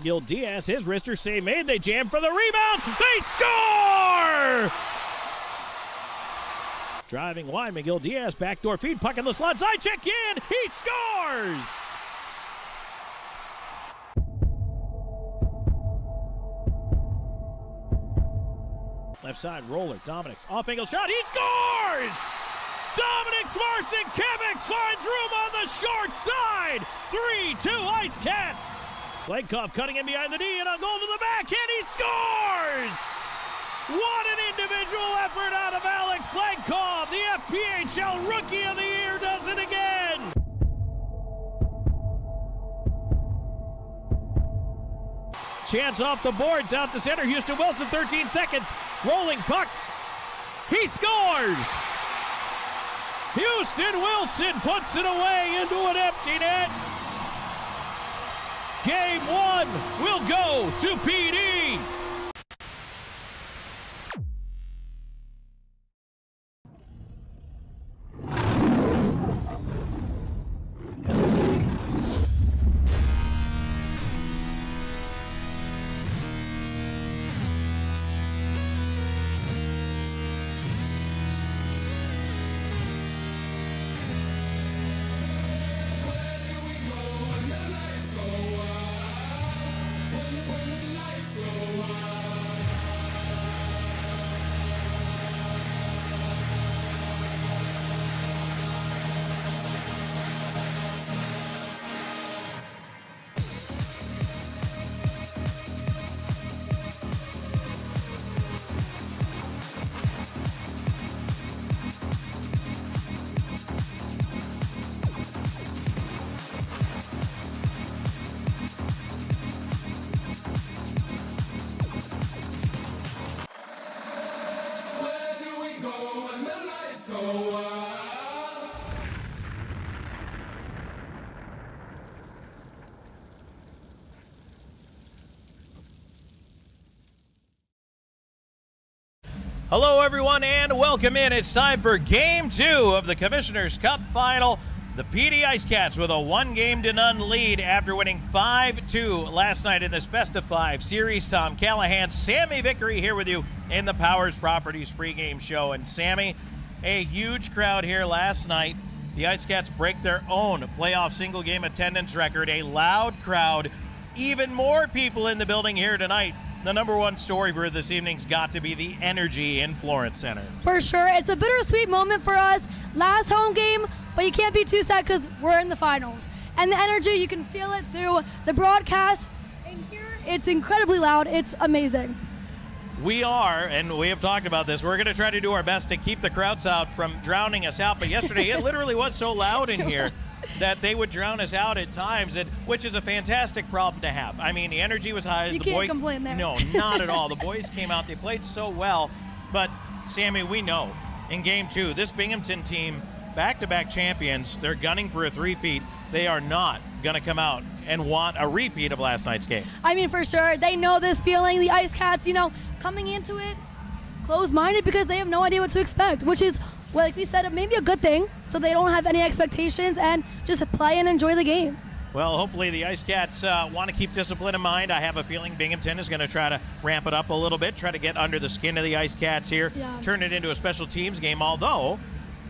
McGill Diaz, his wrister save made. They jam for the rebound. They score! Driving wide, McGill Diaz, backdoor feed, puck in the slot, side check in. He scores! Left side roller, Dominic's off-angle shot, he scores! Dominic Marcinkiewicz finds room on the short side! 3-2 IceCats! Legkov cutting in behind the D and on goal to the back, and he scores! What an individual effort out of Alex Legkov! The FPHL Rookie of the Year does it again! Chance off the boards, out to center, Houston Wilson, 13 seconds, rolling puck, he scores! Houston Wilson puts it away into an empty net. Game 1 will go to PD. Hello, everyone, and welcome in. It's time for Game 2 of the Commissioner's Cup Final. The PD IceCats with a 1-0 lead after winning 5-2 last night in this best-of-5 series. Tom Callahan, Sammy Vickery here with you in the Powers Properties pregame show. And Sammy, a huge crowd here last night. The IceCats break their own playoff single-game attendance record. A loud crowd. Even more people in the building here tonight. The number one story for this evening's got to be the energy in Florence Center. For sure. It's a bittersweet moment for us. Last home game, but you can't be too sad because we're in the finals. And the energy, you can feel it through the broadcast. And here, it's incredibly loud. It's amazing. We are, and we have talked about this, we're going to try to do our best to keep the crowds out from drowning us out. But yesterday, it literally was so loud in here that they would drown us out at times, which is a fantastic problem to have. I mean, the energy was high. You can't complain there. No, not at all. The boys came out. They played so well. But, Sammy, we know in Game 2, this Binghamton team, back-to-back champions, they're gunning for a three-peat. They are not going to come out and want a repeat of last night's game. I mean, for sure. They know this feeling. The IceCats, coming into it closed-minded because they have no idea what to expect, which is, like we said, maybe a good thing, so they don't have any expectations and just play and enjoy the game. Well, hopefully the IceCats want to keep discipline in mind. I have a feeling Binghamton is going to try to ramp it up a little bit, try to get under the skin of the IceCats here, turn it into a special teams game, although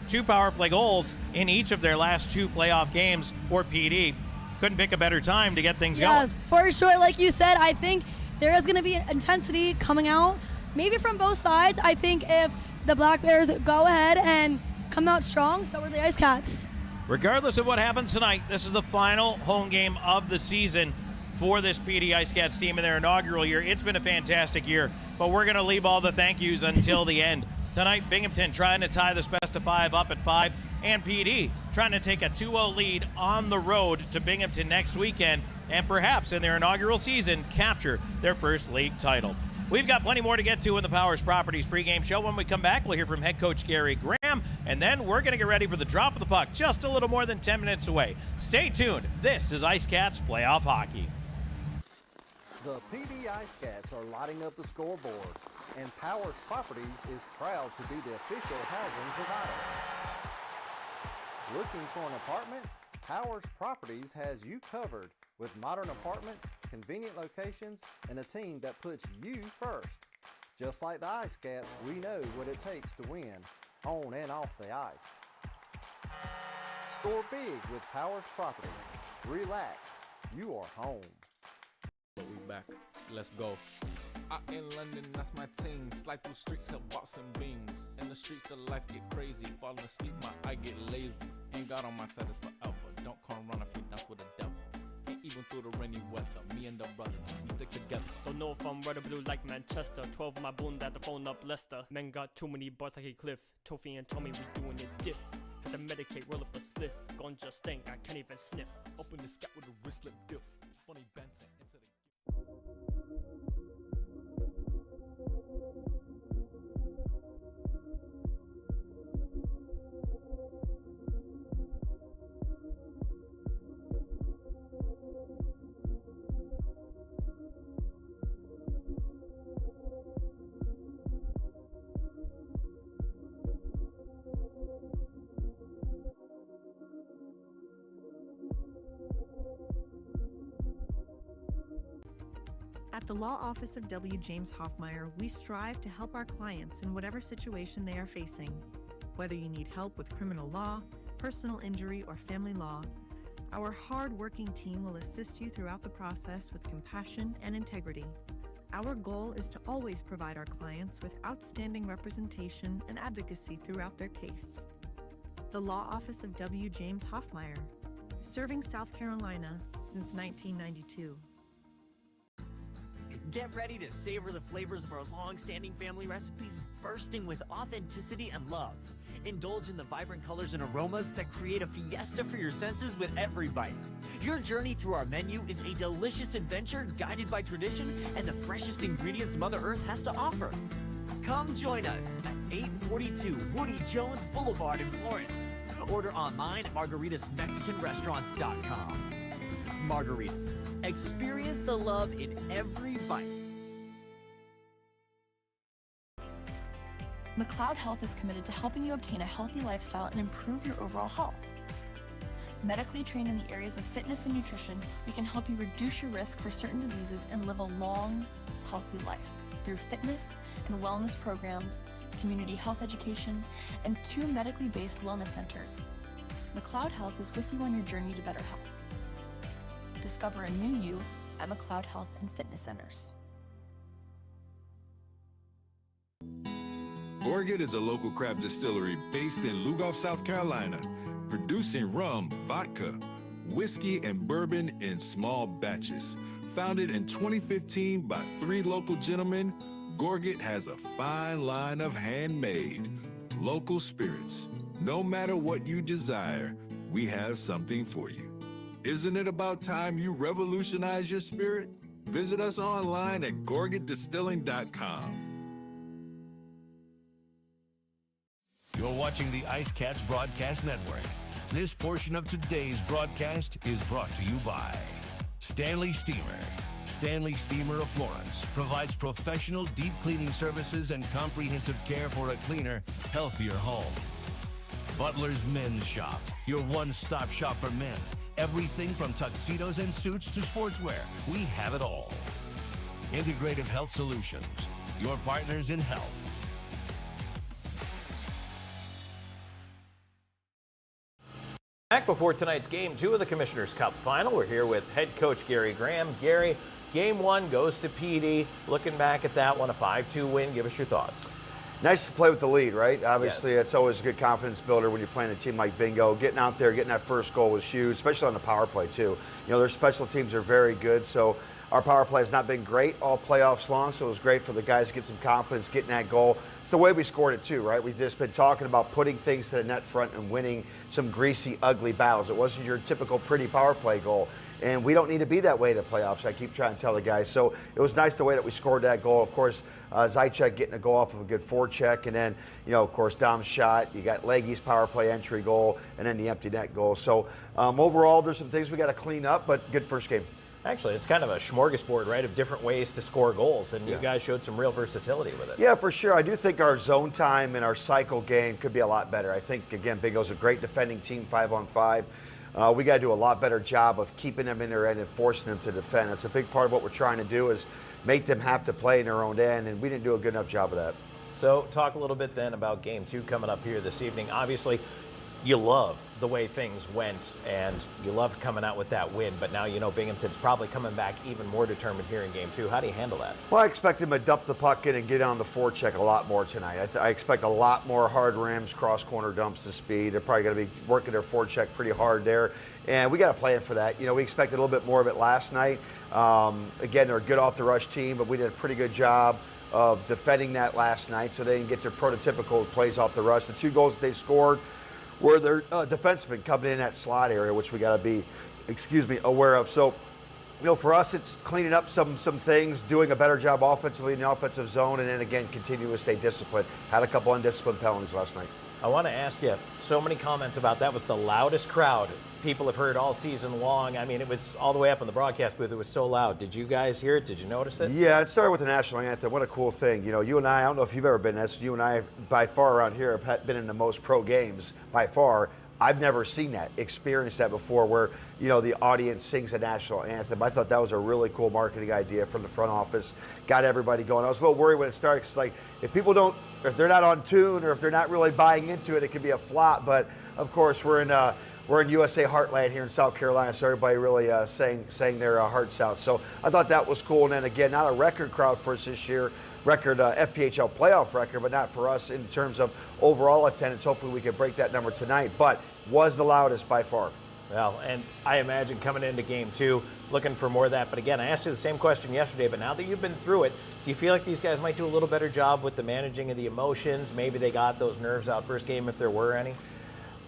2 power play goals in each of their last 2 playoff games for PD. Couldn't pick a better time to get things going. Yes, for sure. Like you said, I think there is going to be intensity coming out, maybe from both sides. I think if the Black Bears go ahead and come out strong, so are the IceCats. Regardless of what happens tonight, this is the final home game of the season for this PD IceCats team in their inaugural year. It's been a fantastic year, but we're going to leave all the thank yous until the end. Tonight, Binghamton trying to tie this best-of-5 up at 5, and PD trying to take a 2-0 lead on the road to Binghamton next weekend, and perhaps in their inaugural season, capture their first league title. We've got plenty more to get to in the Powers Properties pregame show. When we come back, we'll hear from head coach Gary Graham, and then we're going to get ready for the drop of the puck just a little more than 10 minutes away. Stay tuned. This is IceCats Playoff Hockey. The PD IceCats are lighting up the scoreboard, and Powers Properties is proud to be the official housing provider. Looking for an apartment? Powers Properties has you covered With modern apartments, convenient locations, and a team that puts you first. Just like the IceCats, we know what it takes to win, on and off the ice. Score big with Powers Properties. Relax, you are home. We back, let's go. Out in London, that's my team. Slide through streets, help walk some beams. In the streets, the life get crazy. Falling asleep, my eye get lazy. Ain't God on my side, it's forever. Don't come run if you dance with the devil. Ain't even through the rainy weather. Me and the brothers, we stick together. Don't know if I'm red or blue like Manchester. 12 of my boon that the phone up Leicester. Men got too many bars like a cliff. Tofi and Tommy, we doing it diff. Had to medicate, roll up a spliff. Ganja stink, I can't even sniff. Open the scat with a wristlet diff. Funny banter instead of At the Law Office of W. James Hoffmeyer, we strive to help our clients in whatever situation they are facing. Whether you need help with criminal law, personal injury, or family law, our hard-working team will assist you throughout the process with compassion and integrity. Our goal is to always provide our clients with outstanding representation and advocacy throughout their case. The Law Office of W. James Hoffmeyer, serving South Carolina since 1992. Get ready to savor the flavors of our long-standing family recipes bursting with authenticity and love. Indulge in the vibrant colors and aromas that create a fiesta for your senses with every bite. Your journey through our menu is a delicious adventure guided by tradition and the freshest ingredients Mother Earth has to offer. Come join us at 842 Woody Jones Boulevard in Florence. Order online at margaritasmexicanrestaurants.com. Margaritas. Experience the love in every bite. McLeod Health is committed to helping you obtain a healthy lifestyle and improve your overall health. Medically trained in the areas of fitness and nutrition, we can help you reduce your risk for certain diseases and live a long, healthy life through fitness and wellness programs, community health education, and 2 medically based wellness centers. McLeod Health is with you on your journey to better health. Discover a new you at McLeod Health and Fitness Centers. Gorget is a local craft distillery based in Lugoff, South Carolina, producing rum, vodka, whiskey, and bourbon in small batches. Founded in 2015 by 3 local gentlemen, Gorget has a fine line of handmade, local spirits. No matter what you desire, we have something for you. Isn't it about time you revolutionize your spirit? Visit us online at gorgetdistilling.com. You're watching the IceCats Broadcast Network. This portion of today's broadcast is brought to you by Stanley Steamer. Stanley Steamer of Florence provides professional deep cleaning services and comprehensive care for a cleaner, healthier home. Butler's Men's Shop, your one-stop shop for men. Everything from tuxedos and suits to sportswear, we have it all. Integrative Health Solutions, your partners in health. Back before tonight's Game 2 of the Commissioner's Cup Final, we're here with head coach Gary Graham. Gary, Game 1 goes to PD. Looking back at that one, a 5-2 win. Give us your thoughts. Nice to play with the lead, right? Obviously, It's always a good confidence builder when you're playing a team like Bingo. Getting out there, getting that first goal was huge, especially on the power play, too. You know, their special teams are very good, so our power play has not been great all playoffs long, so it was great for the guys to get some confidence, getting that goal. It's the way we scored it, too, right? We've just been talking about putting things to the net front and winning some greasy, ugly battles. It wasn't your typical pretty power play goal. And we don't need to be that way to playoffs. I keep trying to tell the guys. So it was nice the way that we scored that goal. Of course, Zychek getting a goal off of a good forecheck. And then, you know, of course, Dom's shot. You got Leggy's power play entry goal. And then the empty net goal. So overall, there's some things we got to clean up, but good first game. Actually, it's kind of a smorgasbord, right, of different ways to score goals. And you guys showed some real versatility with it. Yeah, for sure. I do think our zone time and our cycle game could be a lot better. I think, again, Bingo's a great defending team, 5-on-5. We got to do a lot better job of keeping them in their end and forcing them to defend. That's a big part of what we're trying to do, is make them have to play in their own end, and we didn't do a good enough job of that. So talk a little bit then about Game 2 coming up here this evening. Obviously, you love the way things went, and you loved coming out with that win, but now you know Binghamton's probably coming back even more determined here in Game 2. How do you handle that? Well, I expect them to dump the puck in and get on the forecheck a lot more tonight. I expect a lot more hard rims, cross-corner dumps to speed. They're probably going to be working their forecheck pretty hard there, and we got to plan for that. You know, we expected a little bit more of it last night. Again, they're a good off-the-rush team, but we did a pretty good job of defending that last night, so they didn't get their prototypical plays off the rush. The 2 goals that they scored were their defensemen coming in that slot area, which we got to be, aware of. So, you know, for us, it's cleaning up some things, doing a better job offensively in the offensive zone, and then again, continue to stay disciplined. Had a couple undisciplined penalties last night. I want to ask you, so many comments about that was the loudest crowd people have heard all season long. I mean, it was all the way up in the broadcast booth. It was so loud. Did you guys hear it? Did you notice it? Yeah, it started with the national anthem. What a cool thing. You know, you and I don't know if you've ever been this, you and I, by far around here, have been in the most pro games by far. I've never seen that, experienced that before, where, you know, the audience sings a national anthem. I thought that was a really cool marketing idea from the front office. Got everybody going. I was a little worried when it started, because, like, if they're not on tune, or if they're not really buying into it, it could be a flop. But of course, we're in USA Heartland here in South Carolina, so everybody really sang their hearts out. So I thought that was cool. And then again, not a record crowd for us this year, record FPHL playoff record, but not for us in terms of overall attendance. Hopefully we can break that number tonight, but was the loudest by far. Well, and I imagine coming into Game 2, looking for more of that. But again, I asked you the same question yesterday, but now that you've been through it, do you feel like these guys might do a little better job with the managing of the emotions? Maybe they got those nerves out first game, if there were any?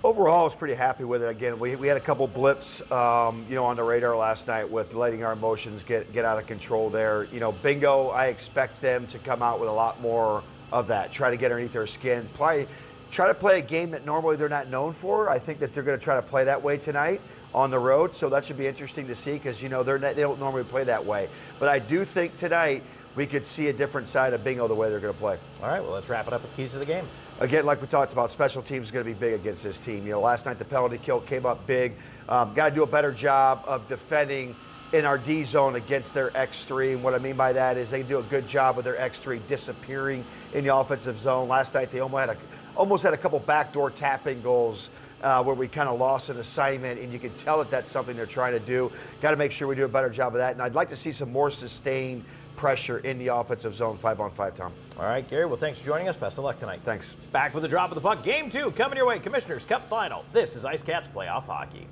Overall, I was pretty happy with it. Again, we had a couple blips, you know, on the radar last night with letting our emotions get out of control there. You know, Bingo, I expect them to come out with a lot more of that, try to get underneath their skin, probably try to play a game that normally they're not known for. I think that they're going to try to play that way tonight on the road, so that should be interesting to see, because, you know, they don't normally play that way. But I do think tonight we could see a different side of Bingo the way they're going to play. All right, well, let's wrap it up with keys to the game. Again, like we talked about, special teams is going to be big against this team. You know, last night the penalty kill came up big. Got to do a better job of defending in our D zone against their X3. And what I mean by that is they do a good job of their X3 disappearing in the offensive zone. Last night they almost had a couple backdoor tapping goals where we kind of lost an assignment, and you can tell that that's something they're trying to do. Got to make sure we do a better job of that. And I'd like to see some more sustained pressure in the offensive zone, 5-on-5, Tom. All right, Gary, well, thanks for joining us. Best of luck tonight. Thanks. Back with the drop of the puck. Game 2 coming your way. Commissioners Cup Final. This is IceCats Playoff Hockey.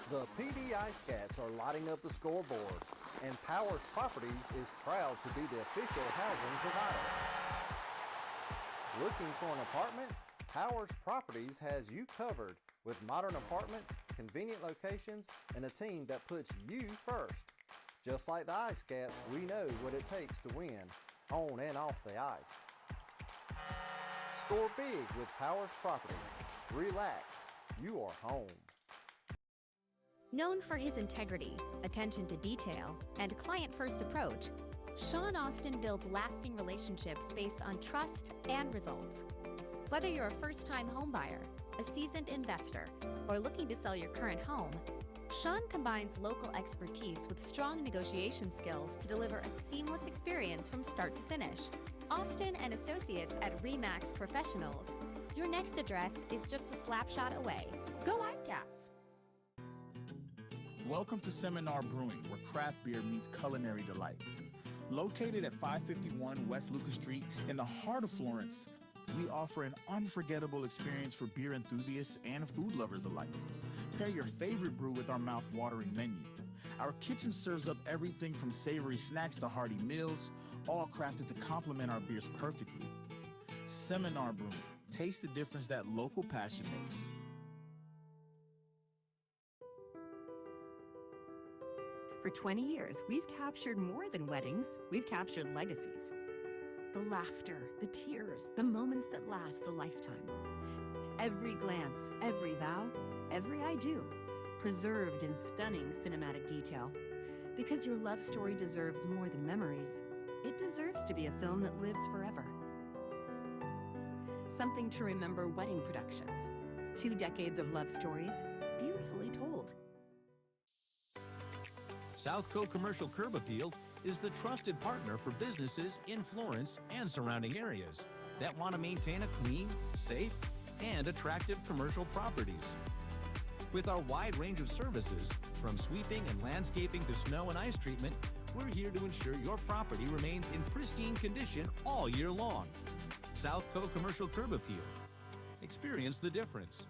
The PD IceCats are lighting up the scoreboard, and Powers Properties is proud to be the official housing provider. Looking for an apartment? Powers Properties has you covered with modern apartments, convenient locations, and a team that puts you first. Just like the IceCats, we know what it takes to win, on and off the ice. Score big with Powers Properties. Relax, you are home. Known for his integrity, attention to detail, and client-first approach, Sean Austin builds lasting relationships based on trust and results. Whether you're a first-time homebuyer, a seasoned investor, or looking to sell your current home, Sean combines local expertise with strong negotiation skills to deliver a seamless experience from start to finish. Austin and Associates at RE/MAX Professionals. Your next address is just a slapshot away. Go IceCats! Welcome to Seminar Brewing, where craft beer meets culinary delight. Located at 551 West Lucas Street in the heart of Florence, we offer an unforgettable experience for beer enthusiasts and food lovers alike. Pair your favorite brew with our mouth-watering menu. Our kitchen serves up everything from savory snacks to hearty meals, all crafted to complement our beers perfectly. Seminar Brewing. Taste the difference that local passion makes. For 20 years, we've captured more than weddings, we've captured legacies. The laughter, the tears, the moments that last a lifetime. Every glance, every vow, every I do, preserved in stunning cinematic detail. Because your love story deserves more than memories, it deserves to be a film that lives forever. Something to remember wedding productions. 2 decades of love stories, beautifully told. Southco Commercial Curb Appeal is the trusted partner for businesses in Florence and surrounding areas that want to maintain a clean, safe, and attractive commercial properties. With our wide range of services, from sweeping and landscaping to snow and ice treatment, we're here to ensure your property remains in pristine condition all year long. Southco Commercial Curb Appeal. Experience the difference.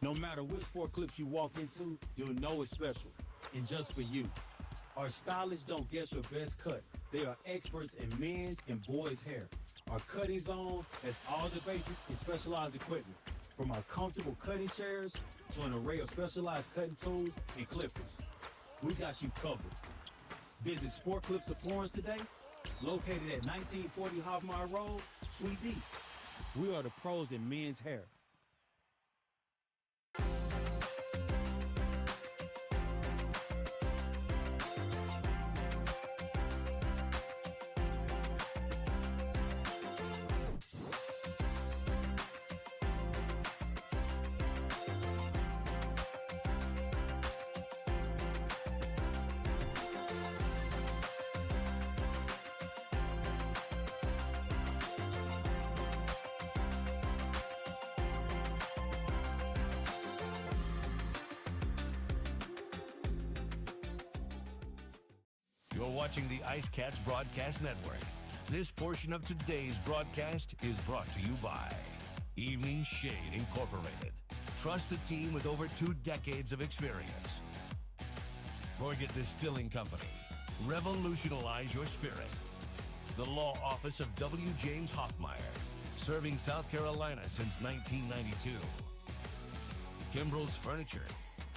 No matter which forklift you walk into, you'll know it's special. And just for you. Our stylists don't guess your best cut. They are experts in men's and boys' hair. Our cutting zone has all the basics in specialized equipment. From our comfortable cutting chairs to an array of specialized cutting tools and clippers. We got you covered. Visit Sport Clips of Florence today, located at 1940 Hoffmeyer Road, Suite D. We are the pros in men's hair. You're watching the IceCats Broadcast Network. This portion of today's broadcast is brought to you by Evening Shade Incorporated. Trust a team with over 2 decades of experience. Morgan Distilling Company. Revolutionize your spirit. The Law Office of W. James Hoffmeyer. Serving South Carolina since 1992. Kimbrell's Furniture.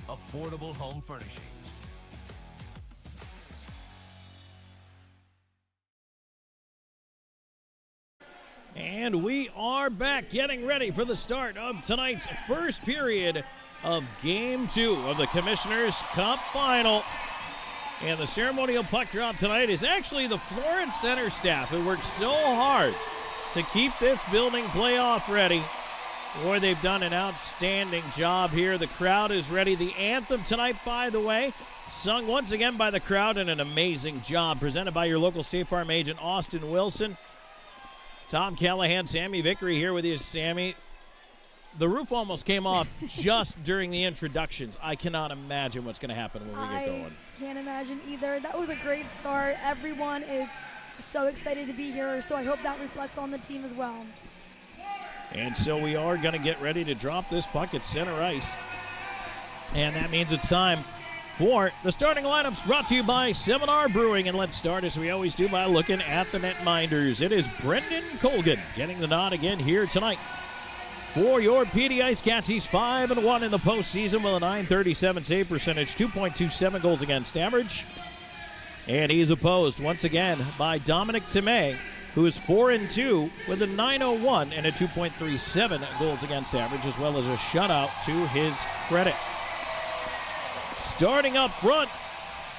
Affordable home furnishings. And we are back, getting ready for the start of tonight's first period of Game 2 of the Commissioners' Cup Final. And the ceremonial puck drop tonight is actually the Florence Center staff who worked so hard to keep this building playoff ready. Boy, they've done an outstanding job here. The crowd is ready. The anthem tonight, by the way, sung once again by the crowd, and an amazing job presented by your local State Farm agent, Austin Wilson. Tom Callahan, Sammy Vickery here with you. Sammy, the roof almost came off just during the introductions. I cannot imagine what's going to happen when we get going. I can't imagine either. That was a great start. Everyone is just so excited to be here, so I hope that reflects on the team as well. And so we are going to get ready to drop this puck at center ice. And that means it's time for the starting lineups, brought to you by Seminar Brewing. And let's start, as we always do, by looking at the netminders. It is Brendan Colgan getting the nod again here tonight. For your PD IceCats, he's 5-1 in the postseason with a .937 save percentage, 2.27 goals against average. And he's opposed once again by Dominic Tomei, who is 4-2 with a .901 and a 2.37 goals against average, as well as a shutout to his credit. Starting up front,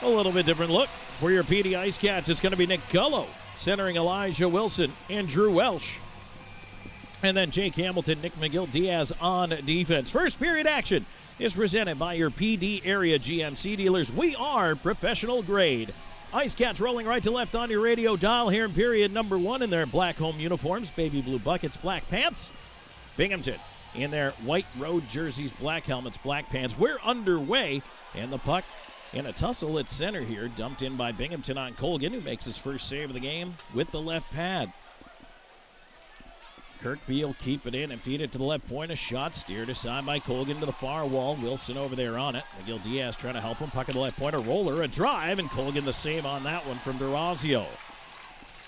a little bit different look for your PD IceCats. It's going to be Nick Gullo centering Elijah Wilson and Drew Welsh. And then Jake Hamilton, Nick McGill-Diaz on defense. First period action is presented by your PD area GMC dealers. We are professional grade. IceCats rolling right to left on your radio dial here in period number 1 in their black home uniforms, baby blue buckets, black pants. Binghamton in their white road jerseys, black helmets, black pants. We're underway, and the puck in a tussle at center here, dumped in by Binghamton on Colgan, who makes his first save of the game with the left pad. Kirk Beal keep it in and feed it to the left point. A shot steered aside by Colgan to the far wall. Wilson over there on it. McGill-Diaz trying to help him. Puck at the left point. A roller, a drive, and Colgan the save on that one from Durazio.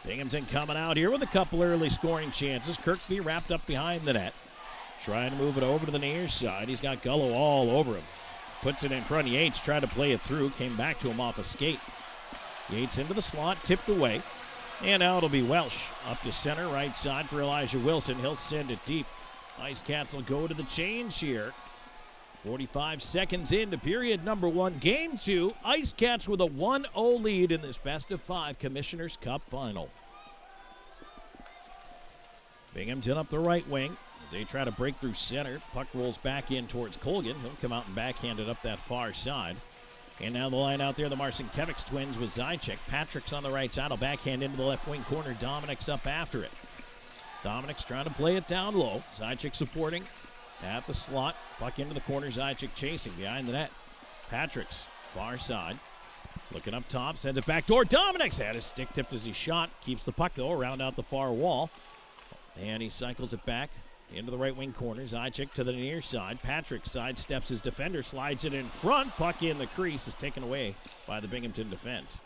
Binghamton coming out here with a couple early scoring chances. Kirkby wrapped up behind the net. Trying to move it over to the near side. He's got Gullo all over him. Puts it in front. Yates tried to play it through. Came back to him off a skate. Yates into the slot, tipped away. And now it'll be Welsh up to center, right side for Elijah Wilson. He'll send it deep. IceCats will go to the change here. 45 seconds into period number 1, game 2. IceCats with a 1-0 lead in this best-of-5 Commissioners' Cup final. Binghamton up the right wing as they try to break through center. Puck rolls back in towards Colgan. He'll come out and backhand it up that far side. And now the line out there, the Marcinkiewicz twins with Zajac. Patrick's on the right side. Will backhand into the left wing corner. Dominic's up after it. Dominic's trying to play it down low. Zajac supporting at the slot. Puck into the corner. Zajac chasing behind the net. Patrick's far side. Looking up top. Sends it back door. Dominic's had his stick tipped as he shot. Keeps the puck, though, around out the far wall. And he cycles it back into the right wing corner. Zajac to the near side. Patrick sidesteps his defender, slides it in front. Puck in the crease is taken away by the Binghamton defense.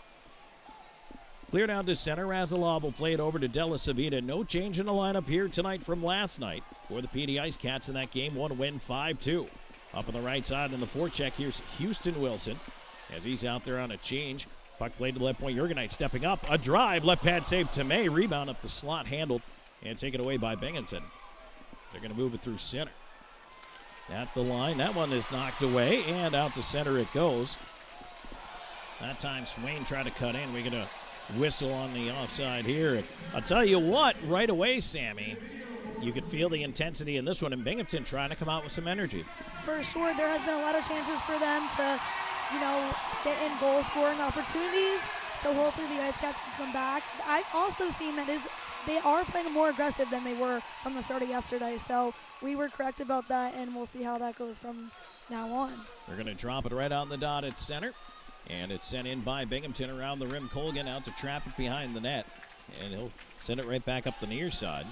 Cleared out to center. Razalov will play it over to Della Savita. No change in the lineup here tonight from last night for the PD IceCats in that game. 1 win, 5-2. Up on the right side in the forecheck, here's Houston Wilson as he's out there on a change. Puck played to the left point. Jurgenite stepping up. A drive. Left pad save to May. Rebound up the slot. Handled and taken away by Binghamton. They're going to move it through center. At the line. That one is knocked away, and out to center it goes. That time Swain tried to cut in. We're going to whistle on the offside here. I'll tell you what, right away, Sammy, you could feel the intensity in this one, and Binghamton trying to come out with some energy. For sure, there has been a lot of chances for them to, get in goal-scoring opportunities. So hopefully the IceCats can come back. I've also seen that they are playing more aggressive than they were from the start of yesterday. So we were correct about that, and we'll see how that goes from now on. They're going to drop it right on the dot at center. And it's sent in by Binghamton around the rim. Colgan out to trap it behind the net. And he'll send it right back up the near side.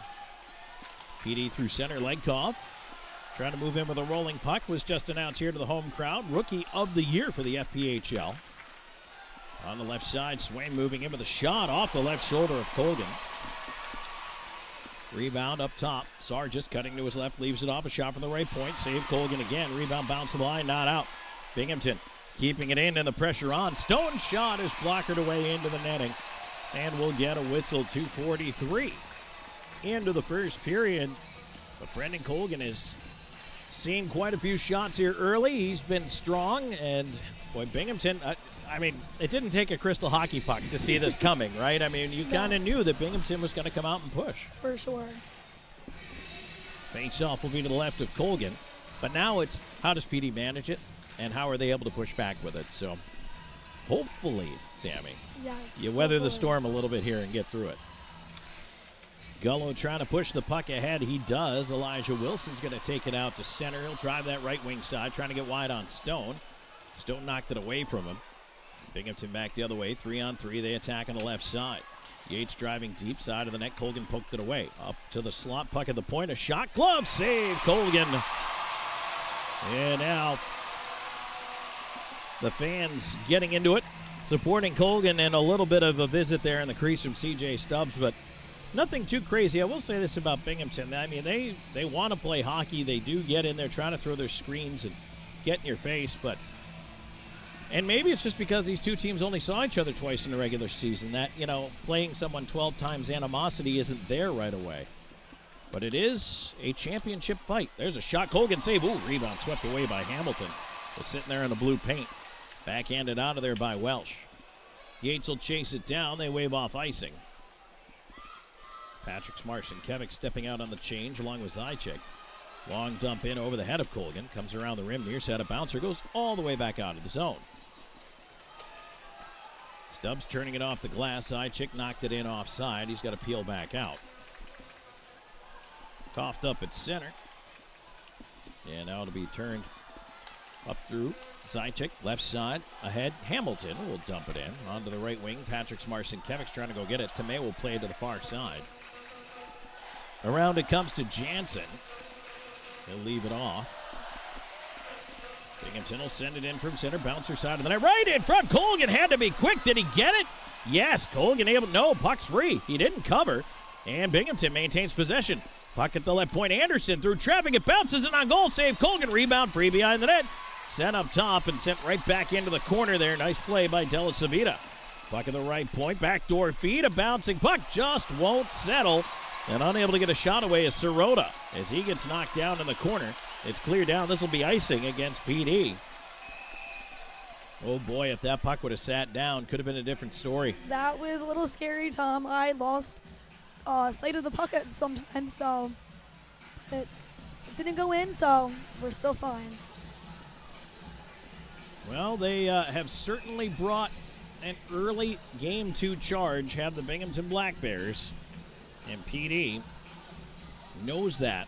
PD through center. Legkov trying to move in with a rolling puck. Was just announced here to the home crowd. Rookie of the year for the FPHL. On the left side, Swain moving in with a shot off the left shoulder of Colgan. Rebound up top. Sargis cutting to his left, leaves it off. A shot from the right point. Save Colgan again. Rebound bounce to the line, not out. Binghamton keeping it in and the pressure on. Stone shot is blockered away into the netting. And we'll get a whistle. 2:43 into the first period. But Brendan Colgan has seen quite a few shots here early. He's been strong. And, boy, Binghamton, it didn't take a crystal hockey puck to see this coming, right? You kind of knew that Binghamton was going to come out and push. For sure. Face-off will be to the left of Colgan. But now it's how does PD manage it? And how are they able to push back with it? So, hopefully, Sammy, you weather the storm a little bit here and get through it. Gullo trying to push the puck ahead. He does. Elijah Wilson's going to take it out to center. He'll drive that right wing side, trying to get wide on Stone. Stone knocked it away from him. Binghamton back the other way. 3-on-3. They attack on the left side. Yates driving deep side of the net. Colgan poked it away. Up to the slot. Puck at the point. A shot. Glove save. Colgan. And now the fans getting into it, supporting Colgan, and a little bit of a visit there in the crease from C.J. Stubbs, but nothing too crazy. I will say this about Binghamton. They want to play hockey. They do get in there, trying to throw their screens and get in your face, and maybe it's just because these two teams only saw each other twice in the regular season that, playing someone 12 times animosity isn't there right away. But it is a championship fight. There's a shot. Colgan save. Ooh, rebound swept away by Hamilton. Was sitting there in the blue paint. Backhanded out of there by Welsh. Yates will chase it down. They wave off icing. Patrick Marcinkiewicz stepping out on the change along with Zajac. Long dump in over the head of Colgan. Comes around the rim. Near side. A bouncer goes all the way back out of the zone. Stubbs turning it off the glass. Zajac knocked it in offside. He's got to peel back out. Coughed up at center. And now it'll be turned up through. Zajac, left side, ahead. Hamilton will dump it in. Onto the right wing. Patrick Marcinkiewicz trying to go get it. Tomei will play to the far side. Around it comes to Jansen. He'll leave it off. Binghamton will send it in from center. Bouncer side of the net. Right in front. Colgan had to be quick. Did he get it? Yes. Colgan able. No, puck's free. He didn't cover. And Binghamton maintains possession. Puck at the left point. Anderson through traffic. It bounces in on goal. Save. Colgan rebound. Free behind the net. Sent up top and sent right back into the corner there. Nice play by Della Savita. Puck at the right point. Backdoor feed. A bouncing puck just won't settle. And unable to get a shot away is Sirota. As he gets knocked down in the corner. It's cleared down. This will be icing against PD. Oh boy, if that puck would have sat down, could have been a different story. That was a little scary, Tom. I lost side of the pocket sometimes, so it didn't go in, so we're still fine. Well, they have certainly brought an early Game 2 charge, have the Binghamton Black Bears, and PD knows that.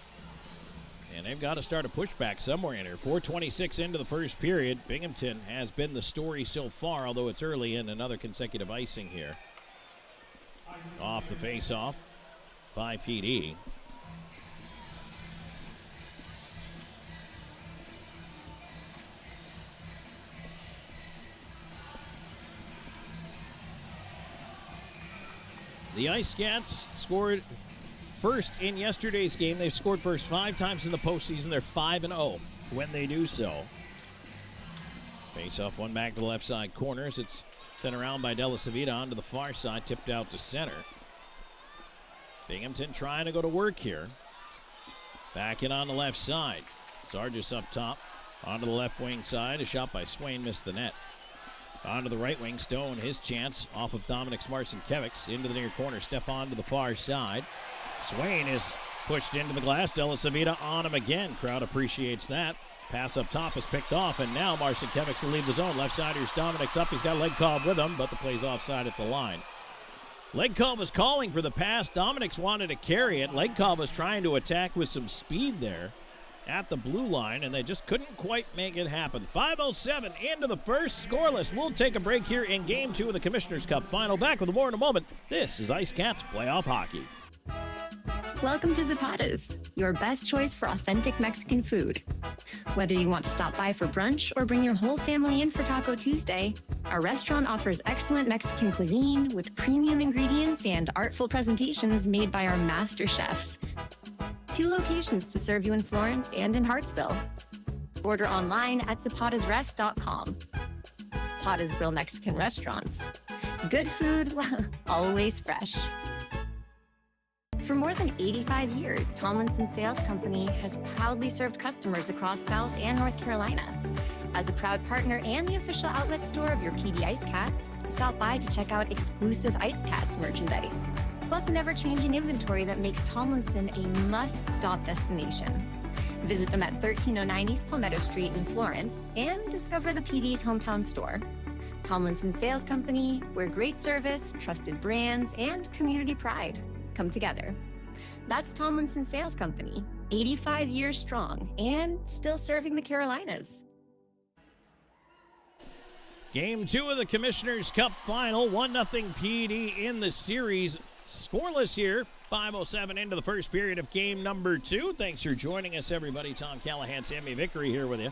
And they've got to start a pushback somewhere in here. 4:26 into the first period. Binghamton has been the story so far, although it's early in another consecutive icing here. Off the face-off by PD. The IceCats scored first in yesterday's game. They've scored first 5 times in the postseason. They're 5-0 when they do so. Face off one back to the left side corners. It's sent around by Della Savita onto the far side, tipped out to center. Binghamton trying to go to work here. Back in on the left side. Sargis up top. Onto the left wing side. A shot by Swain missed the net. Onto the right wing, Stone, his chance off of Dominic Smarson-Kevics into the near corner. Step on to the far side. Swain is pushed into the glass. Della Savita on him again. Crowd appreciates that. Pass up top is picked off, and now Marson-Kevics will leave the zone. Left sider's Dominic's up. He's got Legkov with him, but the play's offside at the line. Legkov was calling for the pass. Dominic's wanted to carry it. Legkov was trying to attack with some speed there at the blue line, and they just couldn't quite make it happen. 5:07 into the first, scoreless. We'll take a break here in Game 2 of the Commissioner's Cup Final. Back with more in a moment. This is IceCats Playoff Hockey. Welcome to Zapata's, your best choice for authentic Mexican food. Whether you want to stop by for brunch or bring your whole family in for Taco Tuesday, our restaurant offers excellent Mexican cuisine with premium ingredients and artful presentations made by our master chefs. 2 locations to serve you in Florence and in Hartsville. Order online at zapatasrest.com. Pata's Grill Mexican Restaurants. Good food, always fresh. For more than 85 years, Tomlinson Sales Company has proudly served customers across South and North Carolina. As a proud partner and the official outlet store of your PD IceCats, stop by to check out exclusive IceCats merchandise, plus an ever-changing inventory that makes Tomlinson a must-stop destination. Visit them at 1309 East Palmetto Street in Florence and discover the PD's hometown store. Tomlinson Sales Company, where great service, trusted brands, and community pride come together. That's Tomlinson Sales Company, 85 years strong and still serving the Carolinas. Game 2 of the Commissioner's Cup Final. 1-0 PD in the series. Scoreless here. 5:07 into the first period of game number 2. Thanks for joining us, everybody. Tom Callahan, Sammy Vickery here with you.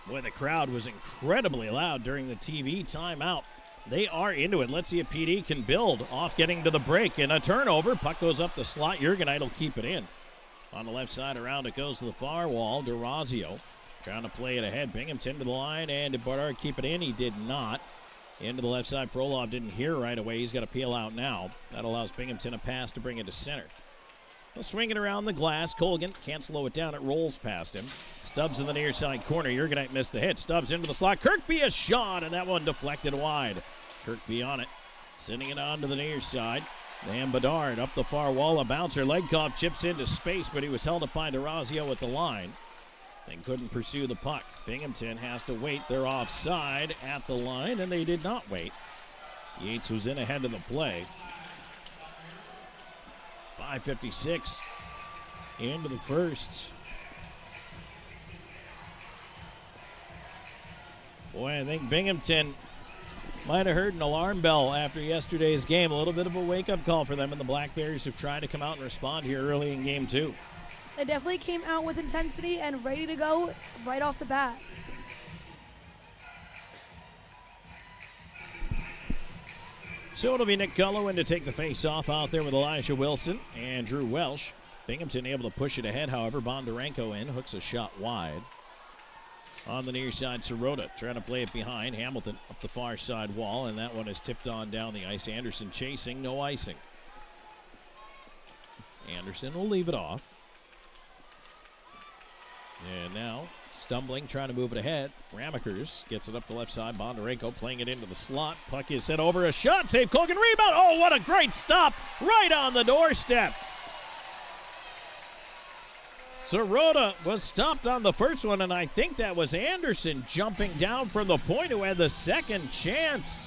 Boy, the crowd was incredibly loud during the TV timeout. They are into it. Let's see if PD can build off getting to the break. And a turnover. Puck goes up the slot. Jurgenite will keep it in. On the left side, around it goes to the far wall. DeRazio trying to play it ahead. Binghamton to the line, and did Bardard keep it in? He did not. Into the left side. Frolov didn't hear right away. He's got to peel out now. That allows Binghamton a pass to bring it to center. They'll swing it around the glass. Colgan can't slow it down. It rolls past him. Stubbs in the near side corner. Jurgenite missed the hit. Stubbs into the slot. Kirkby a shot, and that one deflected wide. Kirkby on it. Sending it on to the near side. Van Bedard up the far wall. A bouncer. Legkov chips into space, but he was held up by DeRazio at the line. They couldn't pursue the puck. Binghamton has to wait. They're offside at the line, and they did not wait. Yates was in ahead of the play. 5:56 into the first. Boy, I think Binghamton might have heard an alarm bell after yesterday's game. A little bit of a wake-up call for them, and the Black Bears have tried to come out and respond here early in game 2. They definitely came out with intensity and ready to go right off the bat. So it'll be Nick Gullo in to take the face-off out there with Elijah Wilson and Drew Welsh. Binghamton able to push it ahead, however. Bondarenko in, hooks a shot wide. On the near side, Sirota trying to play it behind. Hamilton up the far side wall, and that one is tipped on down the ice. Anderson chasing, no icing. Anderson will leave it off. And now stumbling, trying to move it ahead. Ramakers gets it up the left side. Bondarenko playing it into the slot. Puck is sent over. A shot save. Colgan rebound. Oh, what a great stop right on the doorstep. Sirota was stopped on the first one, and I think that was Anderson jumping down from the point who had the second chance.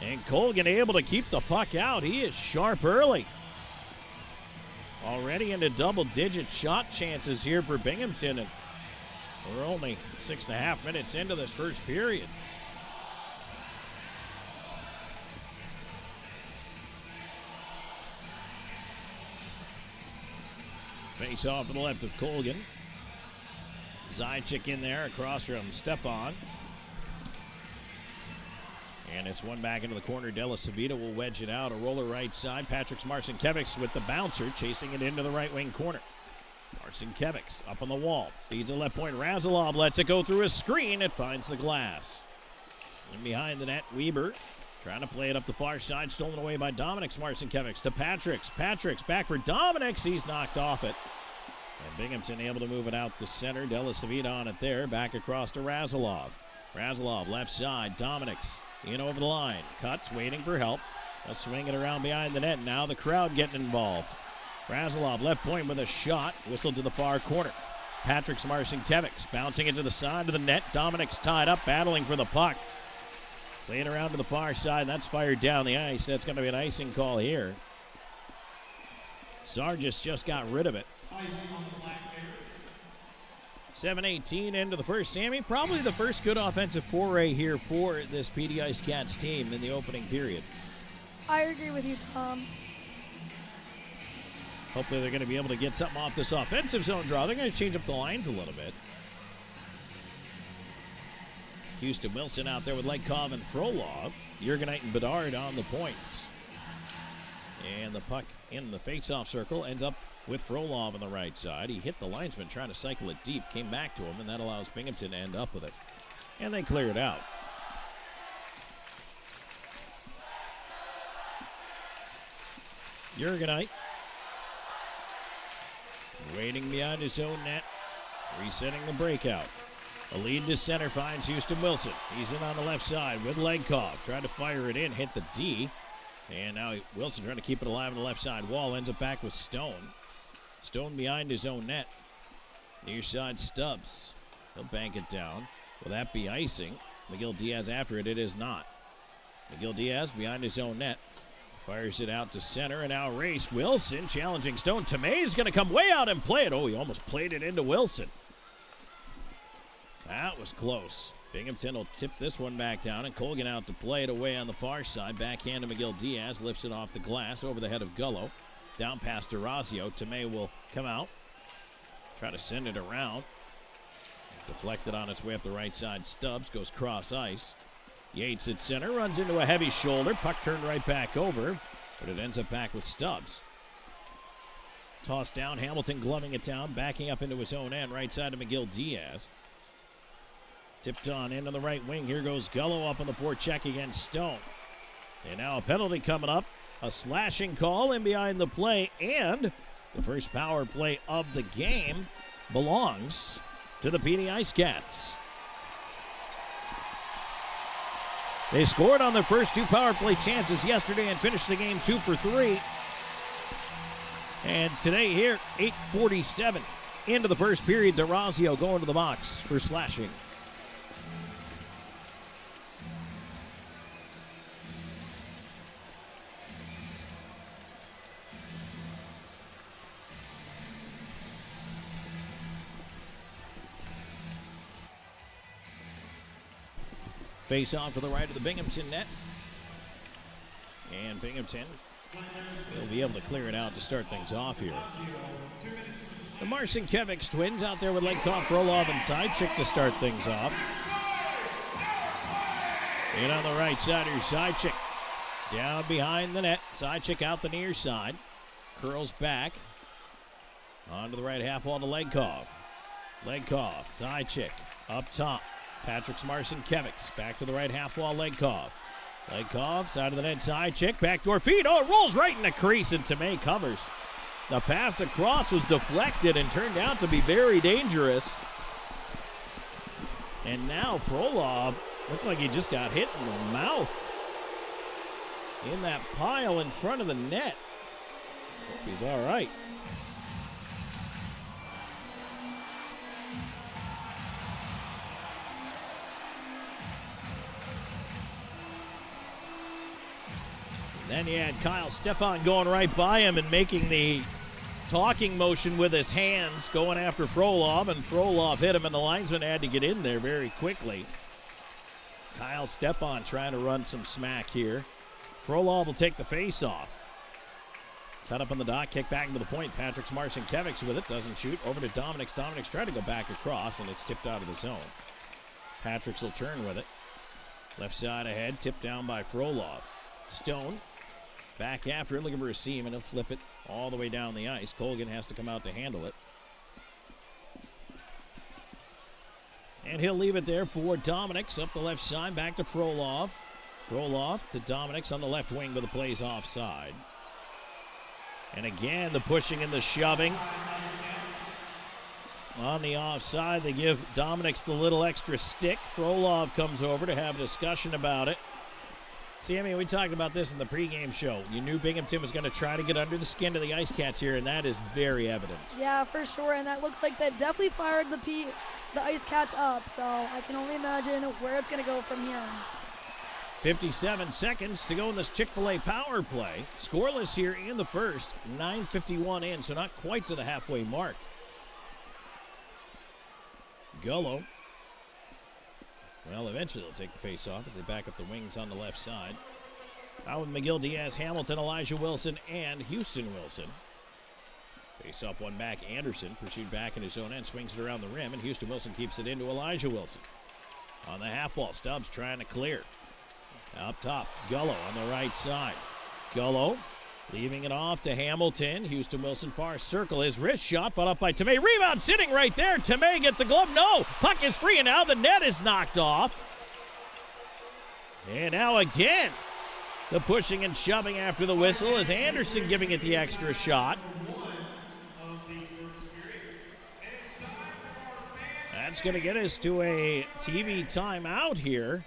And Colgan able to keep the puck out. He is sharp early. Already into double-digit shot chances here for Binghamton, and we're only 6.5 minutes into this first period. Face off to the left of Colgan. Zajac in there across from Stepan. And it's one back into the corner. Della Savita will wedge it out. A roller right side. Patrick Marcinkiewicz with the bouncer, chasing it into the right wing corner. Marcinkiewicz up on the wall. Feeds a left point. Razalov lets it go through a screen. It finds the glass. And behind the net, Weber trying to play it up the far side. Stolen away by Dominic Marcinkiewicz to Patrick's. Patrick's back for Dominic. He's knocked off it. And Binghamton able to move it out to center. Della Savita on it there. Back across to Razalov. Razalov left side. Dominic's in over the line. Cuts, waiting for help. Let's swing it around behind the net. Now the crowd getting involved. Razalov left point with a shot. Whistled to the far corner. Patrick Marcinkiewicz bouncing it to the side of the net. Dominic's tied up, battling for the puck. Playing around to the far side. That's fired down the ice. That's going to be an icing call here. Sargis just got rid of it. 7:18 into the first. Sammy, probably the first good offensive foray here for this PD IceCats team in the opening period. I agree with you, Tom. Hopefully they're going to be able to get something off this offensive zone draw. They're going to change up the lines a little bit. Houston Wilson out there with Lekov and Frolov. Jurgenite and Bedard on the points. And the puck in the face-off circle ends up with Frolov on the right side. He hit the linesman trying to cycle it deep, came back to him, and that allows Binghamton to end up with it. And they clear it out. Jurgenite waiting behind his own net, resetting the breakout. A lead to center finds Houston Wilson. He's in on the left side with Legkov. Tried to fire it in, hit the D. And now Wilson trying to keep it alive on the left side wall. Ends up back with Stone. Stone behind his own net. Near side Stubbs. He'll bank it down. Will that be icing? McGill Diaz after it. It is not. McGill Diaz behind his own net. Fires it out to center, and now race. Wilson challenging Stone. Tomei is going to come way out and play it. Oh, he almost played it into Wilson. That was close. Binghamton will tip this one back down, and Colgan out to play it away on the far side. Backhand to McGill Diaz. Lifts it off the glass over the head of Gullo. Down past Durazio. Tomei will come out. Try to send it around. Deflected on its way up the right side. Stubbs goes cross ice. Yates at center, runs into a heavy shoulder. Puck turned right back over, but it ends up back with Stubbs. Tossed down, Hamilton gloving it down, backing up into his own end, right side to McGill Diaz. Tipped on into the right wing. Here goes Gullo up on the forecheck against Stone. And now a penalty coming up. A slashing call in behind the play, and the first power play of the game belongs to the PD IceCats. They scored on their first two power play chances yesterday and finished the game 2 for 3. And today here, 8:47 into the first period, Durazio going to the box for slashing. Face off to the right of the Binghamton net. And Binghamton will be able to clear it out to start things off here. The Marcinkiewicz twins out there with Legkov, Frolov, and Zajac to start things off. In on the right side here, Zajac down behind the net. Zajac out the near side. Curls back. Onto the right half wall to Legkov. Legkov, Zajac up top. Patrick Marcinkiewicz back to the right half wall, Legkov. Legkov, side of the net, Zajac, backdoor feed. Oh, it rolls right in the crease, and Tomei covers. The pass across was deflected and turned out to be very dangerous. And now Frolov looked like he just got hit in the mouth in that pile in front of the net. Hope he's all right. Then you had Kyle Stefan going right by him and making the talking motion with his hands, going after Frolov, and Frolov hit him, and the linesman had to get in there very quickly. Kyle Stefan trying to run some smack here. Frolov will take the face-off. Cut up on the dot, kick back into the point. Patrick Marcinkiewicz with it, doesn't shoot. Over to Dominic's. Dominic's tried to go back across, and it's tipped out of the zone. Patrick's will turn with it. Left side ahead, tipped down by Frolov. Stone back after it, looking for a seam, and he'll flip it all the way down the ice. Colgan has to come out to handle it. And he'll leave it there for Dominic's up the left side, back to Frolov. Frolov to Dominic's on the left wing, but the play's offside. And again, the pushing and the shoving. On the offside, they give Dominic's the little extra stick. Frolov comes over to have a discussion about it. Sammy, we talked about this in the pregame show. You knew Binghamton was going to try to get under the skin of the IceCats here, and that is very evident. Yeah, for sure, and that looks like that definitely fired the IceCats up, so I can only imagine where it's going to go from here. 57 seconds to go in this Chick-fil-A power play. Scoreless here in the first. 9:51 in, so not quite to the halfway mark. Gullo. Well, eventually they'll take the face-off as they back up the wings on the left side. Out with McGill, Diaz, Hamilton, Elijah Wilson, and Houston Wilson. Face-off one back, Anderson pursued back in his own end, swings it around the rim, and Houston Wilson keeps it into Elijah Wilson. On the half wall, Stubbs trying to clear. Up top, Gullo on the right side. Gullo leaving it off to Hamilton. Houston Wilson far circle. His wrist shot fought up by Tomei. Rebound sitting right there. Tomei gets a glove. No, puck is free, and now the net is knocked off. And now again, the pushing and shoving after the whistle is Anderson giving it the extra shot. That's going to get us to a TV timeout here.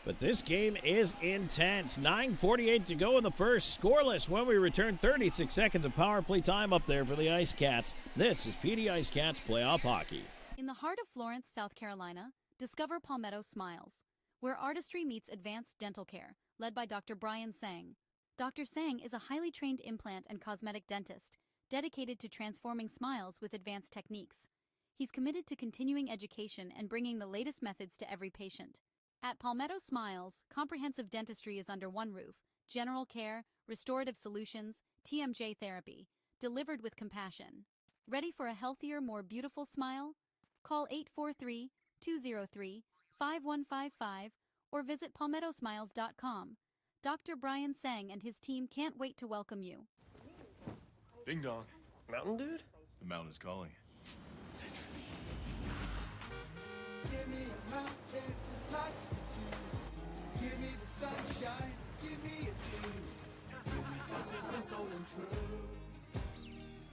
But this game is intense. 9:48 to go in the first. Scoreless when we return. 36 seconds of power play time up there for the IceCats. This is PD IceCats Playoff Hockey. In the heart of Florence, South Carolina, discover Palmetto Smiles, where artistry meets advanced dental care, led by Dr. Brian Sang. Dr. Sang is a highly trained implant and cosmetic dentist dedicated to transforming smiles with advanced techniques. He's committed to continuing education and bringing the latest methods to every patient. At Palmetto Smiles, comprehensive dentistry is under one roof: general care, restorative solutions, TMJ therapy, delivered with compassion. Ready for a healthier, more beautiful smile? Call 843-203-5155 or visit palmettosmiles.com. Dr. Brian Sang and his team can't wait to welcome you. Ding dong. Mountain Dude? The mountain is calling. Give me a mountain, lots to do. Give me the sunshine, give me a dew. Give me something simple and true.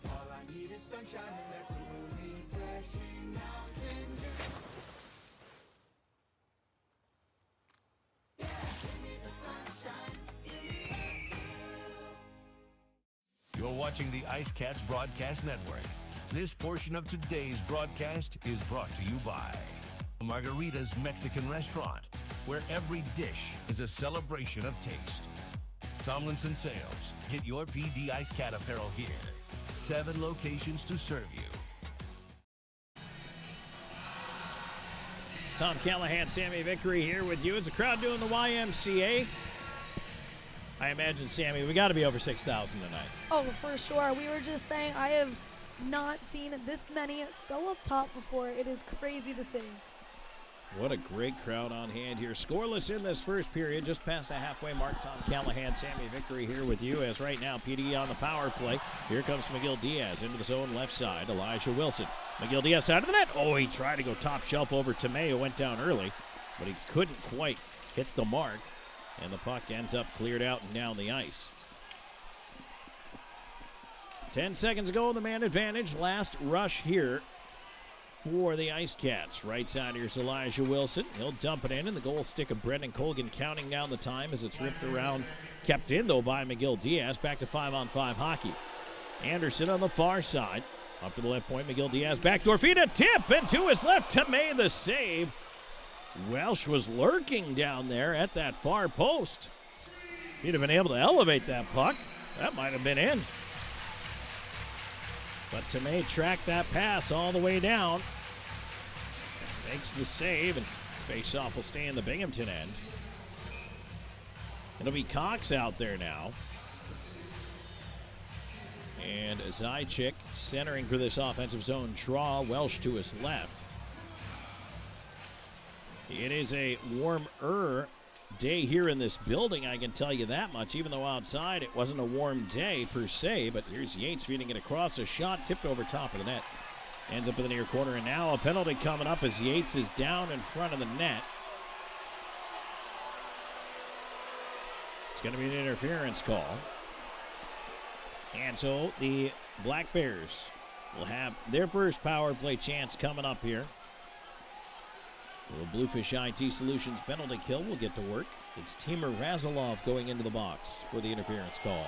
All I need is sunshine and that cool, refreshing mountain dew. Yeah, give me the sunshine, give me a dew. You're watching the IceCats Broadcast Network. This portion of today's broadcast is brought to you by Margarita's Mexican Restaurant, where every dish is a celebration of taste. Tomlinson Sales. Get your PD IceCat apparel here. 7 locations to serve you. Tom Callahan, Sammy Vickery here with you. Is the crowd doing the YMCA? I imagine, Sammy, we got to be over 6,000 tonight. Oh, for sure. We were just saying, I have not seen this many so up top before. It is crazy to see. What a great crowd on hand here. Scoreless in this first period, just past the halfway mark. Tom Callahan, Sammy Vickery here with you as right now PD on the power play. Here comes McGill Diaz into the zone left side. Elijah Wilson. McGill Diaz side of the net. Oh, he tried to go top shelf over Tomei, who went down early, but he couldn't quite hit the mark. And the puck ends up cleared out and down the ice. 10 seconds ago, the man advantage. Last rush here for the IceCats. Right side, here's Elijah Wilson. He'll dump it in, and the goal stick of Brendan Colgan counting down the time as it's ripped around. Kept in, though, by McGill Diaz. Back to 5-on-5 hockey. Anderson on the far side. Up to the left point, McGill Diaz. Backdoor feed, a tip, and to his left, Tomei the save. Welsh was lurking down there at that far post. He'd have been able to elevate that puck. That might have been in. But Tomei tracked that pass all the way down. Makes the save, and face-off will stay in the Binghamton end. It'll be Cox out there now. And Zychik centering for this offensive zone draw. Welsh to his left. It is a warmer day here in this building, I can tell you that much, even though outside it wasn't a warm day per se. But here's Yates feeding it across. A shot tipped over top of the net. Ends up in the near corner, and now a penalty coming up as Yates is down in front of the net. It's going to be an interference call. And so the Black Bears will have their first power play chance coming up here. The Bluefish IT Solutions penalty kill will get to work. It's Timur Razilov going into the box for the interference call.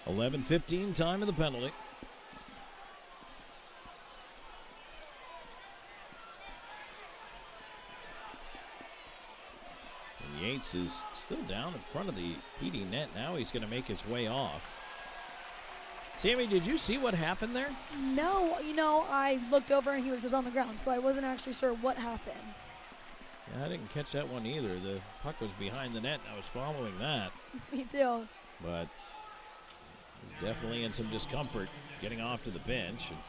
.11:15 time of the penalty. And Yates is still down in front of the PD net. Now he's going to make his way off. Sammy, did you see what happened there? No, I looked over and he was just on the ground, so I wasn't actually sure what happened. Yeah, I didn't catch that one either. The puck was behind the net, and I was following that. Me too. But he's definitely in some discomfort getting off to the bench. And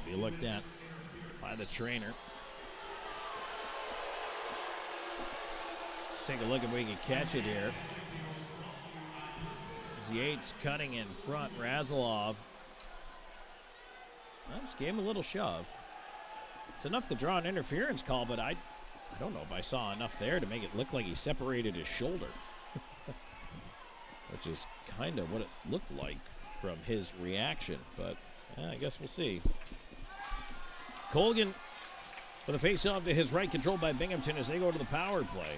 be looked at by the trainer. Let's take a look if we can catch it here. Yates cutting in front. Razilov just gave him a little shove. It's enough to draw an interference call, but I don't know if I saw enough there to make it look like he separated his shoulder. Which is kind of what it looked like from his reaction, but I guess we'll see. Colgan with a face-off to his right, controlled by Binghamton as they go to the power play.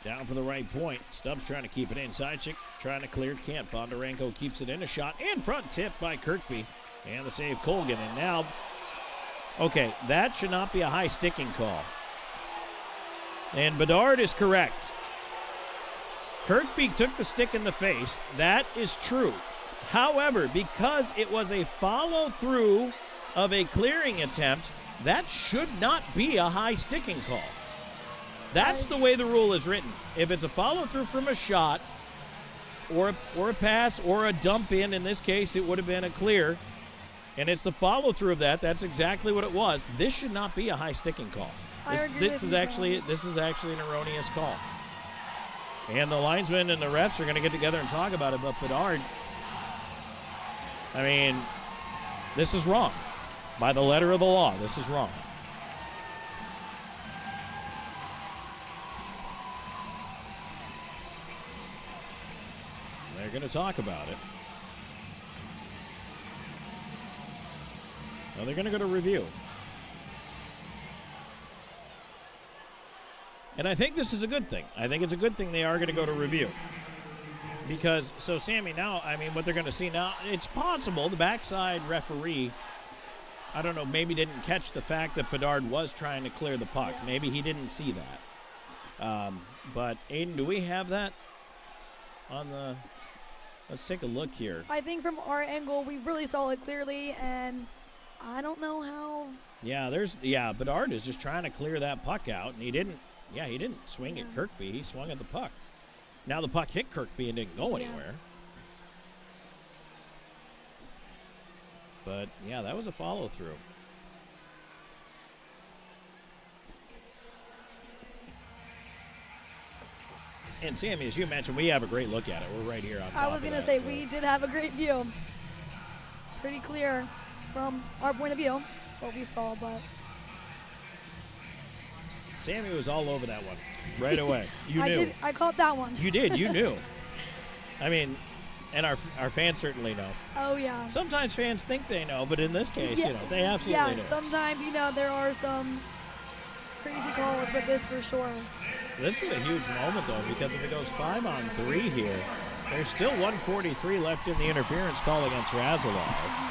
Down for the right point. Stubbs trying to keep it in. Zychik trying to clear. Can't. Bondarenko keeps it in. A shot in front. Tipped by Kirkby. And the save Colgan. And now, okay, that should not be a high sticking call. And Bedard is correct. Kirkby took the stick in the face. That is true. However, because it was a follow-through of a clearing attempt, that should not be a high sticking call. That's the way the rule is written. If it's a follow-through from a shot or a pass or a dump in this case, it would have been a clear, and it's the follow-through of that. That's exactly what it was. This should not be a high sticking call. This is actually an erroneous call. And the linesmen and the refs are going to get together and talk about it, but Bedard, I mean, this is wrong. By the letter of the law, this is wrong. They're going to talk about it. Well, they're going to go to review. And I think this is a good thing. I think it's a good thing they are going to go to review. Because, so Sammy, now, I mean, what they're going to see now, it's possible the backside referee, I don't know, maybe didn't catch the fact that Bedard was trying to clear the puck. Yeah. Maybe he didn't see that. But, Aiden, do we have that on the... Let's take a look here. I think from our angle, we really saw it clearly, and I don't know how. Yeah, Bedard is just trying to clear that puck out, and he didn't swing at Kirkby. He swung at the puck. Now the puck hit Kirkby and didn't go anywhere. But, yeah, that was a follow-through. And Sammy, as you mentioned, we have a great look at it. We're right here on top. I was going to say, we did have a great view. Pretty clear from our point of view, what we saw, but Sammy was all over that one right away. You knew. I caught that one. You did. You knew. I mean, and our fans certainly know. Oh, yeah. Sometimes fans think they know, but in this case, Yeah. they absolutely know. Sometimes, there are some crazy calls, but this for sure. This is a huge moment, though, because if it goes 5-on-3 here, there's still 1:43 left in the interference call against Razilov.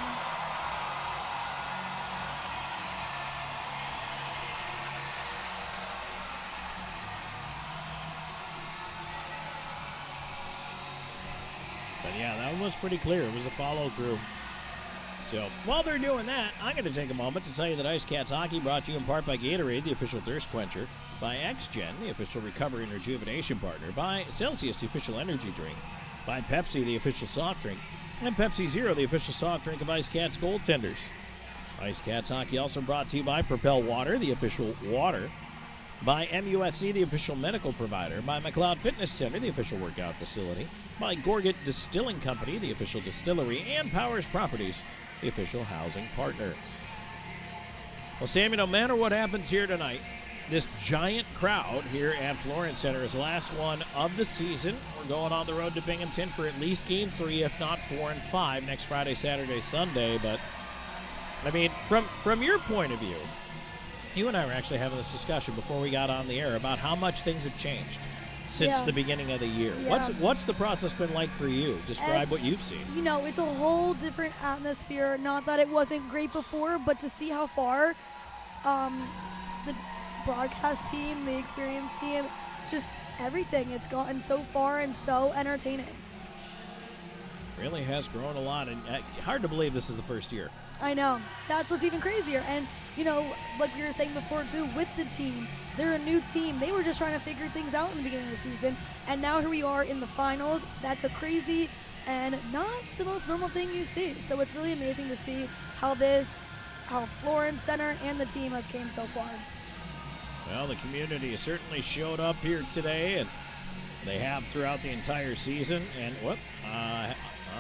But yeah, that one was pretty clear. It was a follow-through. So while they're doing that, I'm going to take a moment to tell you that IceCats Hockey brought to you in part by Gatorade, the official thirst quencher, by XGen, the official recovery and rejuvenation partner, by Celsius, the official energy drink, by Pepsi, the official soft drink, and Pepsi Zero, the official soft drink of IceCats goaltenders. IceCats Hockey also brought to you by Propel Water, the official water, by MUSC, the official medical provider, by McLeod Fitness Center, the official workout facility, by Gorget Distilling Company, the official distillery, and Powers Properties, the official housing partner. Well, Sammy, no matter what happens here tonight, this giant crowd here at Florence Center is the last one of the season. We're going on the road to Binghamton for at least Game 3, if not 4 and 5, next Friday, Saturday, Sunday. But, I mean, from your point of view, you and I were actually having this discussion before we got on the air about how much things have changed since the beginning of the year. Yeah. What's the process been like for you? Describe what you've seen. It's a whole different atmosphere. Not that it wasn't great before, but to see how far the broadcast team, the experience team, just everything, it's gotten so far and so entertaining. Really has grown a lot, and hard to believe this is the first year. I know. That's what's even crazier. And, like we were saying before, too, with the team, they're a new team. They were just trying to figure things out in the beginning of the season. And now here we are in the finals. That's a crazy and not the most normal thing you see. So it's really amazing to see how Florence Center and the team has came so far. Well, the community has certainly showed up here today, and they have throughout the entire season. And, all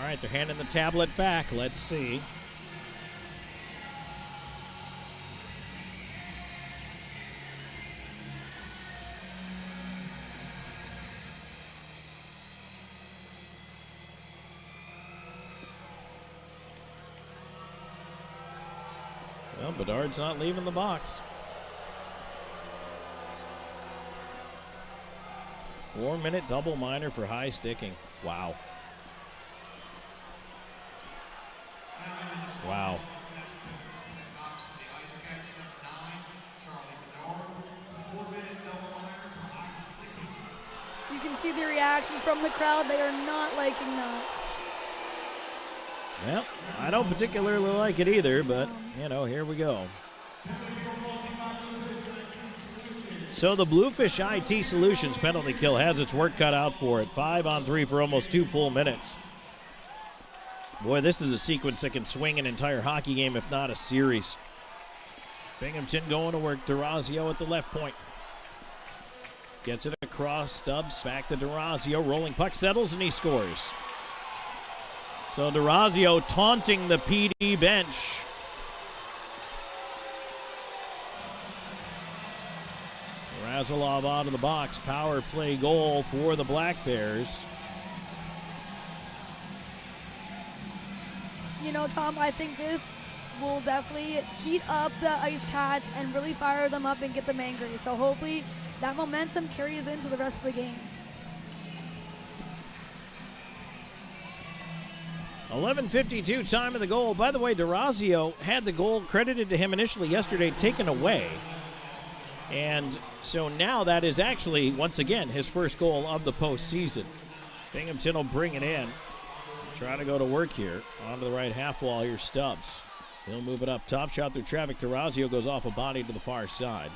right, they're handing the tablet back. Let's see. Well, Bedard's not leaving the box. 4-minute double minor for high sticking. Wow. Wow. You can see the reaction from the crowd. They are not liking that. Well, I don't particularly like it either, but, here we go. So the Bluefish IT Solutions penalty kill has its work cut out for it. 5-on-3 for almost 2 full minutes. Boy, this is a sequence that can swing an entire hockey game, if not a series. Binghamton going to work. DeRazio at the left point. Gets it across. Stubbs back to DeRazio. Rolling puck settles, and he scores. So DeRazio taunting the PD bench. Razilov out of the box. Power play goal for the Black Bears. Tom, I think this will definitely heat up the IceCats and really fire them up and get them angry. So hopefully that momentum carries into the rest of the game. 11:52 time of the goal. By the way, DeRazio had the goal credited to him initially yesterday taken away. And so now that is actually, once again, his first goal of the postseason. Binghamton will bring it in. Trying to go to work here. Onto the right half wall. Here's Stubbs. He'll move it up top. Shot through traffic. DeRazio goes off a body to the far side.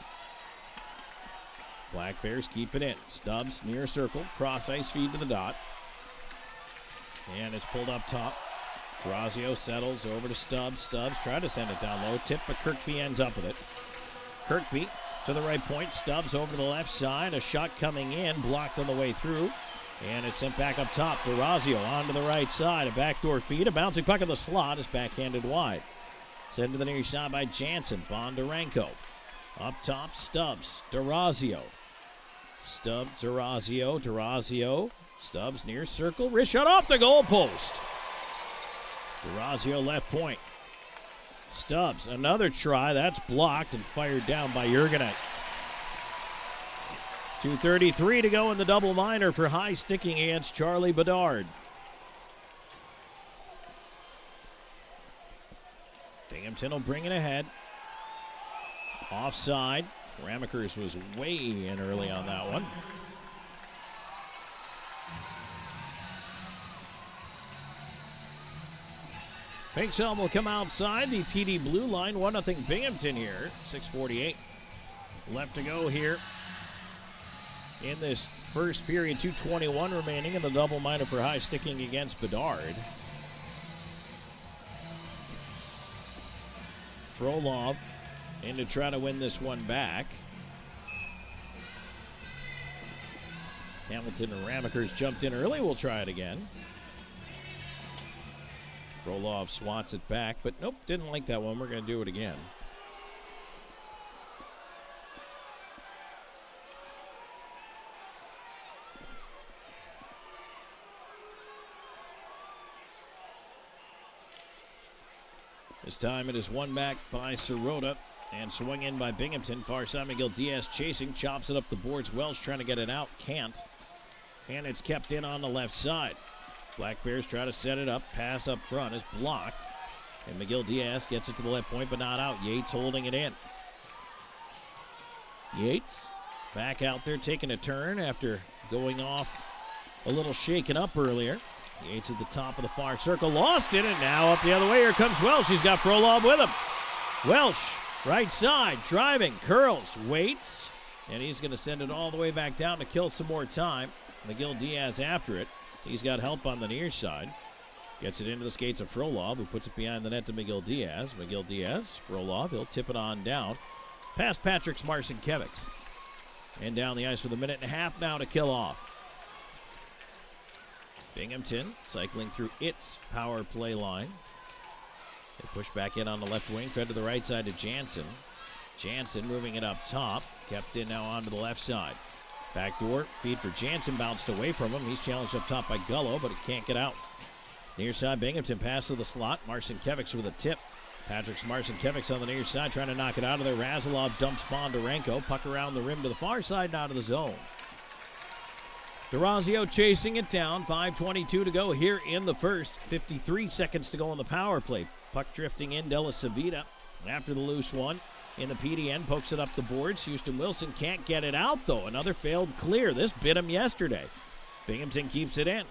Black Bears keep it in. Stubbs near circle. Cross ice feed to the dot. And it's pulled up top. DeRazio settles over to Stubbs. Stubbs tried to send it down low. Tip, but Kirkby ends up with it. Kirkby to the right point. Stubbs over to the left side. A shot coming in. Blocked on the way through. And it's sent back up top. DeRazio onto the right side. A backdoor feed. A bouncing puck in the slot is backhanded wide. Sent to the near side by Jansen. Bondarenko Up top, Stubbs. DeRazio. Stubbs, DeRazio. DeRazio. Stubbs near circle. Wrist shot off the goalpost. DeRazio left point. Stubbs, another try. That's blocked and fired down by Jurgenek. 2:33 to go in the double minor for high sticking against Charlie Bedard. Binghamton will bring it ahead. Offside. Ramekers was way in early on that one. Pinkshelm will come outside the PD blue line. 1-0 Binghamton here. 6:48 left to go here in this first period. 2:21 remaining in the double minor for high sticking against Bedard. Frolov in to try to win this one back. Hamilton and Ramekers jumped in early. We'll try it again. Frolov swats it back, but nope, didn't like that one. We're going to do it again. This time it is won back by Sirota and swung in by Binghamton. Far side, Miguel Diaz chasing, chops it up the boards. Welsh trying to get it out, can't. And it's kept in on the left side. Black Bears try to set it up. Pass up front is blocked. And Miguel Diaz gets it to the left point, but not out. Yates holding it in. Yates back out there taking a turn after going off a little shaken up earlier. Yates at the top of the far circle, lost it, and now up the other way. Here comes Welsh. He's got Frolov with him. Welsh, right side, driving, curls, waits, and he's going to send it all the way back down to kill some more time. Miguel Diaz after it. He's got help on the near side. Gets it into the skates of Frolov, who puts it behind the net to Miguel Diaz. Miguel Diaz, Frolov, he'll tip it on down. Past Patrick's Marcinkiewicz. And down the ice with a minute and a half now to kill off. Binghamton cycling through its power play line. They push back in on the left wing, fed to the right side to Jansen. Jansen moving it up top, kept in now onto the left side. Backdoor feed for Jansen, bounced away from him. He's challenged up top by Gullo, but he can't get out. Near side, Binghamton pass to the slot. Marcinkiewicz with a tip. Patrick's Marcinkiewicz on the near side, trying to knock it out of there. Razilov dumps Bondarenko. Puck around the rim to the far side and out of the zone. DeRazio chasing it down. 5:22 to go here in the first. 53 seconds to go on the power play. Puck drifting in. Della Savita after the loose one. In the PDN, pokes it up the boards. Houston Wilson can't get it out, though. Another failed clear. This bit him yesterday. Binghamton keeps it in.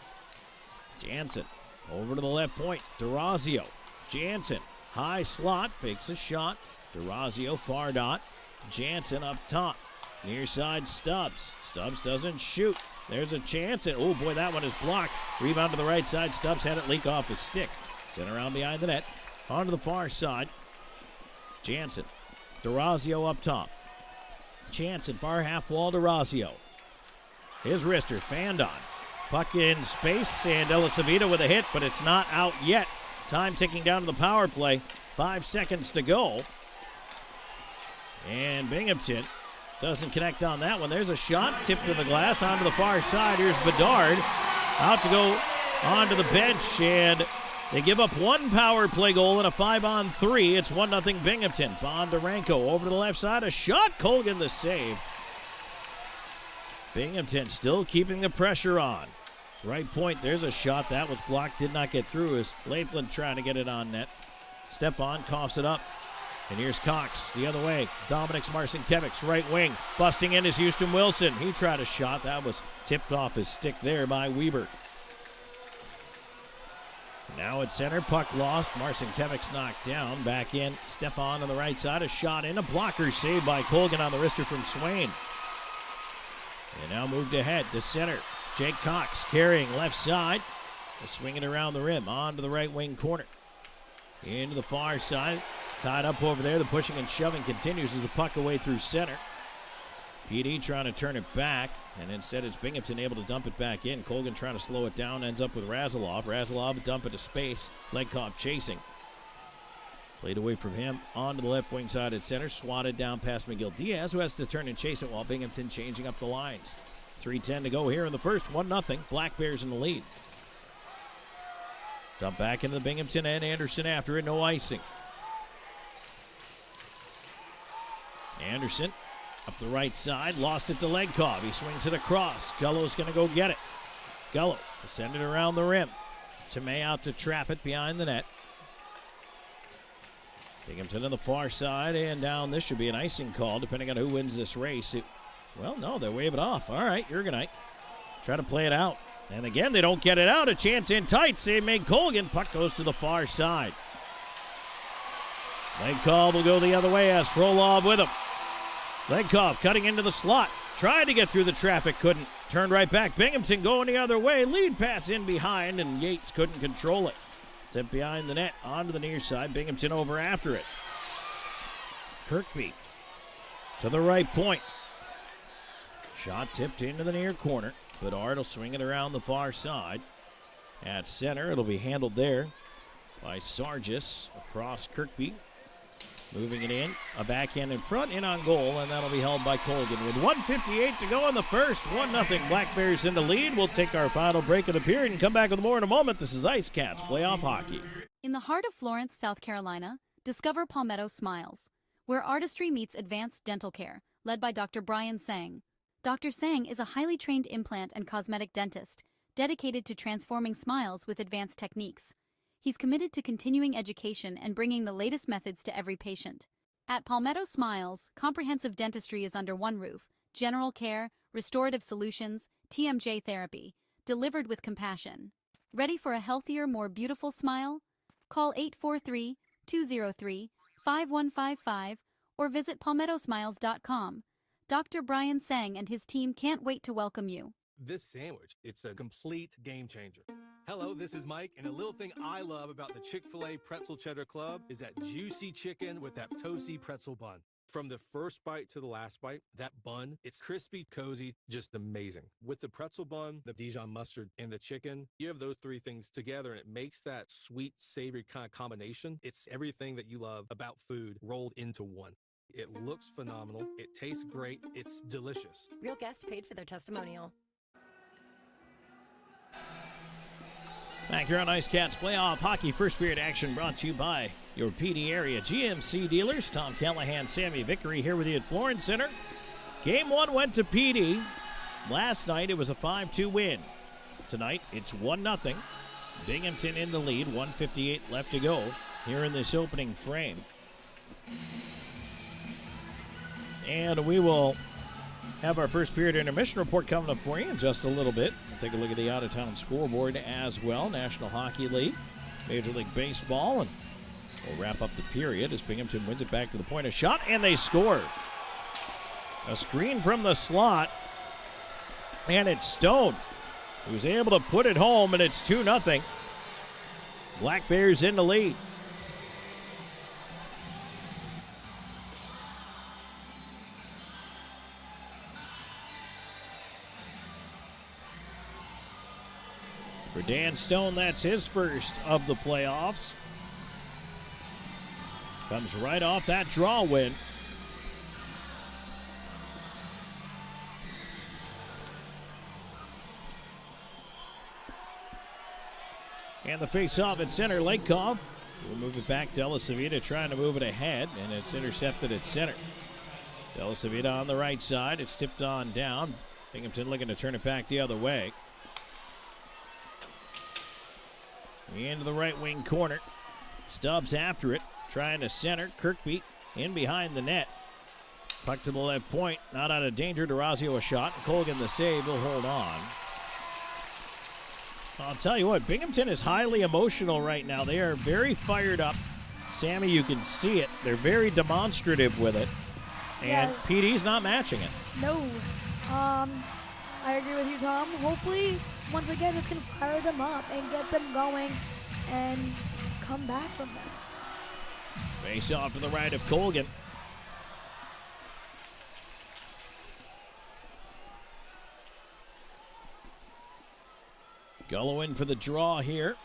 Jansen over to the left point. DeRazio. Jansen, high slot, fakes a shot. DeRazio, far dot. Jansen up top. Near side, Stubbs. Stubbs doesn't shoot. There's a chance. And, oh, boy, that one is blocked. Rebound to the right side. Stubbs had it leak off his stick. Sent around behind the net. Onto the far side. Jansen. DeRazio up top. Jansen, far half wall, DeRazio. His wrister fanned on. Puck in space, and Della Savita with a hit, but it's not out yet. Time ticking down to the power play. 5 seconds to go. And Binghamton doesn't connect on that one. There's a shot, tipped to the glass, onto the far side. Here's Bedard, out to go onto the bench, and they give up one power play goal and a 5-on-3. It's 1-0 Binghamton. Bondarenko over to the left side, a shot, Colgan the save. Binghamton still keeping the pressure on. Right point, there's a shot, that was blocked, did not get through as Lathland trying to get it on net. Stepan coughs it up. And here's Cox the other way. Dominik's Marcinkiewicz, right wing. Busting in is Houston Wilson. He tried a shot. That was tipped off his stick there by Weber. Now at center, puck lost. Marcinkiewicz knocked down. Back in, Stepan on the right side. A shot in, a blocker saved by Colgan on the wrister from Swain. And now moved ahead to center. Jake Cox carrying left side. Swinging around the rim, onto the right wing corner. Into the far side. Tied up over there. The pushing and shoving continues as the puck away through center. PD trying to turn it back, and instead it's Binghamton able to dump it back in. Colgan trying to slow it down, ends up with Razilov. Razilov dump it to space. Legkov chasing. Played away from him onto the left wing side at center. Swatted down past Miguel Diaz, who has to turn and chase it while Binghamton changing up the lines. 3:10 to go here in the first. 1-0. Black Bears in the lead. Dump back into the Binghamton and Anderson after it. No icing. Anderson up the right side. Lost it to Legkov. He swings it across. Gullo's going to go get it. Gullo will send it around the rim. Tomei out to trap it behind the net. Binghamton on the far side and down. This should be an icing call depending on who wins this race. Well, no, they wave it off. All right, Jurgenite. Try to play it out. And again, they don't get it out. A chance in tight. Save made Colgan. Puck goes to the far side. Legkov will go the other way as Frolov with him. Legkov cutting into the slot. Tried to get through the traffic, couldn't. Turned right back. Binghamton going the other way. Lead pass in behind, and Yates couldn't control it. Sent behind the net, onto the near side. Binghamton over after it. Kirkby to the right point. Shot tipped into the near corner. Bedard will swing it around the far side. At center, it'll be handled there by Sargis across Kirkby. Moving it in, a backhand in front, in on goal, and that'll be held by Colgan. With 1:58 to go in the first, 1-0 Black Bears in the lead. We'll take our final break of the period and come back with more in a moment. This is IceCats Playoff Hockey. In the heart of Florence, South Carolina, discover Palmetto Smiles, where artistry meets advanced dental care, led by Dr. Brian Sang. Dr. Sang is a highly trained implant and cosmetic dentist dedicated to transforming smiles with advanced techniques. He's committed to continuing education and bringing the latest methods to every patient. At Palmetto Smiles, comprehensive dentistry is under one roof: general care, restorative solutions, TMJ therapy, delivered with compassion. Ready for a healthier, more beautiful smile? Call 843-203-5155 or visit palmettosmiles.com. Dr. Brian Sang and his team can't wait to welcome you. This sandwich, it's a complete game changer. Hello, this is Mike, and a little thing I love about the Chick-fil-A Pretzel Cheddar Club is that juicy chicken with that toasty pretzel bun. From the first bite to the last bite, that bun, it's crispy, cozy, just amazing. With the pretzel bun, the Dijon mustard, and the chicken, you have those three things together, and it makes that sweet, savory kind of combination. It's everything that you love about food rolled into one. It looks phenomenal. It tastes great. It's delicious. Real guests paid for their testimonial. Back here on IceCats Playoff Hockey, first period action brought to you by your PD area GMC dealers. Tom Callahan, Sammy Vickery here with you at Florence Center. Game 1 went to PD. Last night it was a 5-2 win. Tonight it's 1-0. Binghamton in the lead, 1:58 left to go here in this opening frame. And we will have our first period intermission report coming up for you in just a little bit. We'll take a look at the out-of-town scoreboard as well. National Hockey League, Major League Baseball, and we'll wrap up the period as Binghamton wins it back to the point of shot, and they score. A screen from the slot, and it's Stone who's able to put it home, and it's 2-0. Black Bears in the lead. For Dan Stone, that's his first of the playoffs. Comes right off that draw win. And the face-off at center, Legkov will move it back. Della Savita trying to move it ahead, and it's intercepted at center. Della Savita on the right side. It's tipped on down. Binghamton looking to turn it back the other way. Into the right wing corner. Stubbs after it, trying to center. Kirkby in behind the net. Puck to the left point, not out of danger. DeRazio a shot. Colgan the save, will hold on. I'll tell you what, Binghamton is highly emotional right now. They are very fired up. Sammy, you can see it. They're very demonstrative with it. And Yes. PD's not matching it. No. I agree with you, Tom. Hopefully, once again, it's going to fire them up and get them going and come back from this. Face off to the right of Colgan. Gullo in for the draw here.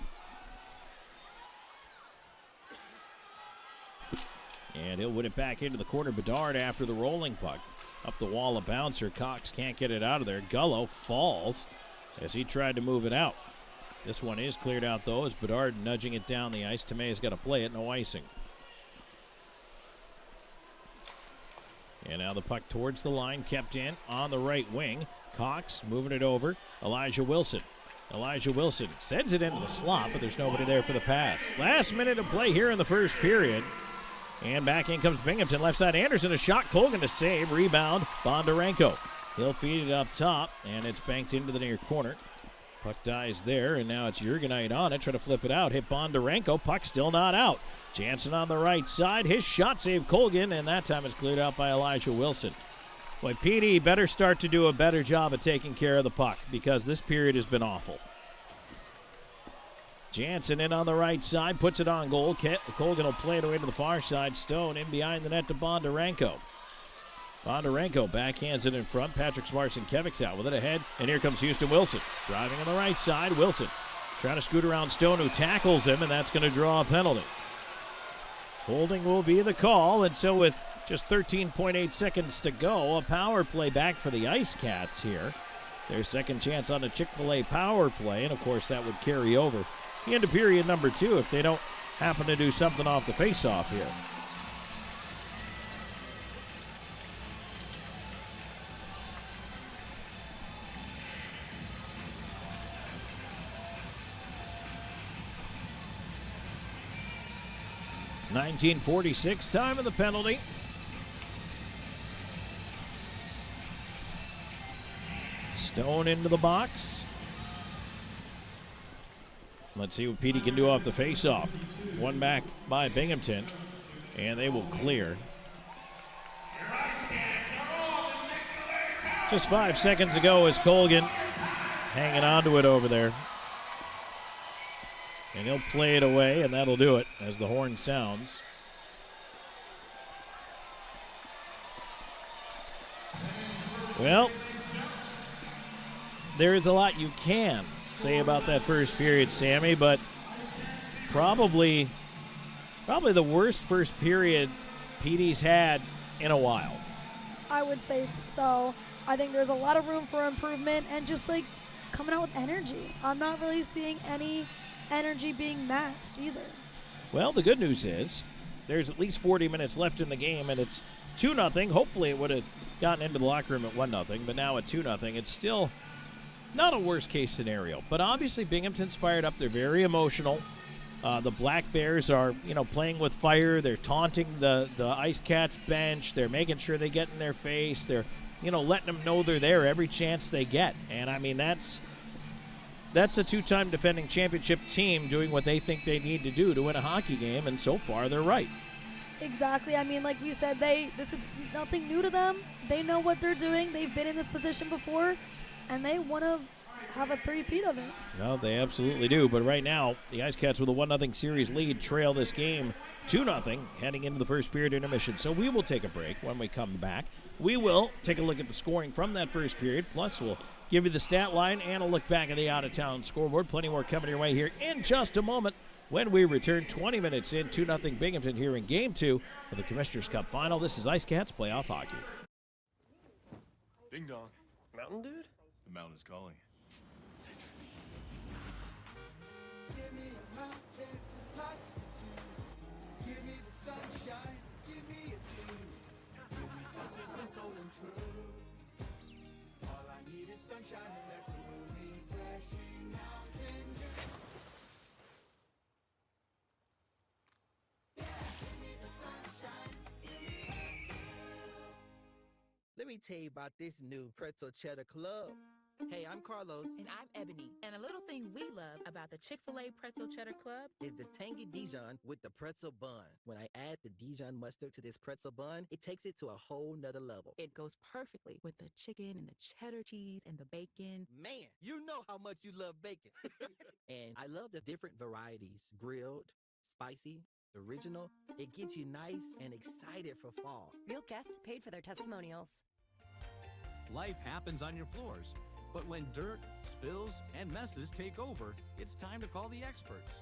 And he'll win it back into the corner. Bedard after the rolling puck. Up the wall, a bouncer. Cox can't get it out of there. Gullo falls as he tried to move it out. This one is cleared out, though, as Bedard nudging it down the ice. Tomei's got to play it, no icing. And now the puck towards the line, kept in on the right wing. Cox moving it over. Elijah Wilson. Elijah Wilson sends it into the slot, but there's nobody there for the pass. Last minute of play here in the first period. And back in comes Binghamton. Left side, Anderson, a shot. Colgan to save. Rebound, Bondarenko. He'll feed it up top, and it's banked into the near corner. Puck dies there, and now it's Jurgenite on it. Try to flip it out. Hit Bondarenko. Puck still not out. Jansen on the right side. His shot saved Colgan, and that time it's cleared out by Elijah Wilson. Boy, PD better start to do a better job of taking care of the puck because this period has been awful. Jansen in on the right side, puts it on goal. Colgan will play it away to the far side. Stone in behind the net to Bondarenko. Bondarenko backhands it in front. Patrick Smartson-Kevik's out with it ahead. And here comes Houston Wilson. Driving on the right side. Wilson trying to scoot around Stone, who tackles him, and that's going to draw a penalty. Holding will be the call, and so with just 13.8 seconds to go, a power play back for the IceCats here. Their second chance on the Chick-fil-A power play, and of course that would carry over into period number 2 if they don't happen to do something off the face-off here. .1946 time of the penalty. Stone into the box. Let's see what Petey can do off the face-off. One back by Binghamton, and they will clear. Just 5 seconds ago is Colgan hanging on to it over there. And he'll play it away, and that'll do it as the horn sounds. Well, there is a lot you can say about that first period, Sammy, but probably the worst first period PD's had in a while. I would say so. I think there's a lot of room for improvement and just like coming out with energy. I'm not really seeing any energy being matched either. Well, the good news is there's at least 40 minutes left in the game, and it's 2-0. Hopefully it would have gotten into the locker room at 1-0, but now at 2-0. It's still not a worst-case scenario, but obviously Binghamton's fired up. They're very emotional. The Black Bears are, playing with fire. They're taunting the IceCats bench. They're making sure they get in their face. They're, letting them know they're there every chance they get. And, I mean, that's a two-time defending championship team doing what they think they need to do to win a hockey game, and so far they're right. Exactly. I mean, like we said, this is nothing new to them. They know what they're doing. They've been in this position before, and they want to have a three-peat of it. Well, they absolutely do. But right now, the IceCats with a 1-0 series lead trail this game 2-0 heading into the first period intermission. So we will take a break. When we come back, we will take a look at the scoring from that first period. Plus, we'll give you the stat line and a look back at the out-of-town scoreboard. Plenty more coming your way here in just a moment when we return 20 minutes in. 2-0 Binghamton here in Game 2 of the Commissioner's Cup Final. This is IceCats Playoff Hockey. Ding dong. Mountain Dude? The mountain's calling. Give me a mountain, lots to do. Give me the sunshine, give me a dew. Give me something simple and true. All I need is sunshine and that cool, refreshing mountain dew. Yeah, give me the sunshine, give me a dew. Let me tell you about this new Pretzel Cheddar Club. Hey, I'm Carlos. And I'm Ebony. And a little thing we love about the Chick-fil-A Pretzel Cheddar Club is the tangy Dijon with the pretzel bun. When I add the Dijon mustard to this pretzel bun, it takes it to a whole nother level. It goes perfectly with the chicken and the cheddar cheese and the bacon. Man, you know how much you love bacon. And I love the different varieties. Grilled, spicy, original. It gets you nice and excited for fall. Real guests paid for their testimonials. Life happens on your floors. But when dirt, spills, and messes take over, it's time to call the experts.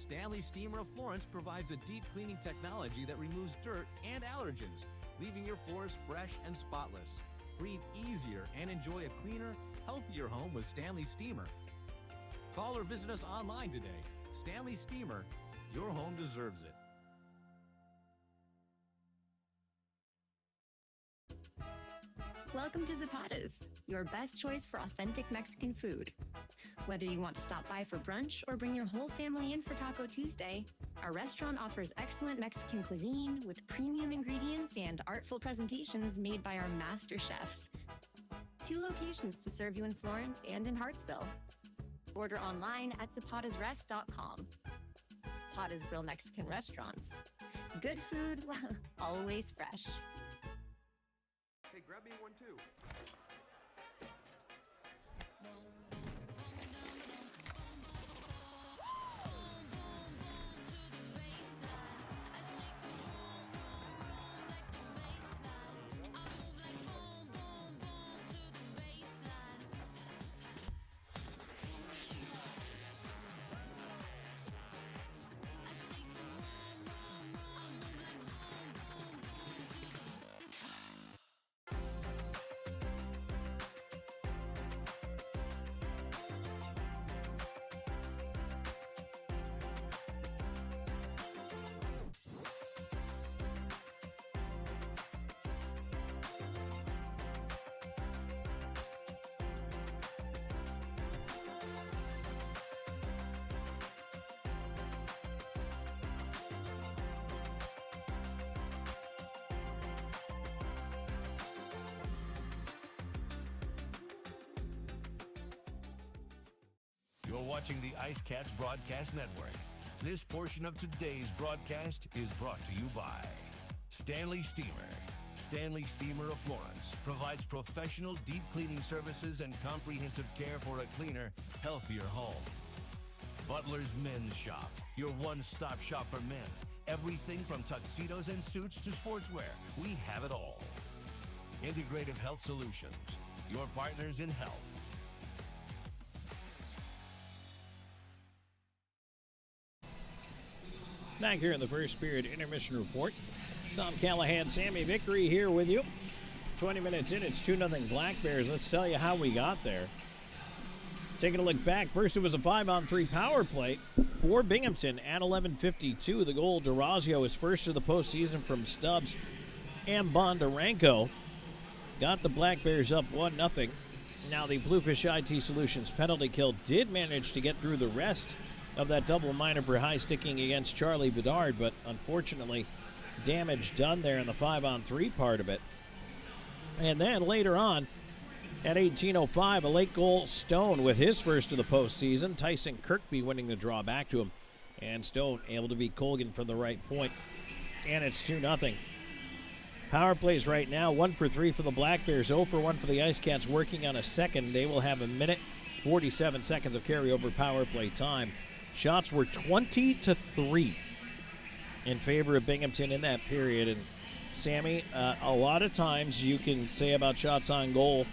Stanley Steamer of Florence provides a deep cleaning technology that removes dirt and allergens, leaving your floors fresh and spotless. Breathe easier and enjoy a cleaner, healthier home with Stanley Steamer. Call or visit us online today. Stanley Steamer, your home deserves it. Welcome to Zapata's, your best choice for authentic Mexican food. Whether you want to stop by for brunch or bring your whole family in for Taco Tuesday, our restaurant offers excellent Mexican cuisine with premium ingredients and artful presentations made by our master chefs. 2 locations to serve you in Florence and in Hartsville. Order online at zapatasrest.com. Zapata's Grill Mexican Restaurants. Good food, always fresh. Hey, grab me one too. You're watching the IceCats Broadcast Network. This portion of today's broadcast is brought to you by Stanley Steamer. Stanley Steamer of Florence provides professional deep cleaning services and comprehensive care for a cleaner, healthier home. Butler's Men's Shop, your one-stop shop for men. Everything from tuxedos and suits to sportswear. We have it all. Integrative Health Solutions, your partners in health. Back here in the first period intermission report. Tom Callahan, Sammy Vickery here with you. 20 minutes in, it's 2-0 Black Bears. Let's tell you how we got there. Taking a look back, first it was a 5-on-3 power play for Binghamton at 11:52. The goal, Durazio, his first of the postseason from Stubbs and Bondarenko. Got the Black Bears up 1-0. Now the Bluefish IT Solutions penalty kill did manage to get through the rest of that double minor for high sticking against Charlie Bedard, but unfortunately damage done there in the 5-on-3 part of it. And then later on at 18:05, a late goal, Stone with his first of the postseason. Tyson Kirkby winning the draw back to him, and Stone able to beat Colgan from the right point, and it's 2-0. Power plays right now, 1 for 3 for the Black Bears, 0 for 1 for the IceCats, working on a second. They will have a minute, 47 seconds of carryover power play time. Shots were 20-3 in favor of Binghamton in that period. And Sammy, a lot of times you can say about shots on goal,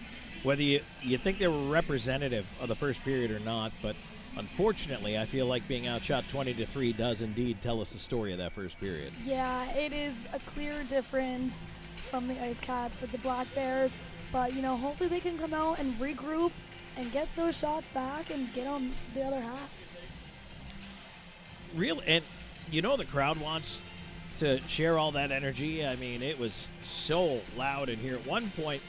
whether you think they were representative of the first period or not, but unfortunately I feel like being outshot 20-3 does indeed tell us the story of that first period. Yeah, it is a clear difference from the IceCats with the Black Bears, but hopefully they can come out and regroup and get those shots back and get on the other half. Real, and the crowd wants to share all that energy. I mean, it was so loud in here. At one point,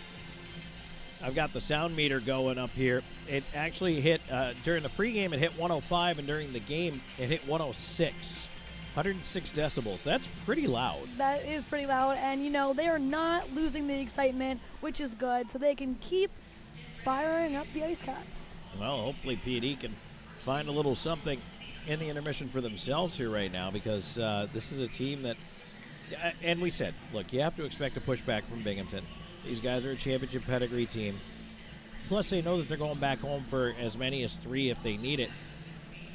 I've got the sound meter going up here. It actually hit, during the pregame, it hit 105, and during the game, it hit 106. 106 decibels. That's pretty loud. That is pretty loud, and they are not losing the excitement, which is good, so they can keep firing up the IceCats. Well, hopefully P&E can find a little something in the intermission for themselves here right now, because this is a team that, and we said, look, you have to expect a pushback from Binghamton. These guys are a championship pedigree team. Plus, they know that they're going back home for as many as 3 if they need it.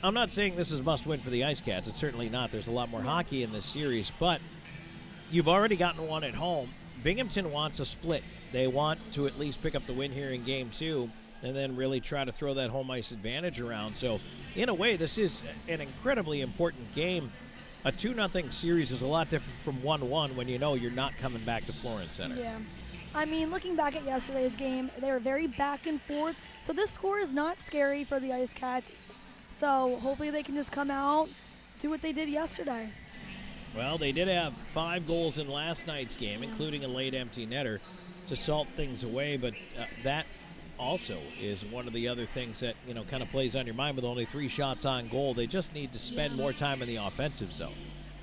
I'm not saying this is must-win for the IceCats. It's certainly not. There's a lot more hockey in this series, but you've already gotten one at home. Binghamton wants a split. They want to at least pick up the win here in Game 2 and then really try to throw that home ice advantage around. So, in a way, this is an incredibly important game. A 2-0 series is a lot different from 1-1 when you know you're not coming back to Florence Center. Yeah. I mean, looking back at yesterday's game, they were very back and forth. So this score is not scary for the IceCats. So hopefully they can just come out, do what they did yesterday. Well, they did have 5 goals in last night's game, including a late empty netter to salt things away. But that also is one of the other things that, you know, kind of plays on your mind with only 3 shots on goal. They just need to spend more time in the offensive zone.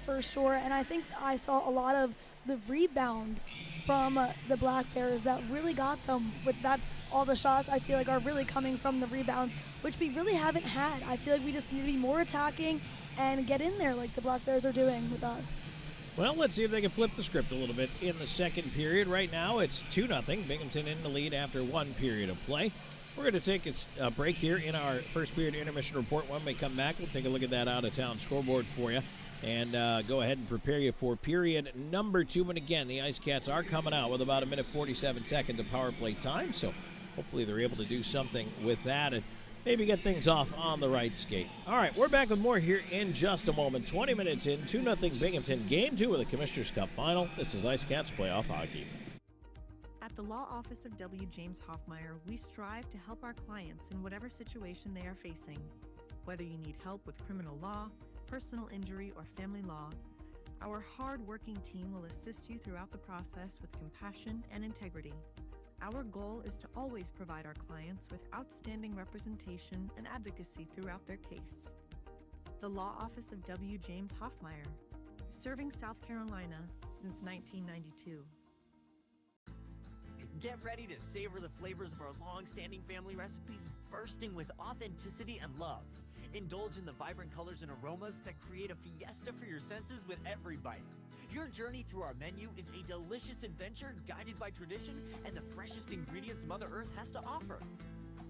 For sure. And I think I saw a lot of the rebound from the Black Bears that really got them. That's all the shots I feel like are really coming from the rebounds, which we really haven't had. I feel like we just need to be more attacking and get in there like the Black Bears are doing with us. Well, let's see if they can flip the script a little bit in the second period. Right now, it's 2-0. Binghamton in the lead after 1 period of play. We're going to take a break here in our first period intermission report. When we come back, we'll take a look at that out-of-town scoreboard for you and go ahead and prepare you for period number 2. And again, the IceCats are coming out with about 1:47 seconds of power play time, so hopefully they're able to do something with that and maybe get things off on the right skate. All right, we're back with more here in just a moment. 20 minutes in, 2-0 Binghamton, Game 2 of the Commissioner's Cup Final. This is IceCats Playoff Hockey. At the Law Office of W. James Hoffmeyer, we strive to help our clients in whatever situation they are facing. Whether you need help with criminal law, personal injury, or family law, our hard-working team will assist you throughout the process with compassion and integrity. Our goal is to always provide our clients with outstanding representation and advocacy throughout their case. The Law Office of W. James Hoffmeyer, serving South Carolina since 1992. Get ready to savor the flavors of our long-standing family recipes, bursting with authenticity and love. Indulge in the vibrant colors and aromas that create a fiesta for your senses with every bite. Your journey through our menu is a delicious adventure guided by tradition and the freshest ingredients Mother Earth has to offer.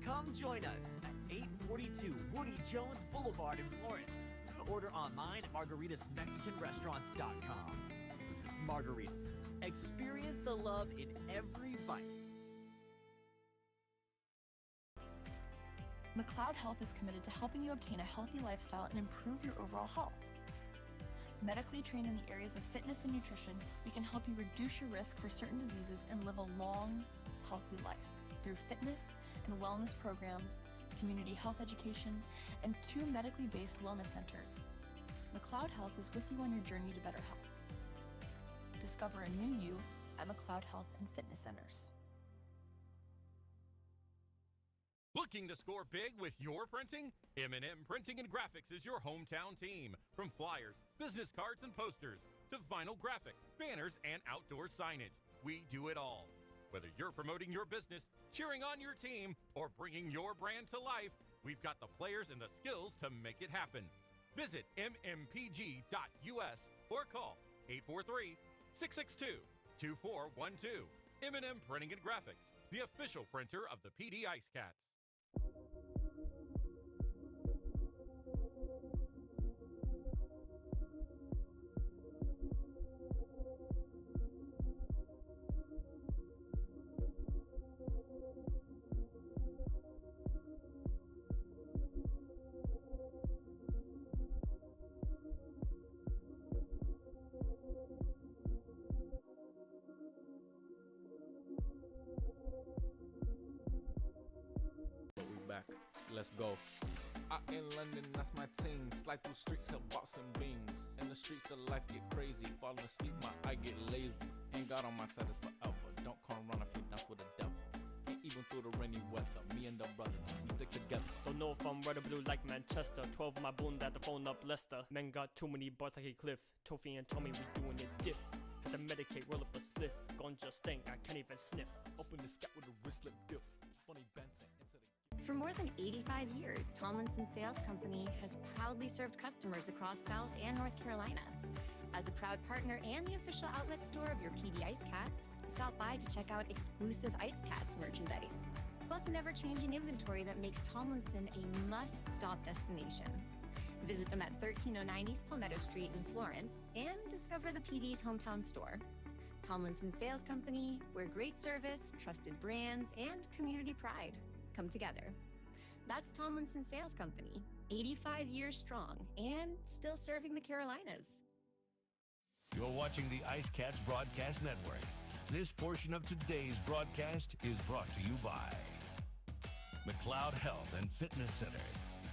Come join us at 842 Woody Jones Boulevard in Florence. Order online at margaritasmexicanrestaurants.com. Margaritas. Experience the love in every bite. McLeod Health is committed to helping you obtain a healthy lifestyle and improve your overall health. Medically trained in the areas of fitness and nutrition, we can help you reduce your risk for certain diseases and live a long, healthy life through fitness and wellness programs, community health education, and 2 medically based wellness centers. McLeod Health is with you on your journey to better health. Discover a new you at McLeod Health and Fitness Centers. Looking to score big with your printing? M&M Printing and Graphics is your hometown team. From flyers, business cards, and posters, to vinyl graphics, banners, and outdoor signage, we do it all. Whether you're promoting your business, cheering on your team, or bringing your brand to life, we've got the players and the skills to make it happen. Visit mmpg.us or call 843-662-2412. M&M Printing and Graphics, the official printer of the PD IceCats. Let's go. Out in London, that's my team. Slide through streets, help bought some beans. In the streets, the life get crazy. Falling asleep, my eye get lazy. Ain't God on my side, it's forever. Don't come run if you dance with the devil. Ain't even through the rainy weather. Me and the brother, we stick together. Don't know if I'm red or blue like Manchester. 12 my bone that the phone up Leicester. Men got too many bars like a cliff. Tofi and Tommy, we doing it diff. Had to medicate, roll up a spliff. Ganja stank, I can't even sniff. Open the scat with a wristlet diff. Funny banter. For more than 85 years, Tomlinson Sales Company has proudly served customers across South and North Carolina. As a proud partner and the official outlet store of your PD IceCats, stop by to check out exclusive IceCats merchandise, plus an ever-changing inventory that makes Tomlinson a must-stop destination. Visit them at 1309 East Palmetto Street in Florence and discover the PD's hometown store. Tomlinson Sales Company, where great service, trusted brands, and community pride. come together. That's Tomlinson Sales Company, 85 years strong and still serving the Carolinas. You're watching the IceCats Broadcast Network. This portion of today's broadcast is brought to you by McLeod Health and Fitness Center,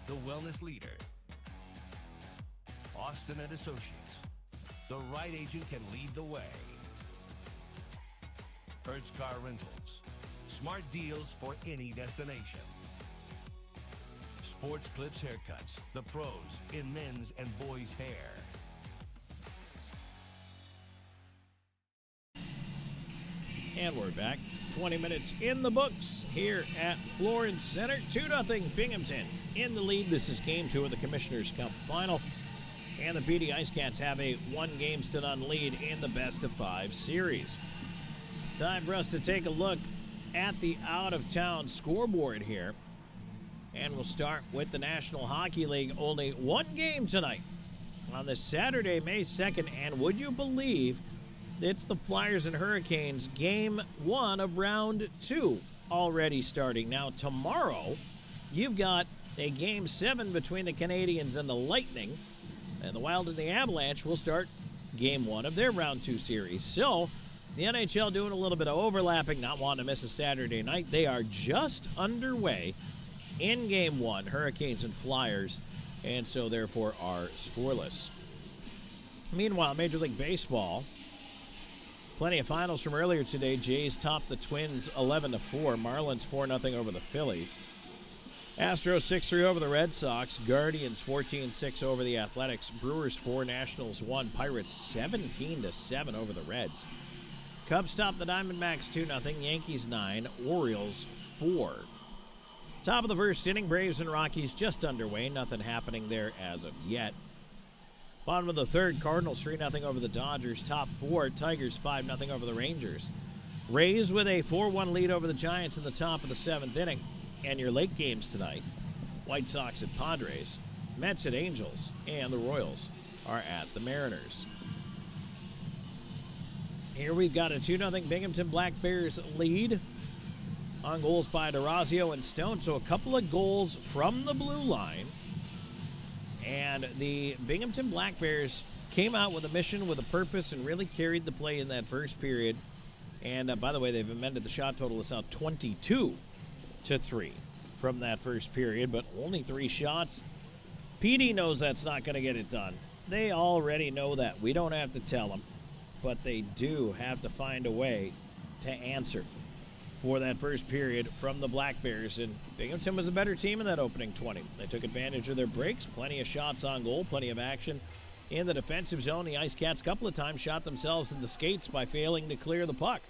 the wellness leader. Austin and Associates. The right agent can lead the way. Hertz Car Rentals. Smart deals for any destination. Sports Clips Haircuts. The pros in men's and boys' hair. And we're back. 20 minutes in the books here at Florence Center. 2-0 Binghamton in the lead. This is game 2 of the Commissioner's Cup final. And the PD IceCats have a 1-0 lead in the best-of-5 series. Time for us to take a look at the out-of-town scoreboard here. And we'll start with the National Hockey League. Only one game tonight on this Saturday, May 2nd. And would you believe it's the Flyers and Hurricanes game 1 of round 2 already starting. Now, tomorrow, you've got a game 7 between the Canadiens and the Lightning. And the Wild and the Avalanche will start game 1 of their round 2 series. So, the NHL doing a little bit of overlapping, not wanting to miss a Saturday night. They are just underway in game 1, Hurricanes and Flyers, and so therefore are scoreless. Meanwhile, Major League Baseball, plenty of finals from earlier today. Jays topped the Twins 11-4. Marlins 4-0 over the Phillies. Astros 6-3 over the Red Sox. Guardians 14-6 over the Athletics. Brewers 4, Nationals 1. Pirates 17-7 over the Reds. Cubs topped the Diamondbacks 2-0. Yankees 9, Orioles 4. Top of the first inning, Braves and Rockies just underway. Nothing happening there as of yet. Bottom of the third, Cardinals 3-0 over the Dodgers. Top 4, Tigers 5-0 over the Rangers. Rays with a 4-1 lead over the Giants in the top of the 7th inning. And your late games tonight, White Sox at Padres, Mets at Angels, and the Royals are at the Mariners. Here we've got a 2-0 Binghamton Black Bears lead on goals by DeRazio and Stone. So a couple of goals from the blue line. And the Binghamton Black Bears came out with a mission, with a purpose, and really carried the play in that first period. And by the way, they've amended the shot total. It's now 22-3 from that first period, but only 3 shots. PD knows that's not going to get it done. They already know that. We don't have to tell them. But they do have to find a way to answer for that first period from the Black Bears. And Binghamton was a better team in that opening 20. They took advantage of their breaks. Plenty of shots on goal, plenty of action in the defensive zone. The IceCats a couple of times shot themselves in the skates by failing to clear the puck.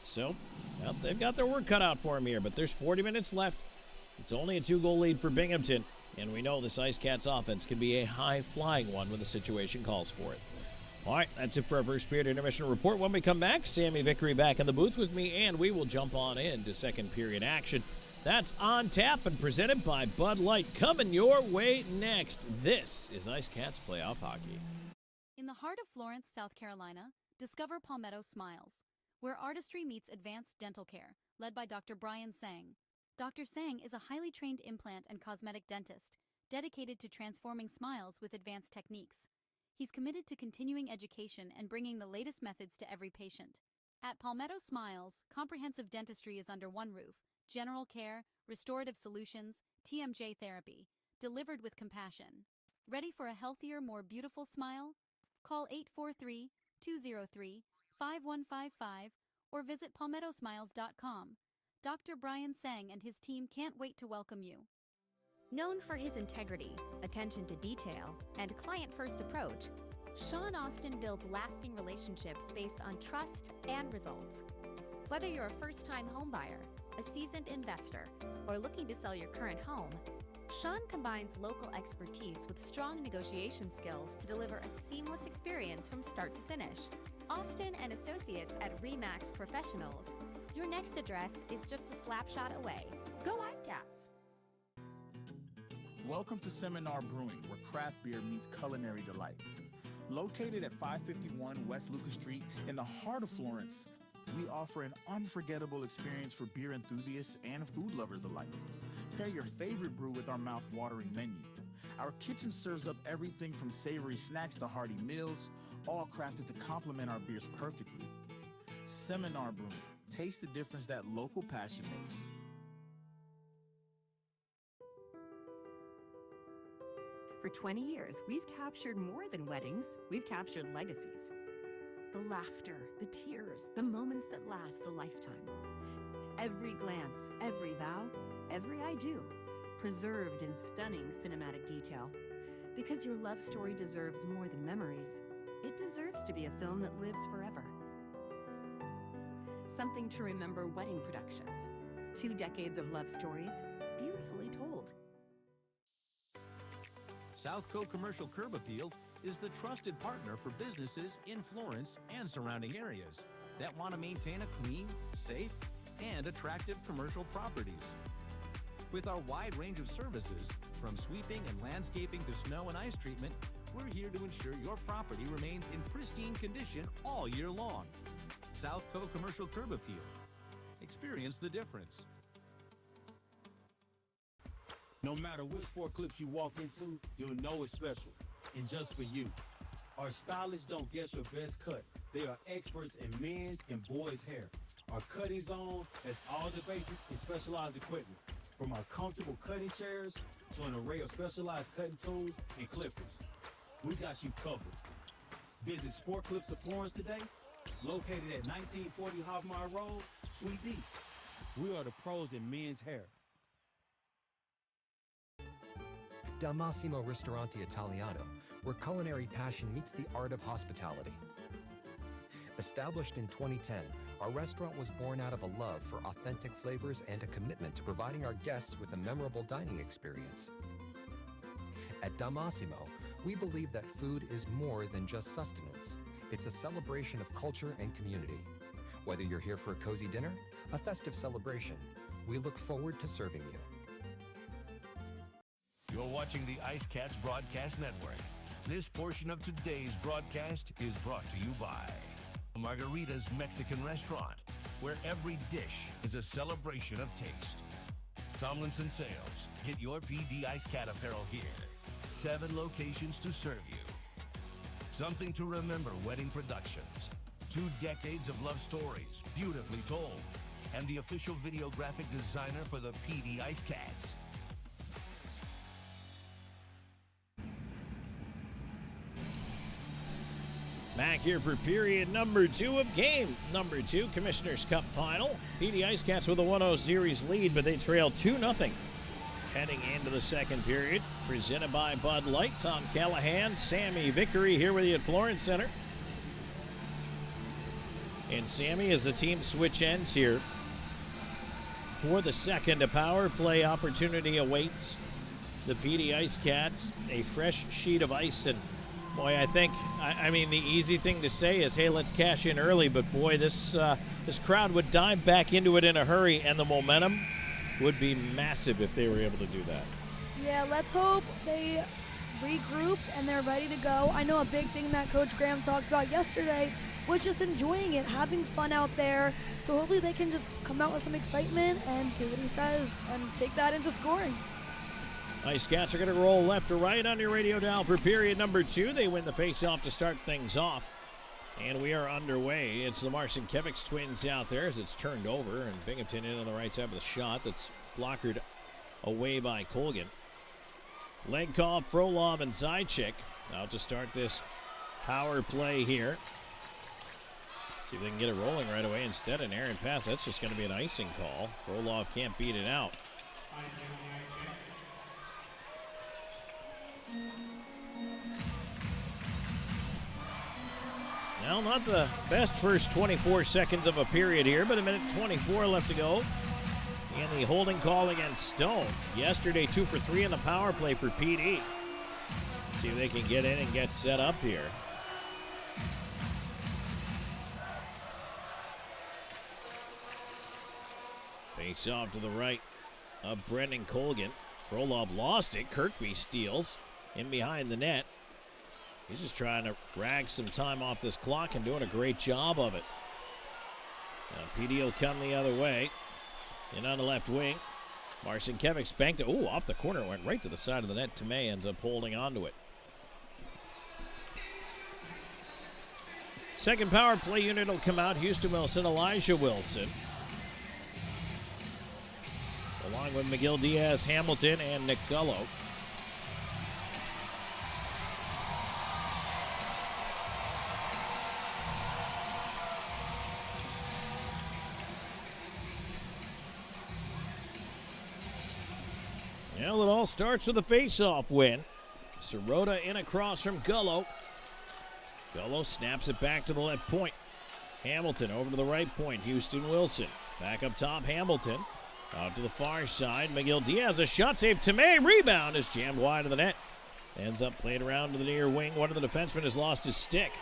So, well, they've got their work cut out for them here, but there's 40 minutes left. It's only a 2-goal lead for Binghamton, and we know this IceCats offense can be a high-flying one when the situation calls for it. All right, that's it for our first period intermission report. When we come back, Sammy Vickery back in the booth with me, and we will jump on into second period action. That's On Tap and presented by Bud Light. Coming your way next. This is IceCats Playoff Hockey. In the heart of Florence, South Carolina, discover Palmetto Smiles, where artistry meets advanced dental care, led by Dr. Brian Sang. Dr. Sang is a highly trained implant and cosmetic dentist dedicated to transforming smiles with advanced techniques. He's committed to continuing education and bringing the latest methods to every patient. At Palmetto Smiles, comprehensive dentistry is under one roof: general care, restorative solutions, TMJ therapy, delivered with compassion. Ready for a healthier, more beautiful smile? Call 843-203-5155 or visit palmettosmiles.com. Dr. Brian Sang and his team can't wait to welcome you. Known for his integrity, attention to detail, and client-first approach, Sean Austin builds lasting relationships based on trust and results. Whether you're a first-time homebuyer, a seasoned investor, or looking to sell your current home, Sean combines local expertise with strong negotiation skills to deliver a seamless experience from start to finish. Austin and Associates at RE/MAX Professionals. Your next address is just a slapshot away. Go IceCats! Welcome to Seminar Brewing, where craft beer meets culinary delight. Located at 551 West Lucas Street in the heart of Florence, we offer an unforgettable experience for beer enthusiasts and food lovers alike. Pair your favorite brew with our mouth-watering menu. Our kitchen serves up everything from savory snacks to hearty meals, all crafted to complement our beers perfectly. Seminar Brewing. Taste the difference that local passion makes. For 20 years, we've captured more than weddings, we've captured legacies. The laughter, the tears, the moments that last a lifetime. Every glance, every vow, every I do, preserved in stunning cinematic detail. Because your love story deserves more than memories, it deserves to be a film that lives forever. Something to remember wedding productions. 2 decades of love stories, beautifully told. Southco Commercial Curb Appeal is the trusted partner for businesses in Florence and surrounding areas that want to maintain a clean, safe, and attractive commercial properties. With our wide range of services, from sweeping and landscaping to snow and ice treatment, we're here to ensure your property remains in pristine condition all year long. Southco Commercial Curb Appeal. Experience the difference. No matter which sport clips you walk into, you'll know it's special. And just for you. Our stylists don't guess your best cut. They are experts in men's and boys' hair. Our cutting zone has all the basics in specialized equipment. From our comfortable cutting chairs to an array of specialized cutting tools and clippers. We got you covered. Visit Sport Clips of Florence today, located at 1940 Hoffmeyer Road, Suite D. We are the pros in men's hair. Dal Massimo Ristorante Italiano, where culinary passion meets the art of hospitality. Established in 2010, our restaurant was born out of a love for authentic flavors and a commitment to providing our guests with a memorable dining experience. At Dal Massimo, we believe that food is more than just sustenance. It's a celebration of culture and community. Whether you're here for a cozy dinner, a festive celebration, we look forward to serving you. You're watching the IceCats Broadcast Network. This portion of today's broadcast is brought to you by Margarita's Mexican Restaurant, where every dish is a celebration of taste. Tomlinson Sales. Get your PD IceCat apparel here. 7 locations to serve you. Something to Remember Wedding Productions. 2 decades of love stories, beautifully told. And the official video graphic designer for the PD IceCats. Back here for period number 2 of game number 2, Commissioner's Cup Final. PD IceCats with a 1-0 series lead, but they trail 2-0 heading into the second period. Presented by Bud Light. Tom Callahan, Sammy Vickery here with you at Florence Center. And Sammy, as the team switch ends here, for the second, a power play opportunity awaits the PD IceCats. A fresh sheet of ice, and boy, I mean, the easy thing to say is, hey, let's cash in early, but boy, this crowd would dive back into it in a hurry, and the momentum would be massive if they were able to do that. Yeah, let's hope they regroup and they're ready to go. I know a big thing that Coach Graham talked about yesterday was just enjoying it, having fun out there. So hopefully they can just come out with some excitement and do what he says and take that into scoring. IceCats are going to roll left to right on your radio dial for period number 2. They win the face-off to start things off. And we are underway. It's the Marcinkiewicz twins out there as it's turned over, and Binghamton in on the right side of the shot that's blockered away by Colgan. Leg call, Frolov and Zajic out to start this power play here. See if they can get it rolling right away. Instead, an errant pass. That's just going to be an icing call. Frolov can't beat it out. Icing on the IceCats. Well, not the best first 24 seconds of a period here, but a minute 24 left to go. And the holding call against Stone. Yesterday, 2 for 3 in the power play for PD. See if they can get in and get set up here. Face off to the right of Brendan Colgan. Frolov lost it. Kirkby steals in behind the net. He's just trying to rag some time off this clock and doing a great job of it. Now PD will come the other way. In on the left wing. Marcinkiewicz banked it. Ooh, off the corner. Went right to the side of the net. Tomei ends up holding on to it. Second power play unit will come out. Houston Wilson, Elijah Wilson. Along with McGill Diaz, Hamilton, and Nick Gullo. Well, it all starts with a face-off win. Sirota in across from Gullo. Gullo snaps it back to the left point. Hamilton over to the right point. Houston Wilson. Back up top, Hamilton. Out to the far side. McGill Diaz, a shot save. Tomei, rebound is jammed wide of the net. Ends up played around to the near wing. One of the defensemen has lost his stick.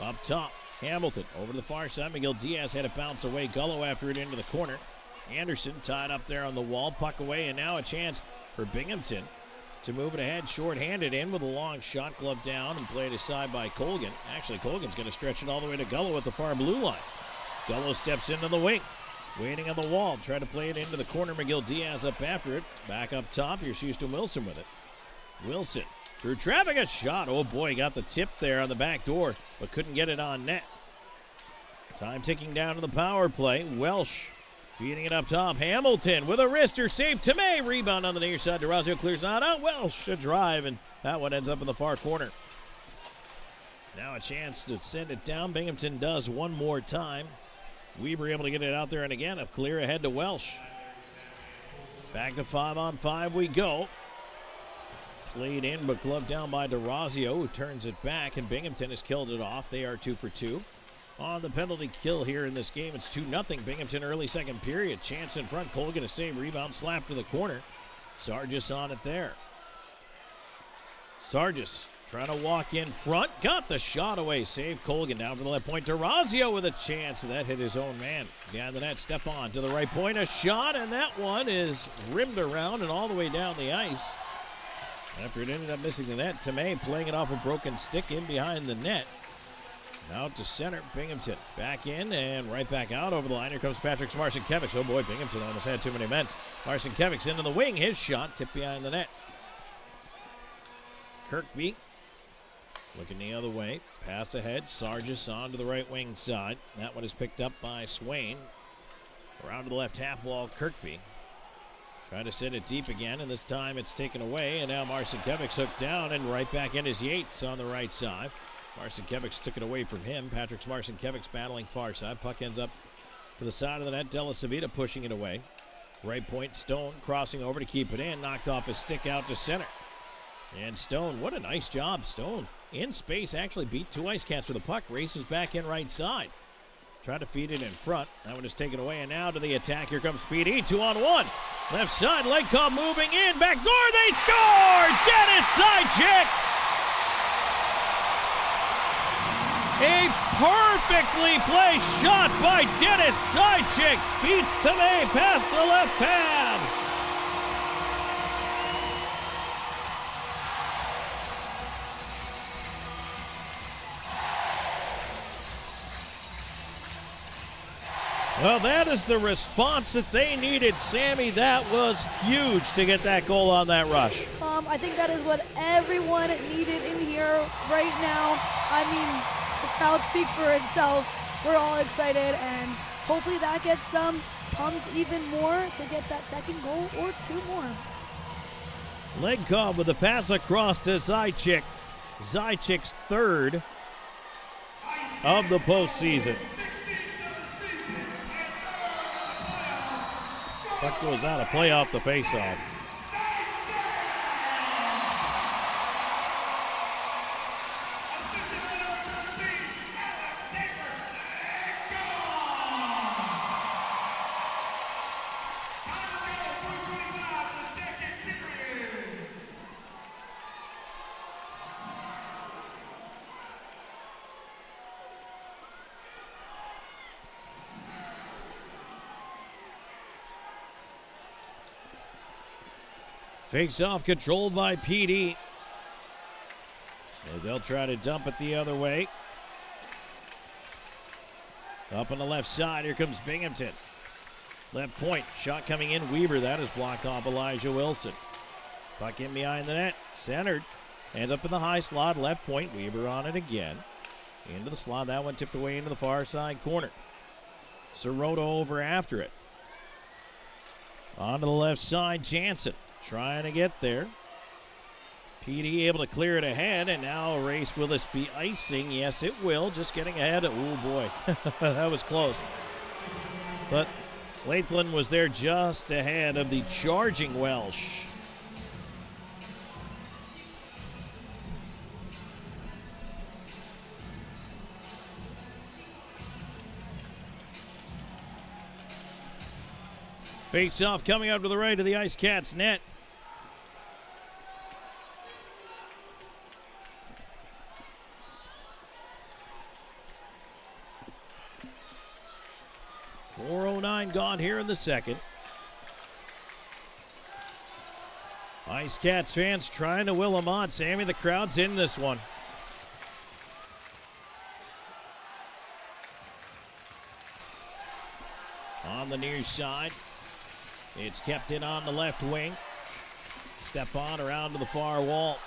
Up top, Hamilton over to the far side. McGill Diaz had it bounce away. Gullo after it into the corner. Anderson tied up there on the wall. Puck away, and now a chance for Binghamton to move it ahead. Short-handed in with a long shot, glove down, and played aside by Colgan. Actually, Colgan's going to stretch it all the way to Gullo at the far blue line. Gullo steps into the wing. Waiting on the wall. Try to play it into the corner. McGill Diaz up after it. Back up top. Here's Houston Wilson with it. Wilson through traffic. A shot. Oh, boy. Got the tip there on the back door, but couldn't get it on net. Time ticking down to the power play. Welsh feeding it up top. Hamilton with a wrister save. Tomei. Rebound on the near side. DeRazio clears not out. Welsh a drive, and that one ends up in the far corner. Now a chance to send it down. Binghamton does one more time. Weber able to get it out there, and again, a clear ahead to Welsh. Back to 5-on-5 we go. Played in, but gloved down by DeRazio, who turns it back, and Binghamton has killed it off. They are 2 for 2. On the penalty kill here in this game, it's 2-0 Binghamton early second period. Chance in front, Colgan a save, rebound, slap to the corner. Sargis on it there. Sargis trying to walk in front, got the shot away, save Colgan down to the left point. DeRazio with a chance, that hit his own man. Behind the net, step on to the right point, a shot, and that one is rimmed around and all the way down the ice. After it ended up missing the net, Tomei playing it off a broken stick in behind the net. Out to center, Binghamton back in and right back out over the line. Here comes Patrick Marcinkiewicz. Oh boy, Binghamton almost had too many men. Marcinkiewicz into the wing, his shot tipped behind the net. Kirkby looking the other way. Pass ahead. Sargis on to the right wing side. That one is picked up by Swain. Around to the left half wall, Kirkby. Trying to send it deep again, and this time it's taken away. And now Marcinkiewicz hooked down, and right back in is Yates on the right side. Marcinkiewicz took it away from him. Patrick Marcinkiewicz battling far side. Puck ends up to the side of the net. Della Savita pushing it away. Right point, Stone crossing over to keep it in. Knocked off his stick out to center. And Stone, what a nice job. Stone in space, actually beat 2 IceCats with the puck. Races back in right side. Tried to feed it in front. That one is taken away, and now to the attack. Here comes PD, 2-on-1. Left side, Legcom moving in. Back door, they score! Dennis Zajac! A perfectly placed shot by Dennis Zajac. Beats Tomei past the left pad. Well, that is the response that they needed, Sammy. That was huge to get that goal on that rush. I think that is what everyone needed in here right now. I mean, the crowd speaks for itself. We're all excited, and hopefully that gets them pumped even more to get that second goal or 2 more. Legcom with the pass across to Zajac. Zajac's 3rd of the postseason. Puck goes out, a play off the faceoff. Face-off controlled by PD. As they'll try to dump it the other way. Up on the left side, here comes Binghamton. Left point, shot coming in, Weaver. That is blocked off Elijah Wilson. Puck in behind the net, centered. Ends up in the high slot, left point. Weaver on it again. Into the slot, that one tipped away into the far side corner. Sirota over after it. On to the left side, Jansen trying to get there. PD able to clear it ahead, and now a race. Will this be icing? Yes, it will. Just getting ahead. Oh, boy. That was close. But Lathland was there just ahead of the charging Welsh. Face off coming out to the right of the IceCats net. .409 gone here in the second. IceCats fans trying to will them on. Sammy, the crowd's in this one. On the near side. It's kept in on the left wing. Step on around to the far wall.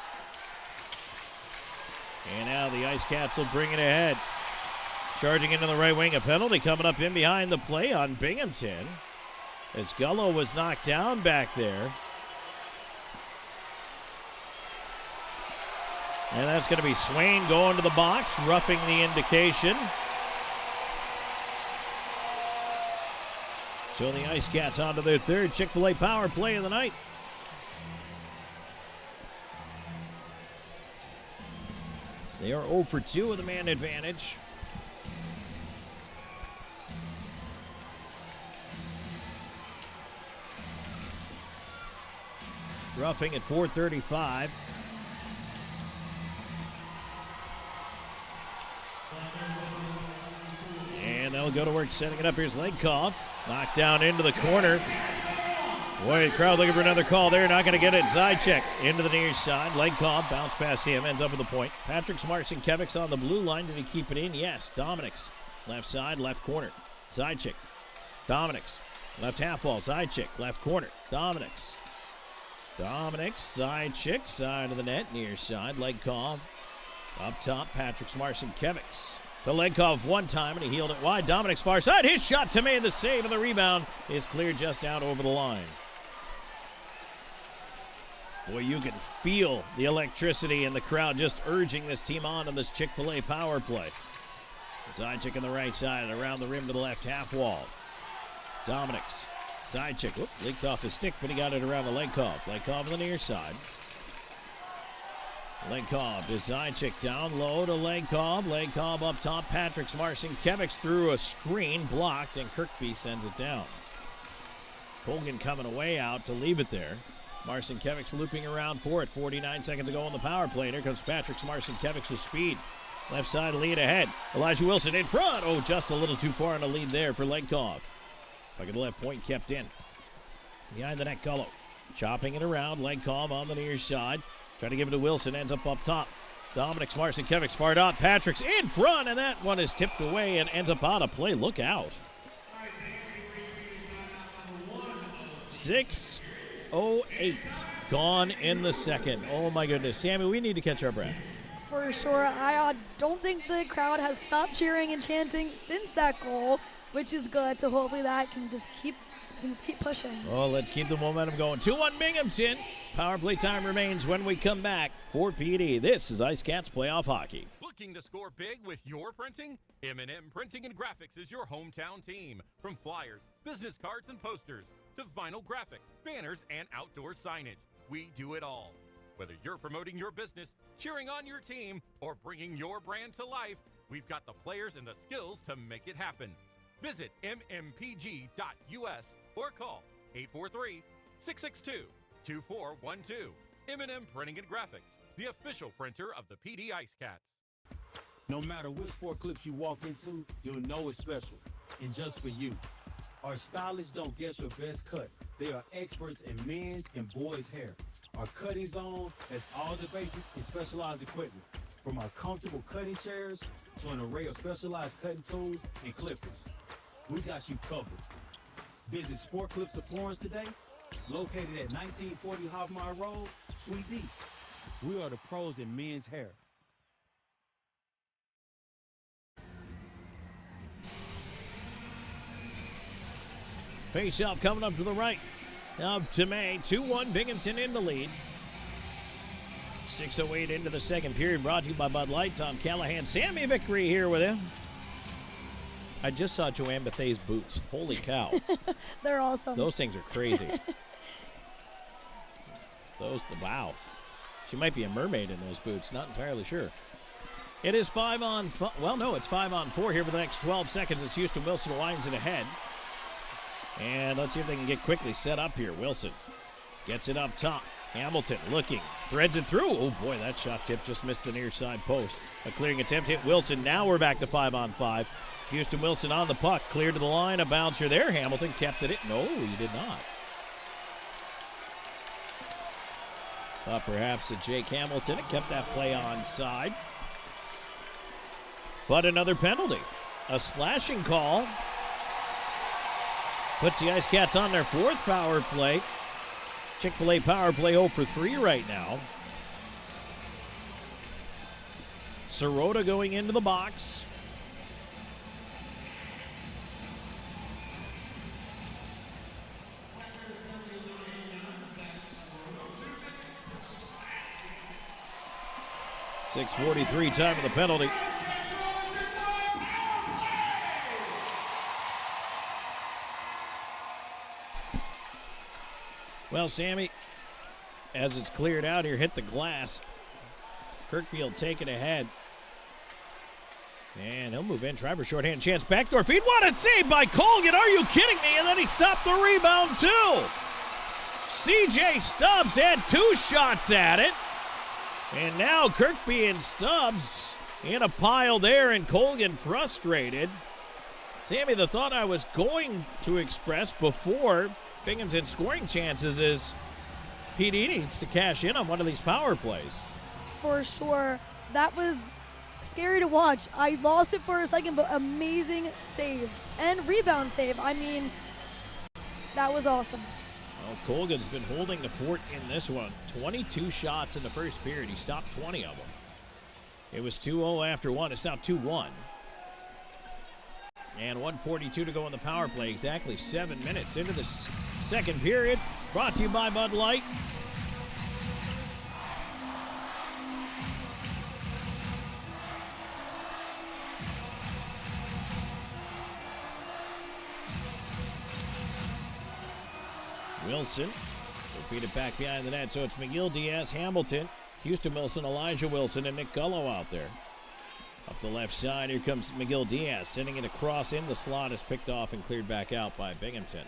And now the IceCats will bring it ahead. Charging into the right wing. A penalty coming up in behind the play on Binghamton. As Gullo was knocked down back there. And that's going to be Swain going to the box, roughing the indication. So the IceCats on to their third Chick-fil-A power play of the night. They are 0 for 2 with a man advantage. Roughing at 4:35. And they'll go to work setting it up. Here's Legkov. Knocked down into the corner. Boy, the crowd looking for another call there. Not going to get it. Zychek into the near side. Legkov bounce past him. Ends up at the point. Patrick Marcinkiewicz on the blue line. Did he keep it in? Yes. Dominics. Left side, left corner. Zychek. Dominics. Left half wall. Zychek. Left corner. Dominics. Zychek. Side of the net. Near side. Legkov. Up top, Patrick Marcinkiewicz. To Legkov one time, and he healed it wide. Dominic's far side. His shot to made the save, and the rebound is cleared just out over the line. Boy, you can feel the electricity in the crowd just urging this team on in this Chick-fil-A power play. Zychek on the right side, around the rim to the left half wall. Dominic's. Zychek, leaked off his stick, but he got it around the Legkov. Legkov on the near side. Legkov to Zychek, down low to Legkov. Legkov up top. Patrick Marcinkiewicz through a screen, blocked, and Kirkby sends it down. Colgan coming away out to leave it there. Marcinkiewicz looping around for it. 49 seconds to go on the power play. And here comes Patrick Marcinkiewicz with speed. Left side lead ahead. Elijah Wilson in front. Oh, just a little too far on the lead there for Legkov. Back at the left point, kept in. Behind the net, Gullo. Chopping it around. Legkov on the near side. Trying to give it to Wilson, ends up top. Dominic's Marcinkiewicz far out. Patrick's in front, and that one is tipped away and ends up out of play. Look out. 6:08 gone in the second. Oh, my goodness. Sammy, we need to catch our breath. For sure. I don't think the crowd has stopped cheering and chanting since that goal, which is good. So hopefully that can just keep pushing. Oh, let's keep the momentum going. 2-1 Binghamton. Power play time remains when we come back for PD. This is IceCats Playoff Hockey. Looking to score big with your printing? M&M Printing and Graphics is your hometown team. From flyers, business cards, and posters to vinyl graphics, banners, and outdoor signage, we do it all. Whether you're promoting your business, cheering on your team, or bringing your brand to life, we've got the players and the skills to make it happen. Visit mmpg.us or call 843-662-2412. M&M Printing and Graphics, the official printer of the PD IceCats. No matter which forklifts you walk into, you'll know it's special. And just for you. Our stylists don't guess your best cut. They are experts in men's and boys' hair. Our cutting zone has all the basics and specialized equipment. From our comfortable cutting chairs to an array of specialized cutting tools and clippers, we got you covered. Visit Sport Clips of Florence today, located at 1940 Hoffmeyer Road, Suite D. We are the pros in men's hair. Face-off coming up to the right of Tomei. 2-1, Binghamton in the lead. 6:08 into the second period, brought to you by Bud Light. Tom Callahan, Sammy Vickery here with him. I just saw Joanne Bethay's boots. Holy cow. They're awesome. Those things are crazy. Wow. She might be a mermaid in those boots, not entirely sure. It is 5-on-4 here for the next 12 seconds as Houston Wilson winds it ahead. And let's see if they can get quickly set up here. Wilson gets it up top. Hamilton looking, threads it through. Oh boy, that shot tip just missed the near side post. A clearing attempt hit Wilson. Now we're back to 5-on-5. Houston Wilson on the puck, cleared to the line. A bouncer there. Hamilton kept it. No, he did not. Thought perhaps that Jake Hamilton had kept that play onside. But another penalty. A slashing call. Puts the IceCats on their fourth power play. Chick-fil-A power play 0 for 3 right now. Sirota going into the box. .6:43 time of the penalty. Well, Sammy, as it's cleared out here, hit the glass. Kirkby will take it ahead. And he'll move in. Try for shorthand chance. Backdoor feed. What a save by Colgan. Are you kidding me? And then he stopped the rebound, too. C.J. Stubbs had 2 shots at it. And now Kirkby and Stubbs in a pile there, and Colgan frustrated. Sammy, the thought I was going to express before Binghamton's scoring chances is PD needs to cash in on one of these power plays. For sure. That was scary to watch. I lost it for a second, but amazing save. And rebound save. I mean, that was awesome. Well, Colgan's been holding the fort in this one. 22 shots in the first period. He stopped 20 of them. It was 2-0 after one. It's now 2-1. And 1:42 to go in the power play. Exactly 7 minutes into the second period. Brought to you by Bud Light. Wilson will feed it back behind the net. So it's McGill, Diaz, Hamilton, Houston Wilson, Elijah Wilson, and Nick Gullo out there. Up the left side, here comes McGill Diaz, sending it across in the slot, is picked off and cleared back out by Binghamton.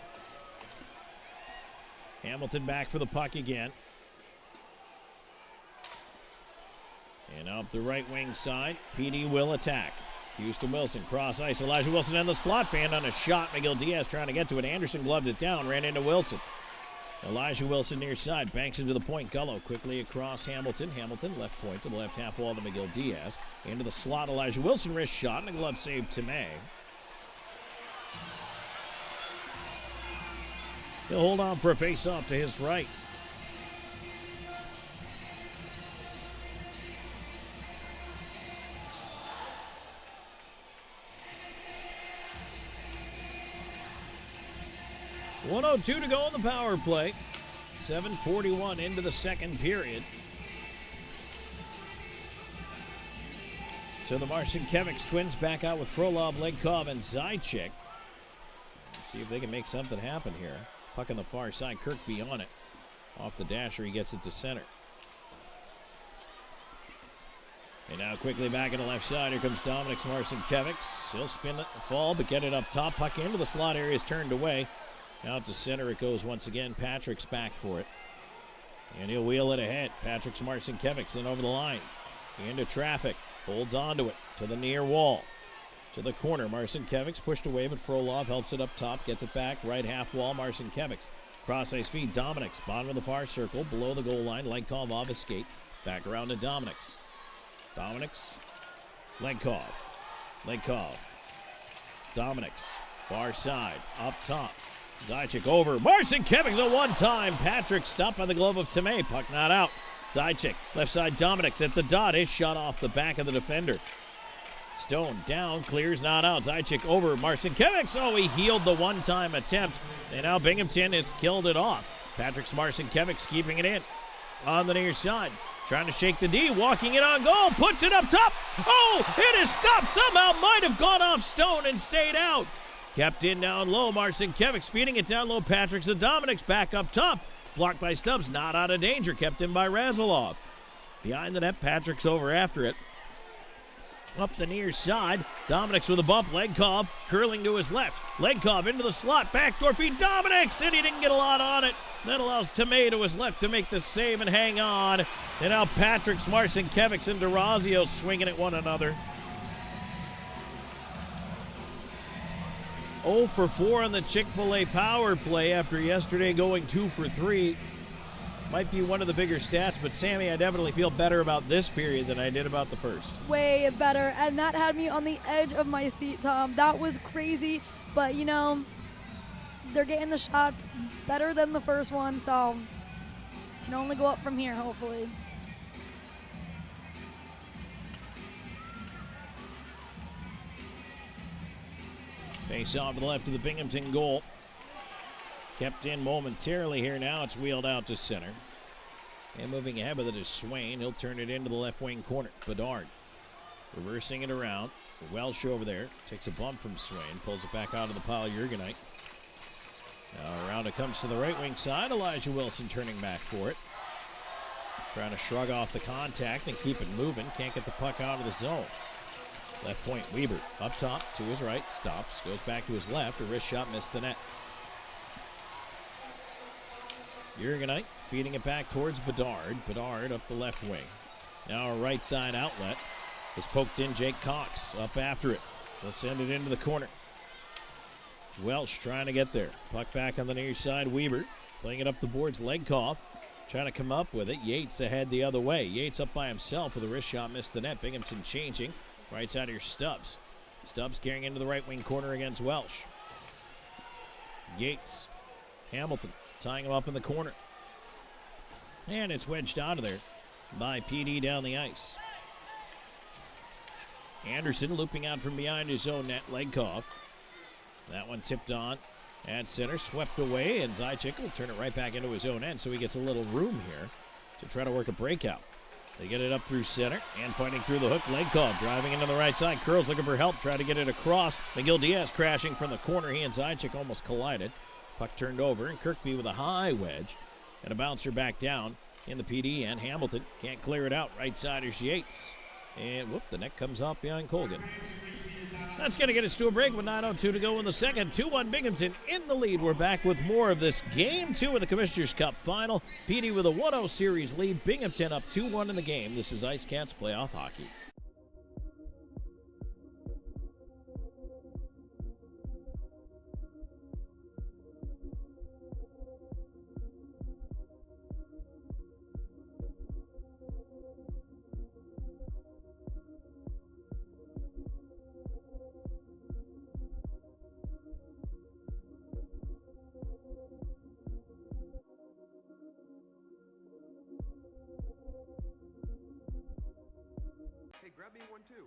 Hamilton back for the puck again. And up the right wing side, PD will attack. Houston Wilson, cross ice, Elijah Wilson and the slot fan on a shot. McGill Diaz trying to get to it. Anderson gloved it down, ran into Wilson. Elijah Wilson near side, banks into the point. Gullo quickly across Hamilton. Hamilton left point to the left half wall to McGill Diaz. Into the slot, Elijah Wilson, wrist shot, and a glove save to May. He'll hold on for a face-off to his right. .102 to go on the power play. 7:41 into the second period. So the Marcinkiewicz twins back out with Frolov, Legkov, and Zajac. Let's see if they can make something happen here. Puck on the far side, Kirkby on it. Off the dasher, he gets it to center. And now quickly back in the left side, here comes Dominic Marcinkiewicz. He'll spin it, fall, but get it up top. Puck into the slot area is turned away. Out to center it goes once again. Patrick's back for it. And he'll wheel it ahead. Patrick's Marcinkiewicz in over the line. Into traffic. Holds onto it. To the near wall. To the corner. Marcinkiewicz pushed away, but Frolov helps it up top. Gets it back. Right half wall. Marcinkiewicz. Cross ice feed. Dominic's bottom of the far circle. Below the goal line. Legkov off his skate. Back around to Dominic's. Dominics. Lenkov. Dominics. Far side. Up top. Zajac over. Marcinkiewicz a one-time. Patrick stopped by the glove of Tomei. Puck not out. Zajac. Left side Dominics at the dot. His shot off the back of the defender. Stone down. Clears not out. Zajac over. Marcinkiewicz. Oh, he healed the one-time attempt. And now Binghamton has killed it off. Patrick Marcinkiewicz keeping it in. On the near side. Trying to shake the D, walking it on goal, puts it up top. Oh, it is stopped somehow. Might have gone off Stone and stayed out. Kept in down low. Marcinkiewicz feeding it down low. Patrick Dominics back up top. Blocked by Stubbs, not out of danger. Kept in by Razilov. Behind the net, Patrick's over after it. Up the near side. Dominics with a bump. Lenkov curling to his left. Lenkov into the slot. Backdoor feed. Dominics, and he didn't get a lot on it. That allows Tomei to his left to make the save and hang on. And now Patrick Marcinkiewicz and DeRazio swinging at one another. 0 for 4 on the Chick-fil-A power play after yesterday going 2 for 3. Might be one of the bigger stats, but Sammy, I definitely feel better about this period than I did about the first. Way better, and that had me on the edge of my seat, Tom. That was crazy, but you know, they're getting the shots better than the first one, so can only go up from here, hopefully. Face off to the left of the Binghamton goal. Kept in momentarily here now. It's wheeled out to center. And moving ahead with it is Swain. He'll turn it into the left wing corner. Bedard reversing it around. Welsh over there. Takes a bump from Swain. Pulls it back out of the pile. Jurgenite. Now around it comes to the right wing side. Elijah Wilson turning back for it. Trying to shrug off the contact and keep it moving. Can't get the puck out of the zone. Left point, Weber. Up top to his right. Stops. Goes back to his left. A wrist shot missed the net. Jurgenite feeding it back towards Bedard. Bedard up the left wing. Now a right side outlet. Is poked in Jake Cox. Up after it. They'll send it into the corner. Welsh trying to get there. Puck back on the near side. Weber playing it up the boards. Lenkov trying to come up with it. Yates ahead the other way. Yates up by himself with a wrist shot. Missed the net. Binghamton changing. Right side here, Stubbs. Stubbs carrying into the right wing corner against Welsh. Yates. Hamilton tying him up in the corner. And it's wedged out of there by PD down the ice. Anderson looping out from behind his own net. Lenkov. That one tipped on at center, swept away, and Zajac will turn it right back into his own end, so he gets a little room here to try to work a breakout. They get it up through center, and fighting through the hook. Lenkov driving into the right side. Curls looking for help, try to get it across. McGill Diaz crashing from the corner. He and Zajac almost collided. Puck turned over, and Kirkby with a high wedge and a bouncer back down in the PD, and Hamilton can't clear it out. Right side is Yates. And whoop, the net comes off behind Colgan. That's going to get us to a break with 9:02 to go in the second. 2-1 Binghamton in the lead. We're back with more of this Game 2 of the Commissioner's Cup final. PD with a 1-0 series lead. Binghamton up 2-1 in the game. This is IceCats Playoff Hockey. Hey, grab me one too.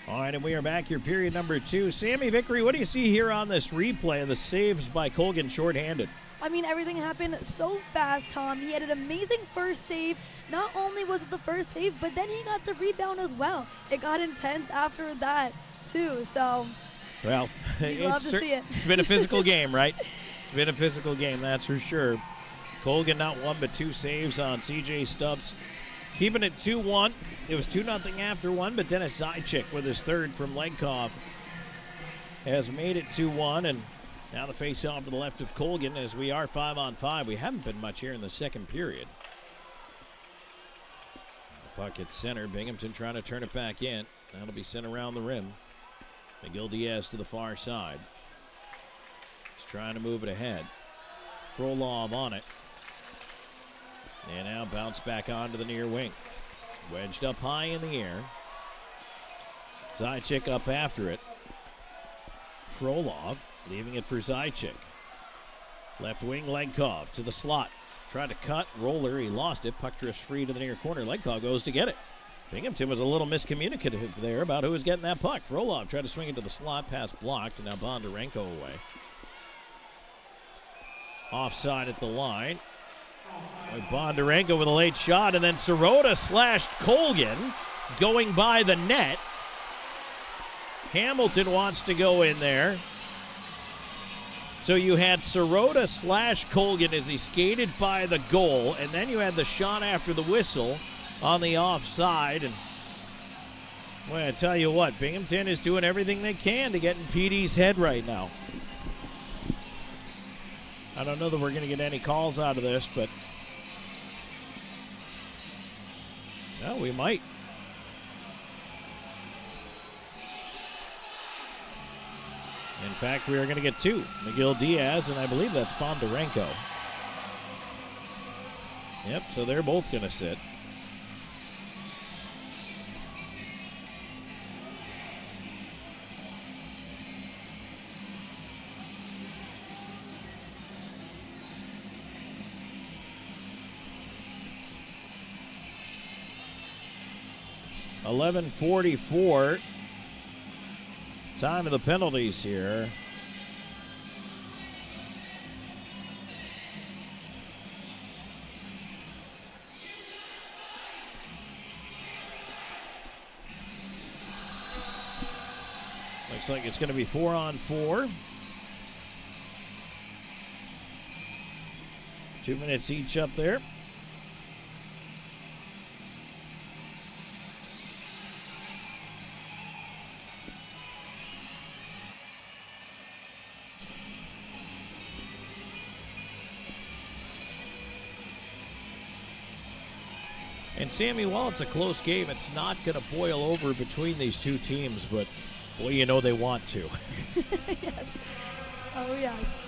All right, and we are back here, period number 2. Sammy Vickery, what do you see here on this replay of the saves by Colgan shorthanded? I mean, everything happened so fast, Tom. He had an amazing first save. Not only was it the first save, but then he got the rebound as well. It got intense after that, too. So, well, love to see it. It's been a physical game, right? It's been a physical game, that's for sure. Colgan not one but 2 saves on CJ Stubbs Keeping it 2-1. It was 2-0 after one, but Dennis Zychik with his third from Legkov has made it 2-1, and now the face-off to the left of Colgan as we are 5-on-5. We haven't been much here in the second period. The puck at center. Binghamton trying to turn it back in. That'll be sent around the rim. Miguel Diaz to the far side. He's trying to move it ahead. Frolov on it. And now bounce back onto the near wing. Wedged up high in the air. Zychik up after it. Frolov leaving it for Zychik. Left wing Legkov to the slot. Tried to cut. Roller. He lost it. Puck drifts free to the near corner. Legkov goes to get it. Binghamton was a little miscommunicative there about who was getting that puck. Frolov tried to swing it to the slot. Pass blocked. And now Bondarenko away. Offside at the line. Bondarenko with a late shot, and then Sirota slashed Colgan going by the net. Hamilton wants to go in there. So you had Sirota slash Colgan as he skated by the goal, and then you had the shot after the whistle on the offside. And well, I tell you what, Binghamton is doing everything they can to get in PD's head right now. I don't know that we're going to get any calls out of this, but well, we might. In fact, we are going to get two. Miguel Diaz, and I believe that's Bondarenko. Yep, so they're both going to sit. .11:44. Time of the penalties here. Looks like it's going to be 4-on-4. 2 minutes each up there. And Sammy, while it's a close game, it's not going to boil over between these two teams, but boy, you know they want to. Yes. Oh, yes.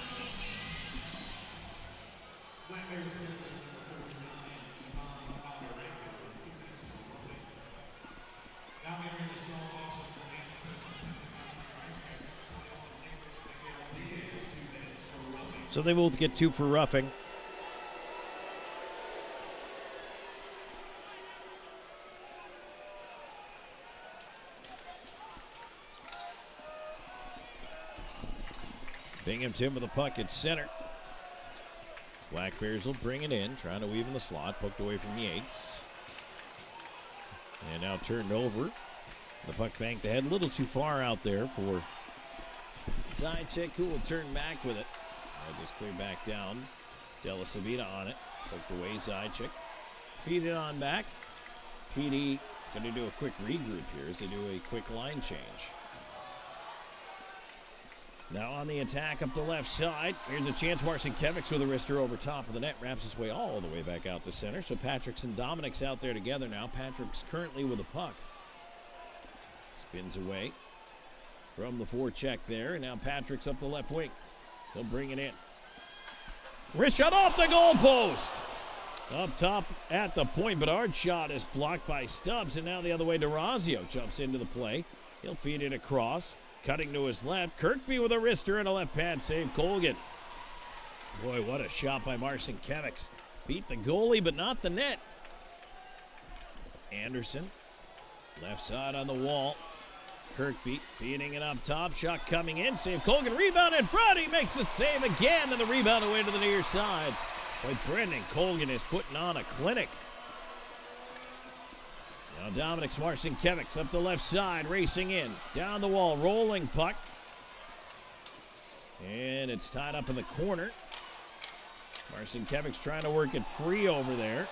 So they both get two for roughing. Binghamton with the puck at center. Black Bears will bring it in, trying to weave in the slot, poked away from Yates. And now turned over. The puck banked ahead, a little too far out there for Zychik, who will turn back with it. Just clear back down. Della Savita on it, poked away Zychik. Feed it on back. PD going to do a quick regroup here as they do a quick line change. Now on the attack up the left side. Here's a chance. Marcinkiewicz with a wrister over top of the net. Wraps his way all the way back out to center. So Patrick's and Dominic's out there together now. Patrick's currently with the puck. Spins away from the forecheck there. And now Patrick's up the left wing. He'll bring it in. Wrist shot off the goalpost. Up top at the point. Bedard's shot is blocked by Stubbs. And now the other way, DeRazio jumps into the play. He'll feed it across. Cutting to his left. Kirkby with a wrister and a left pad save. Colgan. Boy, what a shot by Marcinkiewicz. Beat the goalie, but not the net. Anderson. Left side on the wall. Kirkby feeding it up top. Shot coming in. Save Colgan. Rebound in front. He makes the save again. And the rebound away to the near side. Boy, Brendan Colgan is putting on a clinic. Now Dominic's Marcinkiewicz up the left side, racing in. Down the wall, rolling puck. And it's tied up in the corner. Marcinkiewicz trying to work it free over there.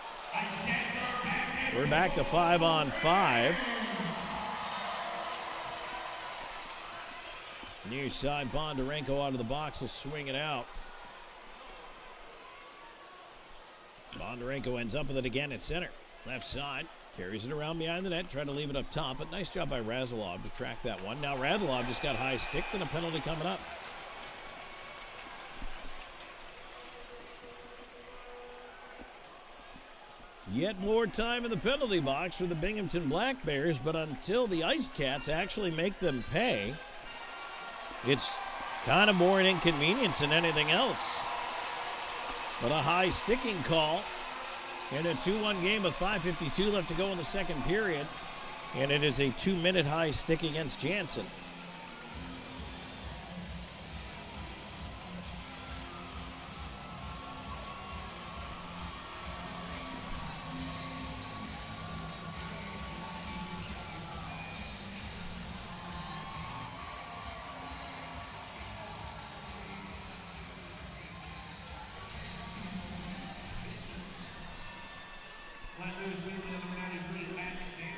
We're back to 5-on-5. Near side, Bondarenko out of the box will swing it out. Bondarenko ends up with it again at center. Left side, carries it around behind the net, trying to leave it up top, but nice job by Razilov to track that one. Now Razilov just got high stick, and a penalty coming up. Yet more time in the penalty box for the Binghamton Black Bears, but until the IceCats actually make them pay, it's kind of more an inconvenience than anything else. But a high sticking call in a 2-1 game with 5:52 left to go in the second period. And it is a 2-minute high stick against Jansen.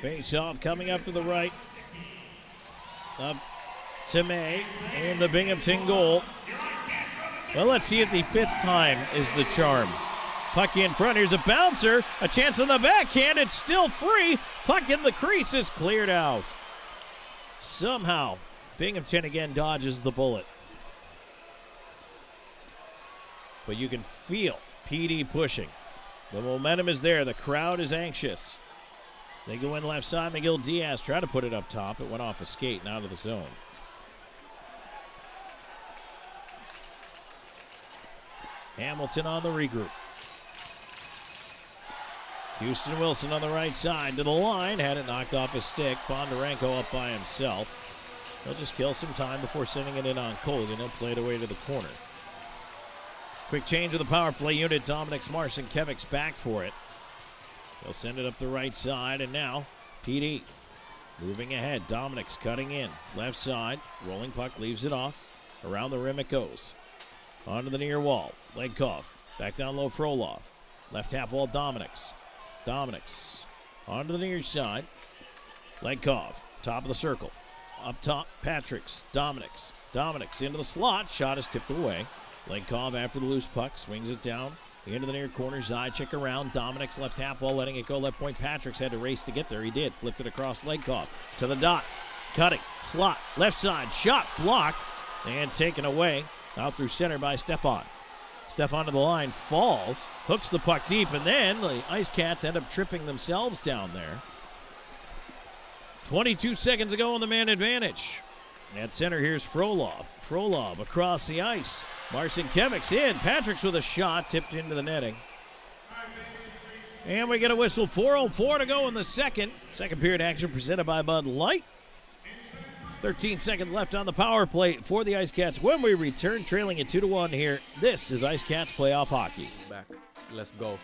Face off coming up to the right. Up to May. And the Binghamton goal. Well, let's see if the fifth time is the charm. Puck in front. Here's a bouncer. A chance on the backhand. It's still free. Puck in the crease is cleared out. Somehow, Binghamton again dodges the bullet. But you can feel PD pushing. The momentum is there. The crowd is anxious. They go in left side. McGill Diaz try to put it up top. It went off a skate and out of the zone. Hamilton on the regroup. Houston Wilson on the right side to the line. Had it knocked off his stick. Bondarenko up by himself. He'll just kill some time before sending it in on Colgan. He'll play it away to the corner. Quick change of the power play unit. Dominik's Marcinkevich's back for it. They'll send it up the right side, and now PD moving ahead. Dominik's cutting in. Left side. Rolling puck leaves it off. Around the rim it goes. Onto the near wall. Legkov. Back down low Frolov. Left half wall Dominik's. Dominik's onto the near side. Legkov. Top of the circle. Up top Patrick's. Dominik's. Dominik's into the slot. Shot is tipped away. Legkov after the loose puck. Swings it down. Into the near corner, Zajac around. Dominik's left half wall, letting it go left point. Patrick's had to race to get there. He did. Flipped it across Legkov to the dot. Cutting, slot, left side, shot, blocked, and taken away. Out through center by Stefan. Stefan to the line, falls, hooks the puck deep, and then the IceCats end up tripping themselves down there. 22 seconds ago on the man advantage. At center, here's Frolov. Frolov across the ice. Marcinkevich's in. Patrick's with a shot, tipped into the netting. And we get a whistle. 4:04 to go in the second. Second period action presented by Bud Light. 13 seconds left on the power play for the IceCats. When we return, trailing at 2-1 here. This is IceCats Playoff Hockey. Back. Let's go.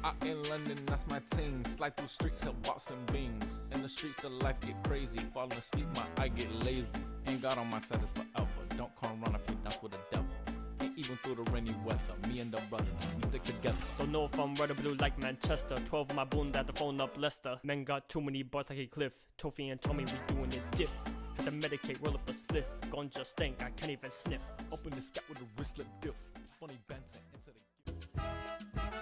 Out in London, that's my team. Slide through streets, help box some beans. In the streets, the life get crazy. Falling asleep, my eye get lazy. Ain't God on my side, it's forever. Don't come run if you dance with the devil. Ain't even through the rainy weather. Me and the brothers, we stick together. Don't know if I'm red or blue like Manchester. 12 of my bone that the phone up Leicester. Men got too many bars like a cliff. Tofi and Tommy, we doing it diff. Had to medicate, roll up a spliff. Ganja stink, I can't even sniff. Open the scat with a wristlet diff. Funny banter instead of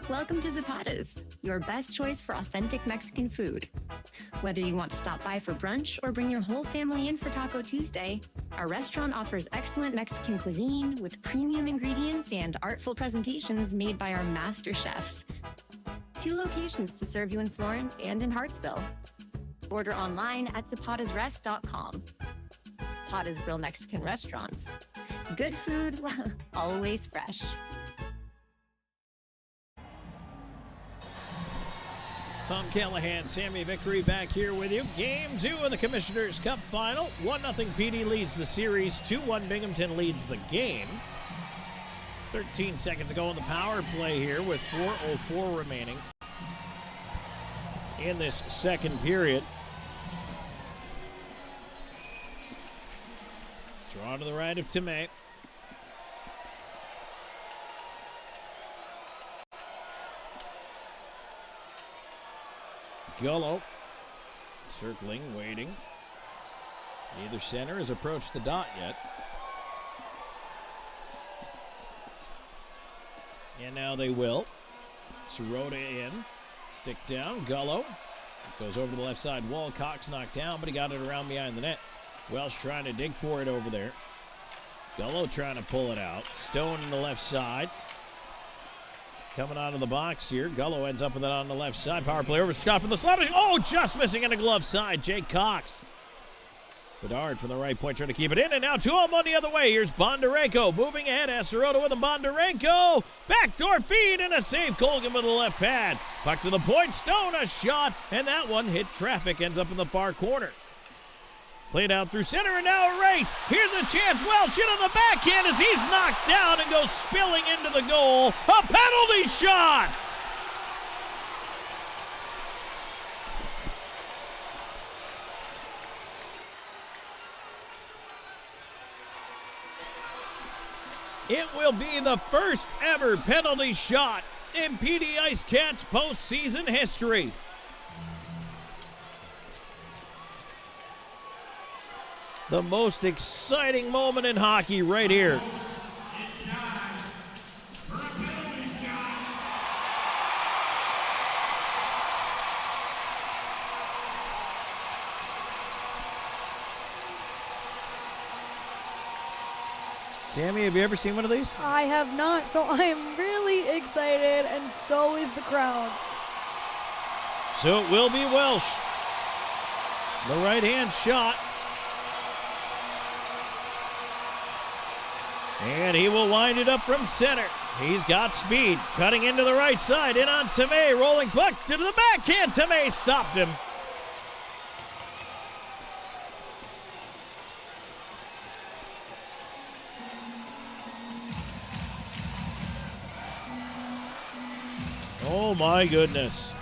Welcome to Zapata's, your best choice for authentic Mexican food. Whether you want to stop by for brunch or bring your whole family in for Taco Tuesday, our restaurant offers excellent Mexican cuisine with premium ingredients and artful presentations made by our master chefs. 2 locations to serve you in Florence and in Hartsville. Order online at zapatasrest.com. Pata's Grill Mexican Restaurants. Good food, always fresh. Tom Callahan, Sammy Vickery back here with you. Game 2 of the Commissioner's Cup Final. 1-0 PD leads the series. 2-1 Binghamton leads the game. 13 seconds ago on the power play here with 4:04 remaining in this second period. Draw to the right of Tomei. Gullo circling, waiting. Neither center has approached the dot yet. And now they will. Sirota in. Stick down. Gullo. Goes over to the left side wall. Cox knocked down, but he got it around behind the net. Welsh trying to dig for it over there. Gullo trying to pull it out. Stone in the left side. Coming out of the box here. Gullo ends up with it on the left side. Power play over. Shot from the slot. Oh, just missing in the glove side. Jake Cox. Bedard from the right point trying to keep it in. And now 2-on-1 the other way. Here's Bondarenko moving ahead. Sirota with a Bondarenko. Backdoor feed and a save. Colgan with the left pad. Puck to the point. Stone a shot. And that one hit traffic. Ends up in the far corner. Played out through center and now a race. Here's a chance. Welsh in on the backhand as he's knocked down and goes spilling into the goal. A penalty shot! It will be the first ever penalty shot in PD IceCats postseason history. The most exciting moment in hockey right here. It's time for a penalty shot. Sammy, have you ever seen one of these? I have not, so I am really excited, and so is the crowd. So it will be Welsh. The right-hand shot. And he will wind it up from center. He's got speed. Cutting into the right side. In on Tomei. Rolling puck to the backhand. Tomei stopped him. Oh my goodness.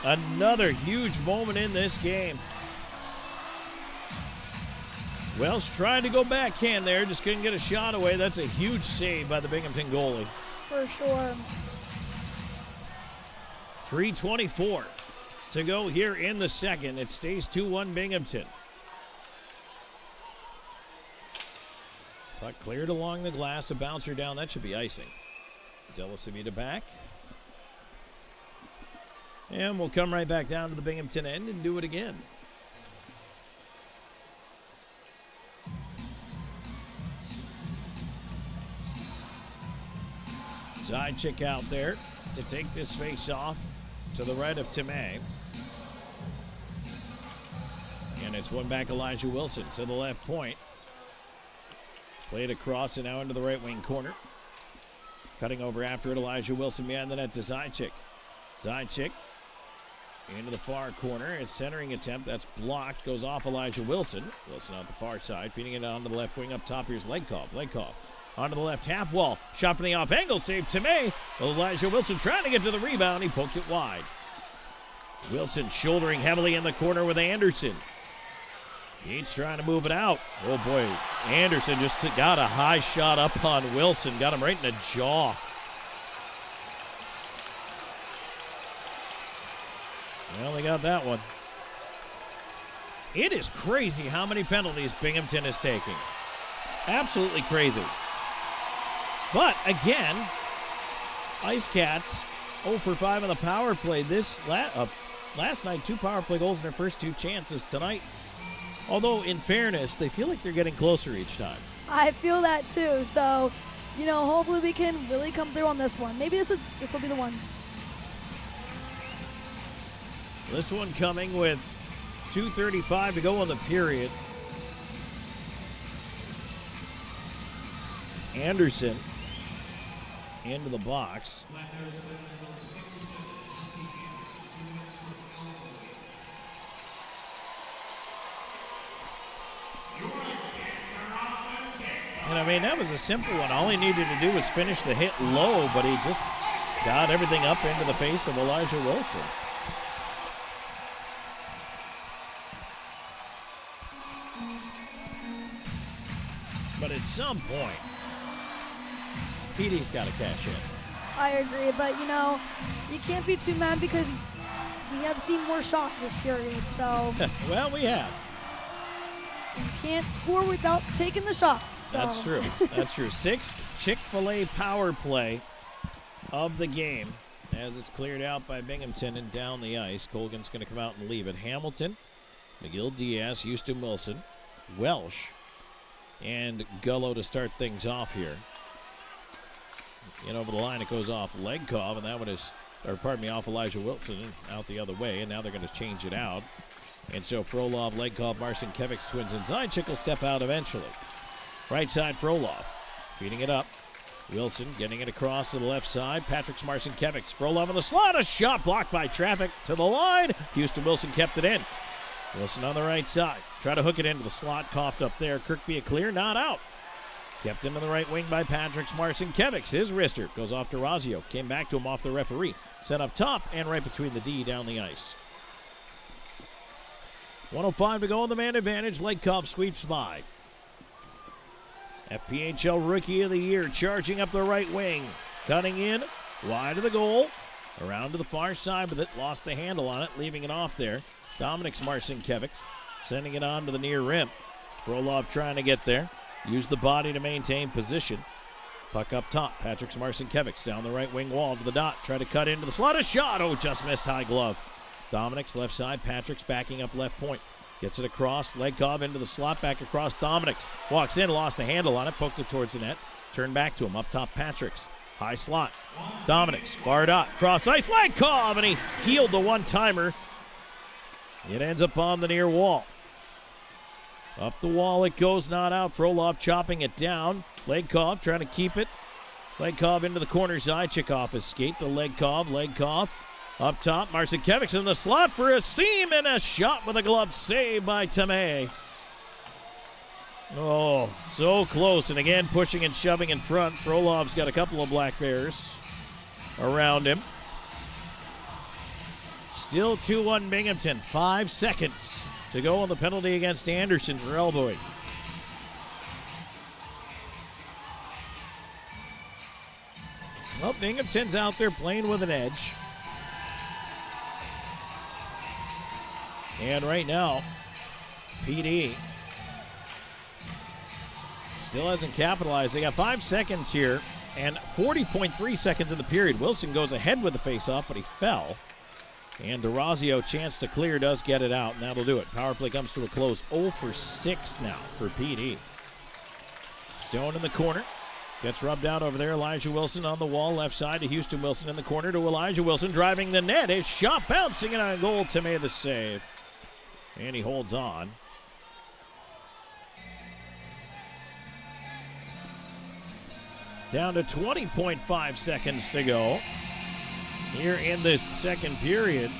Another huge moment in this game. Welsh trying to go backhand there, just couldn't get a shot away. That's a huge save by the Binghamton goalie. For sure. 3:24 to go here in the second. It stays 2-1 Binghamton. Puck cleared along the glass, a bouncer down. That should be icing. Delisavita back. And we'll come right back down to the Binghamton end and do it again. Zajac out there to take this face off to the right of Tomei. And it's one back Elijah Wilson to the left point. Played across and now into the right wing corner. Cutting over after it, Elijah Wilson behind the net to Zajac. Zajac into the far corner. It's centering attempt. That's blocked. Goes off Elijah Wilson. Wilson on the far side. Feeding it onto the left wing up top. Here's Legkov. Legkov onto the left half wall. Shot from the off angle. Save Tomei. Elijah Wilson trying to get to the rebound. He poked it wide. Wilson shouldering heavily in the corner with Anderson. He's trying to move it out. Oh boy. Anderson just got a high shot up on Wilson. Got him right in the jaw. Well, they got that one. It is crazy how many penalties Binghamton is taking. Absolutely crazy. But again, IceCats 0 for 5 on the power play. Last night, 2 power play goals in their first 2 chances tonight. Although, in fairness, they feel like they're getting closer each time. I feel that too. So, hopefully we can really come through on this one. Maybe this will be the one. This one coming with 2:35 to go in the period. Anderson into the box. And that was a simple one. All he needed to do was finish the hit low, but he just got everything up into the face of Elijah Wilson. But at some point, PD's got to cash in. I agree, but you can't be too mad because we have seen more shots this period, so Well, we have. you can't score without taking the shots. So. That's true. That's true. 6th Chick-fil-A power play of the game as it's cleared out by Binghamton and down the ice. Colgan's going to come out and leave it. Hamilton, McGill Diaz, Houston Wilson, Welsh, and Gullo to start things off here. And over the line, it goes off Legkov, and that one is, or pardon me, off Elijah Wilson and out the other way, and now they're going to change it out. And so Frolov, Legkov, Marcinkiewicz twins inside. Chick will step out eventually. Right side, Frolov, feeding it up. Wilson getting it across to the left side. Patrick Marcinkiewicz. Frolov in the slot. A shot blocked by traffic to the line. Houston Wilson kept it in. Wilson on the right side. Try to hook it into the slot. Coughed up there. Kirkby a clear. Not out. Kept him in the right wing by Patrick Marcinkiewicz. His wrister goes off to Razio. Came back to him off the referee. Set up top and right between the D down the ice. 1:05 to go on the man advantage. Legkov sweeps by. FPHL Rookie of the Year charging up the right wing. Cutting in. Wide of the goal. Around to the far side with it. Lost the handle on it. Leaving it off there. Dominic Marcinkiewicz sending it on to the near rim. Frolov trying to get there. Use the body to maintain position. Puck up top. Patrick Marcinkiewicz down the right wing wall to the dot. Try to cut into the slot. A shot. Oh, just missed high glove. Dominic's left side. Patrick's backing up left point. Gets it across. Legkov into the slot. Back across Dominic's. Walks in. Lost the handle on it. Poked it towards the net. Turned back to him. Up top Patrick's. High slot. Dominic's. Far dot. Cross ice. Legkov. And he healed the one-timer. It ends up on the near wall. Up the wall it goes, not out. Frolov chopping it down. Legkov trying to keep it. Legkov into the corner side. Chick off his skate to Legkov. Legkov up top. Marcinkiewicz in the slot for a seam and a shot with a glove save by Tamay. Oh, so close. And again, pushing and shoving in front. Frolov's got a couple of Black Bears around him. Still 2-1 Binghamton. 5 seconds to go on the penalty against Anderson for elbowing. Well, Binghamton's out there playing with an edge. And right now, PD still hasn't capitalized. They got 5 seconds here and 40.3 seconds in the period. Wilson goes ahead with the faceoff, but he fell. And DeRazio, chance to clear, does get it out, and that'll do it. Power play comes to a close. 0 for 6 now for PD. Stone in the corner. Gets rubbed out over there. Elijah Wilson on the wall. Left side to Houston Wilson in the corner to Elijah Wilson driving the net. His shot bouncing and on goal. Tamay the save. And he holds on. Down to 20.5 seconds to go here in this second period.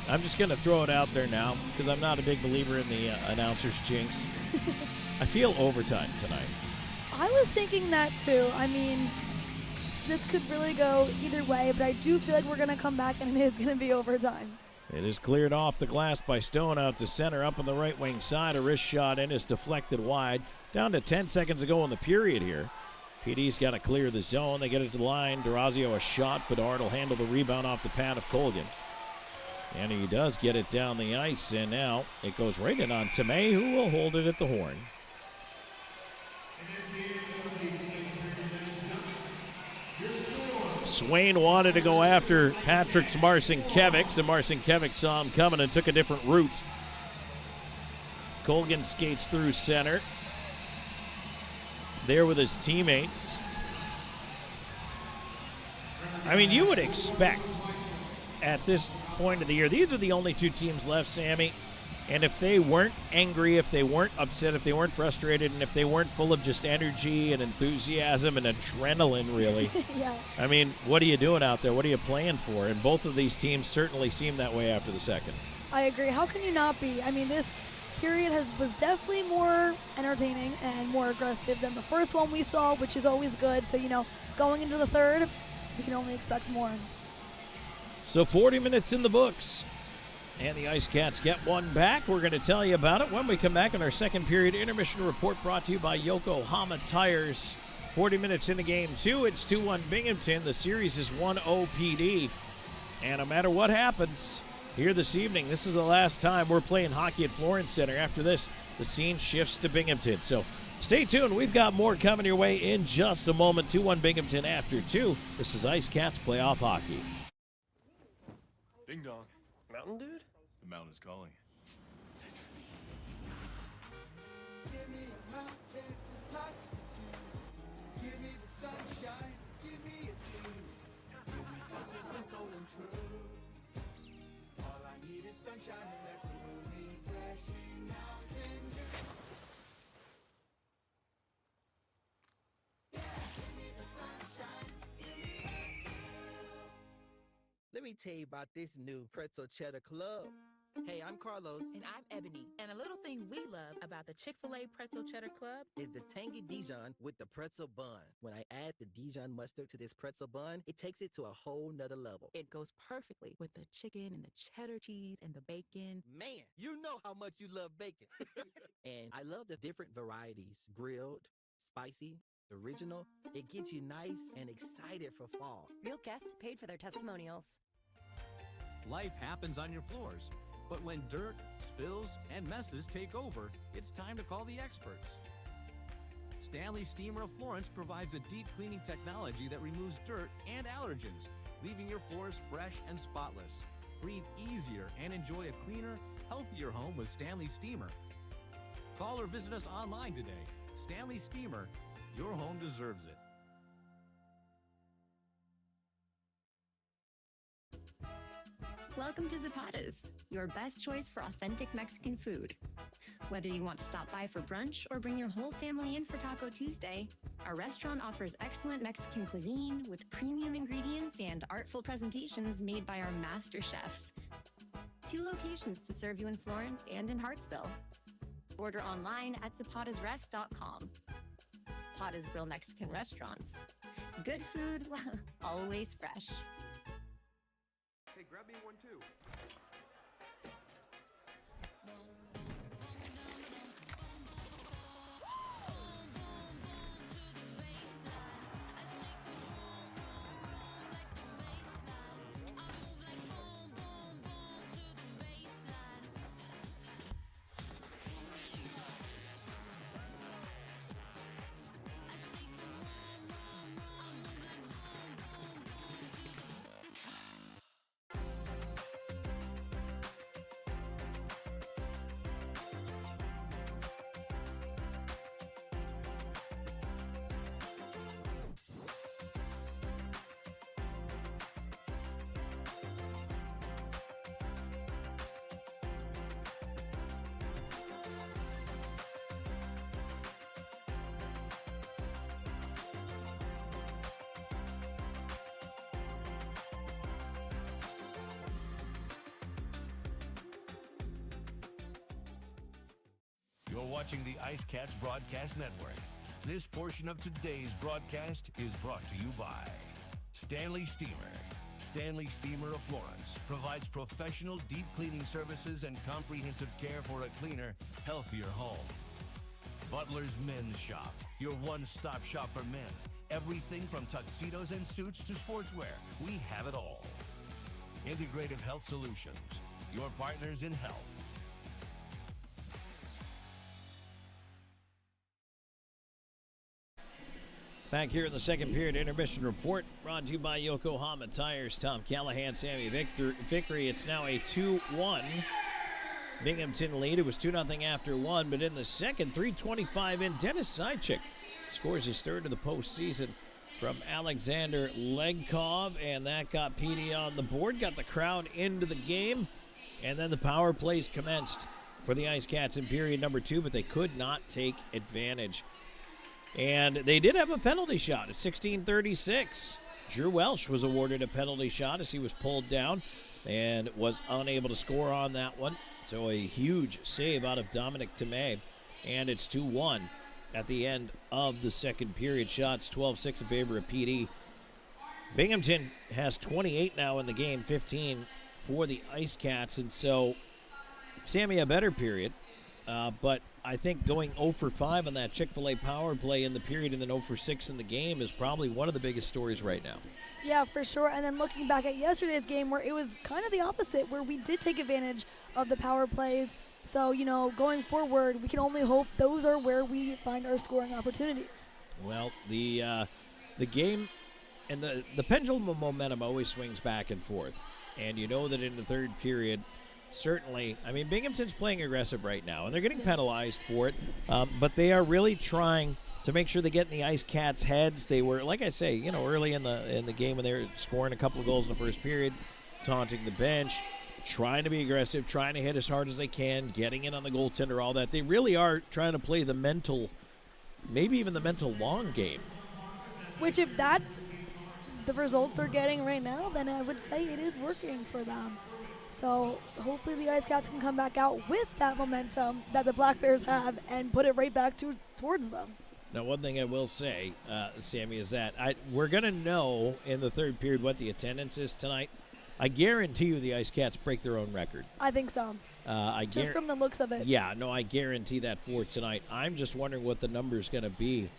I'm just going to throw it out there now because I'm not a big believer in the announcer's jinx. I feel overtime tonight. I was thinking that too. I mean, this could really go either way, but I do feel like we're going to come back and it is going to be overtime. It is cleared off the glass by Stone out to center. Up on the right wing side, a wrist shot in is deflected wide. Down to 10 seconds to go in the period here. PD's got to clear the zone. They get it to the line. DeRazio a shot. Bedard will handle the rebound off the pad of Colgan. And he does get it down the ice, and now it goes right in on Tamay, who will hold it at the horn. Swain wanted to go after Patrick Marcinkiewicz, and Marcinkiewicz saw him coming and took a different route. Colgan skates through center. There with his teammates. I mean, you would expect at this point of the year, these are the only two teams left, Sammy. And if they weren't angry, if they weren't upset, if they weren't frustrated, and if they weren't full of just energy and enthusiasm and adrenaline, really, yeah. I mean, what are you doing out there? What are you playing for? And both of these teams certainly seem that way after the second. I agree. How can you not be? I mean, this period was definitely more entertaining and more aggressive than the first one we saw, which is always good. So, going into the third, we can only expect more. So 40 minutes in the books. And the IceCats get one back. We're going to tell you about it when we come back on our second period intermission report brought to you by Yokohama Tires. 40 minutes into game 2, it's 2-1 Binghamton. The series is 1-0 PD. And no matter what happens here this evening, this is the last time we're playing hockey at Florence Center. After this, the scene shifts to Binghamton. So stay tuned. We've got more coming your way in just a moment. 2-1 Binghamton after 2. This is IceCats Playoff Hockey. Ding dong. Mountain Dude? The mountain is calling. Give me a mountain with lots to do. Give me the sunshine, give me a dew. Give me something simple and true. All I need is sunshine and that cool, refreshing mountain dew. Yeah, give me the sunshine, give me a dew. Let me tell you about this new pretzel cheddar club. Hey, I'm Carlos. And I'm Ebony. And a little thing we love about the Chick-fil-A Pretzel Cheddar Club Is the tangy Dijon with the pretzel bun. When I add the Dijon mustard to this pretzel bun, it takes it to a whole nother level. it goes perfectly with the chicken and the cheddar cheese and the bacon. Man, you know how much you love bacon. And I love the different varieties. Grilled, spicy, original. It gets you nice and excited for fall. Real guests paid for their testimonials. Life happens on your floors, but when dirt, spills, and messes take over, it's time to call the experts. Stanley Steamer of Florence provides a deep cleaning technology that removes dirt and allergens, leaving your floors fresh and spotless. Breathe easier and enjoy a cleaner, healthier home with Stanley Steamer. Call or visit us online today. Stanley Steamer, your home deserves it. Welcome to Zapata's, your best choice for authentic Mexican food. Whether you want to stop by for brunch or bring your whole family in for Taco Tuesday, our restaurant offers excellent Mexican cuisine with premium ingredients and artful presentations made by our master chefs. 2 locations to serve you in Florence and in Hartsville. Order online at zapatasrest.com. Pata's Grill Mexican Restaurants. Good food, always fresh. Hey, grab me one too. You're watching the IceCats Broadcast Network. This portion of today's broadcast is brought to you by Stanley Steamer. Stanley Steamer of Florence provides professional deep cleaning services and comprehensive care for a cleaner, healthier home. Butler's Men's Shop, your one-stop shop for men. Everything from tuxedos and suits to sportswear. We have it all. Integrative Health Solutions, your partners in health. Back here in the second period intermission report, brought to you by Yokohama Tires. Tom Callahan, Sammy Vickery. It's now a 2-1 Binghamton lead. It was 2-0 after 1, but in the second, 3:25 in, Dennis Sychik scores his third of the postseason from Alexander Legkov, and that got PD on the board, got the crowd into the game, and then the power plays commenced for the IceCats in period number 2, but they could not take advantage. And they did have a penalty shot at 16:36. Drew Welsh was awarded a penalty shot as he was pulled down and was unable to score on that one. So a huge save out of Dominic Tomei. And it's 2-1 at the end of the second period. Shots 12-6 in favor of PD. Binghamton has 28 now in the game, 15 for the IceCats. And so, Sammy, a better period. But I think going 0 for 5 on that Chick-fil-A power play in the period and then 0 for 6 in the game is probably one of the biggest stories right now. Yeah, for sure. And then looking back at yesterday's game where it was kind of the opposite, where we did take advantage of the power plays. So, going forward, we can only hope those are where we find our scoring opportunities. Well, the game and the pendulum of momentum always swings back and forth. And you know that in the third period, certainly, Binghamton's playing aggressive right now, and they're getting penalized for it. But they are really trying to make sure they get in the IceCats' heads. They were, like I say, early in the game when they were scoring a couple of goals in the first period, taunting the bench, trying to be aggressive, trying to hit as hard as they can, getting in on the goaltender, all that. They really are trying to play the mental, maybe even the mental long game. Which, if that's the results they're getting right now, then I would say it is working for them. So hopefully the IceCats can come back out with that momentum that the Black Bears have and put it right back towards them. Now, one thing I will say, Sammy, is that we're going to know in the third period what the attendance is tonight. I guarantee you the IceCats break their own record. I think so. Just from the looks of it. Yeah, no, I guarantee that for tonight. I'm just wondering what the number is going to be.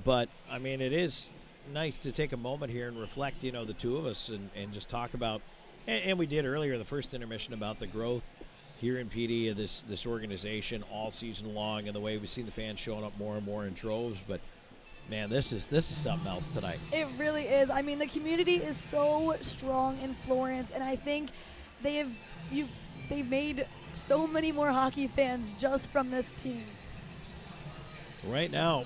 But, it is nice to take a moment here and reflect, the two of us, and just talk about, and we did earlier in the first intermission, about the growth here in PD of this organization all season long, and the way we've seen the fans showing up more and more in droves. But man, this is something else tonight. It really is. The community is so strong in Florence, and I think they've made so many more hockey fans just from this team. Right now,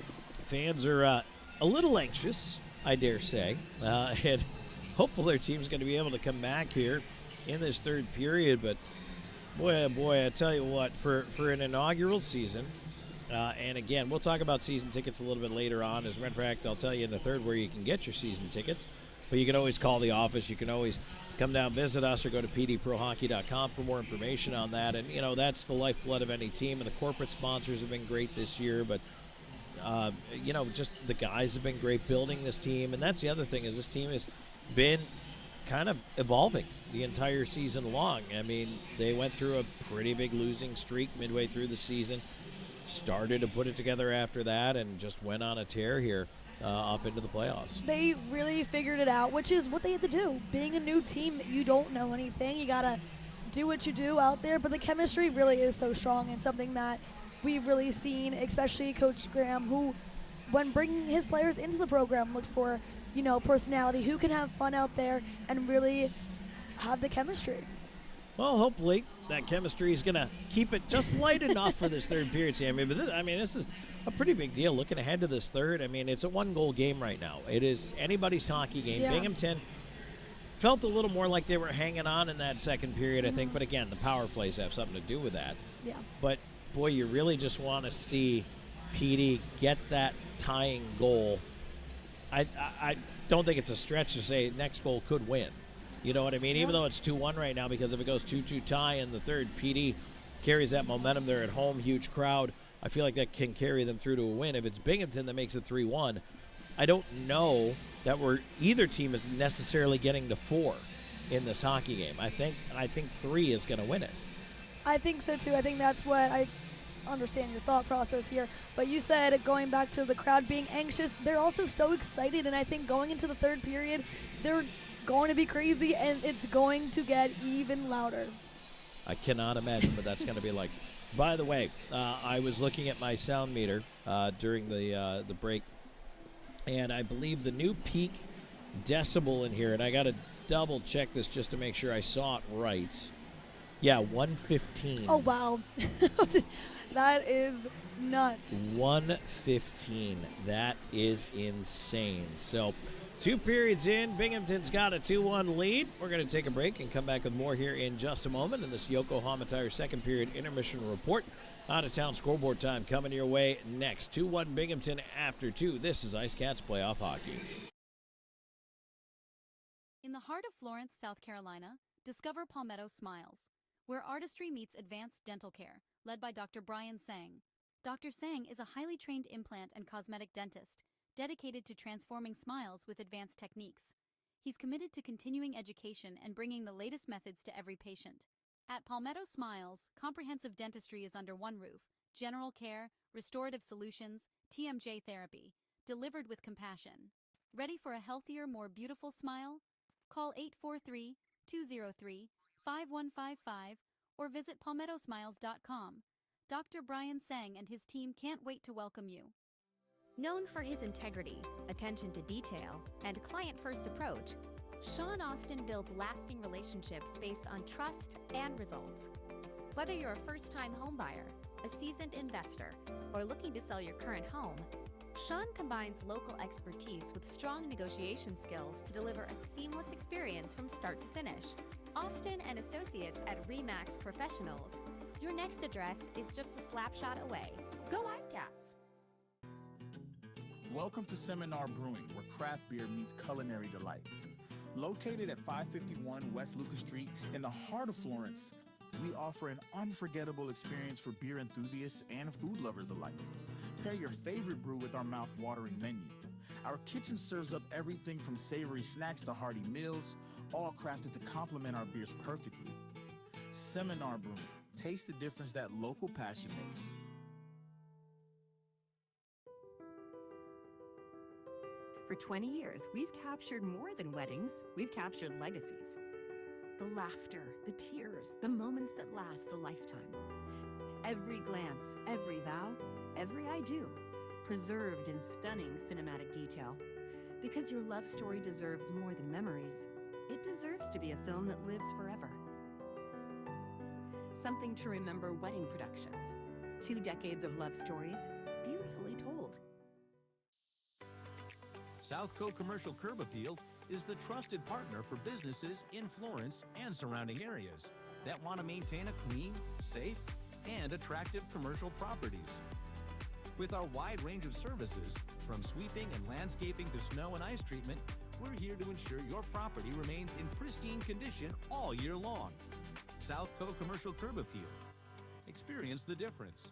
fans are a little anxious, I dare say, and hopeful their team's going to be able to come back here in this third period. But boy, I tell you what, for an inaugural season, and again, we'll talk about season tickets a little bit later on. As a matter of fact, I'll tell you in the third where you can get your season tickets. But you can always call the office. You can always come down, visit us, or go to pdprohockey.com for more information on that. And, that's the lifeblood of any team. And the corporate sponsors have been great this year. But, just the guys have been great building this team. And that's the other thing, is this team has been kind of evolving the entire season long. They went through a pretty big losing streak midway through the season, started to put it together after that, and just went on a tear here up into the playoffs. They really figured it out, which is what they had to do. Being a new team, you don't know anything. You got to do what you do out there, but the chemistry really is so strong, and something that we've really seen, especially Coach Graham, who, when bringing his players into the program, looked for, personality, who can have fun out there and really have the chemistry. Well, hopefully that chemistry is going to keep it just light enough for this third period, Sammy. But this is a pretty big deal looking ahead to this third. It's a one-goal game right now. It is anybody's hockey game. Yeah. Binghamton felt a little more like they were hanging on in that second period, I think. But again, the power plays have something to do with that. Yeah. But, boy, you really just want to see PD get that tying goal. I don't think it's a stretch to say next goal could win. You know what I mean? Even though it's 2-1 right now, because if it goes 2-2 tie in the third, PD carries that momentum. They're at home, huge crowd. I feel like that can carry them through to a win. If it's Binghamton that makes it 3-1, I don't know that either team is necessarily getting to 4 in this hockey game. I think 3 is going to win it. I think so too. I think that's what I understand your thought process here. But you said, going back to the crowd being anxious, they're also so excited, and I think going into the third period, they're going to be crazy, and it's going to get even louder. I cannot imagine what that's going to be like. By the way, I was looking at my sound meter during the break, and I believe the new peak decibel in here, and I got to double check this just to make sure I saw it right. Yeah, 115. Oh, wow. That is nuts. 115. That is insane. So, 2 periods in, Binghamton's got a 2-1 lead. We're going to take a break and come back with more here in just a moment in this Yokohama Tire second period intermission report. Out-of-town scoreboard time coming your way next. 2-1 Binghamton after 2. This is IceCats Playoff Hockey. In the heart of Florence, South Carolina, discover Palmetto Smiles, where artistry meets advanced dental care, led by Dr. Brian Sang. Dr. Sang is a highly trained implant and cosmetic dentist dedicated to transforming smiles with advanced techniques. He's committed to continuing education and bringing the latest methods to every patient. At Palmetto Smiles, comprehensive dentistry is under one roof: general care, restorative solutions, TMJ therapy, delivered with compassion. Ready for a healthier, more beautiful smile? Call 843-203-5155 or visit palmettosmiles.com. Dr. Brian Sang and his team can't wait to welcome you. Known for his integrity, attention to detail, and client-first approach, Sean Austin builds lasting relationships based on trust and results. Whether you're a first-time homebuyer, a seasoned investor, or looking to sell your current home, Sean combines local expertise with strong negotiation skills to deliver a seamless experience from start to finish. Austin and Associates at RE/MAX Professionals. Your next address is just a slap shot away. Go IceCats! Welcome to Seminar Brewing, where craft beer meets culinary delight. Located at 551 West Lucas Street in the heart of Florence, we offer an unforgettable experience for beer enthusiasts and food lovers alike. Pair your favorite brew with our mouth-watering menu. Our kitchen serves up everything from savory snacks to hearty meals, all crafted to complement our beers perfectly. Seminar Brewing. Taste the difference that local passion makes. For 20 years, we've captured more than weddings, we've captured legacies. The laughter, the tears, the moments that last a lifetime. Every glance, every vow, every I do, preserved in stunning cinematic detail. Because your love story deserves more than memories, it deserves to be a film that lives forever. Something to remember wedding productions. 2 decades of love stories, beautifully told. South Coast Commercial Curb Appeal is the trusted partner for businesses in Florence and surrounding areas that want to maintain a clean, safe, and attractive commercial properties. With our wide range of services, from sweeping and landscaping to snow and ice treatment, we're here to ensure your property remains in pristine condition all year long. South Coast Commercial Curb Appeal. Experience the difference.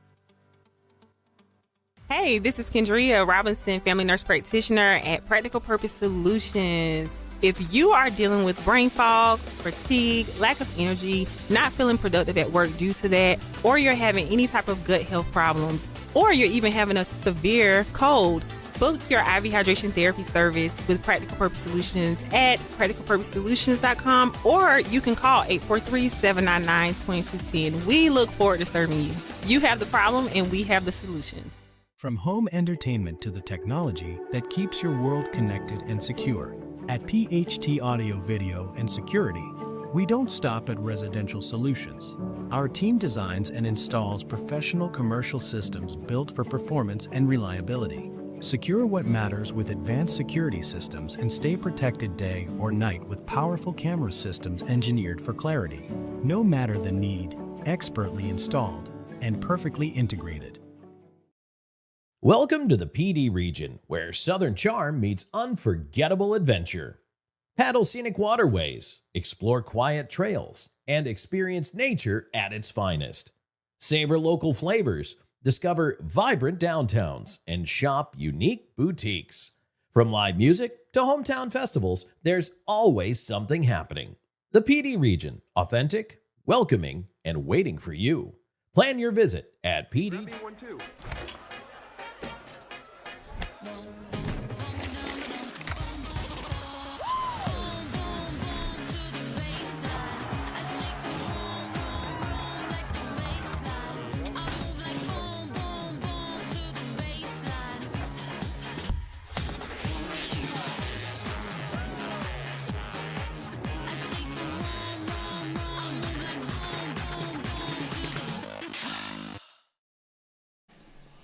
Hey, this is Kendria Robinson, family nurse practitioner at Practical Purpose Solutions. If you are dealing with brain fog, fatigue, lack of energy, not feeling productive at work due to that, or you're having any type of gut health problems, or you're even having a severe cold, book your IV hydration therapy service with Practical Purpose Solutions at practicalpurposesolutions.com, or you can call 843-799-2210. We look forward to serving you. You have the problem and we have the solution. From home entertainment to the technology that keeps your world connected and secure, at PHT Audio Video and Security, we don't stop at residential solutions. Our team designs and installs professional commercial systems built for performance and reliability. Secure what matters with advanced security systems and stay protected day or night with powerful camera systems engineered for clarity. No matter the need, expertly installed and perfectly integrated. Welcome to the PD region, where Southern charm meets unforgettable adventure. Paddle scenic waterways, explore quiet trails, and experience nature at its finest. Savor local flavors, discover vibrant downtowns, and shop unique boutiques. From live music to hometown festivals, there's always something happening. The PD region, authentic, welcoming, and waiting for you. Plan your visit at PD.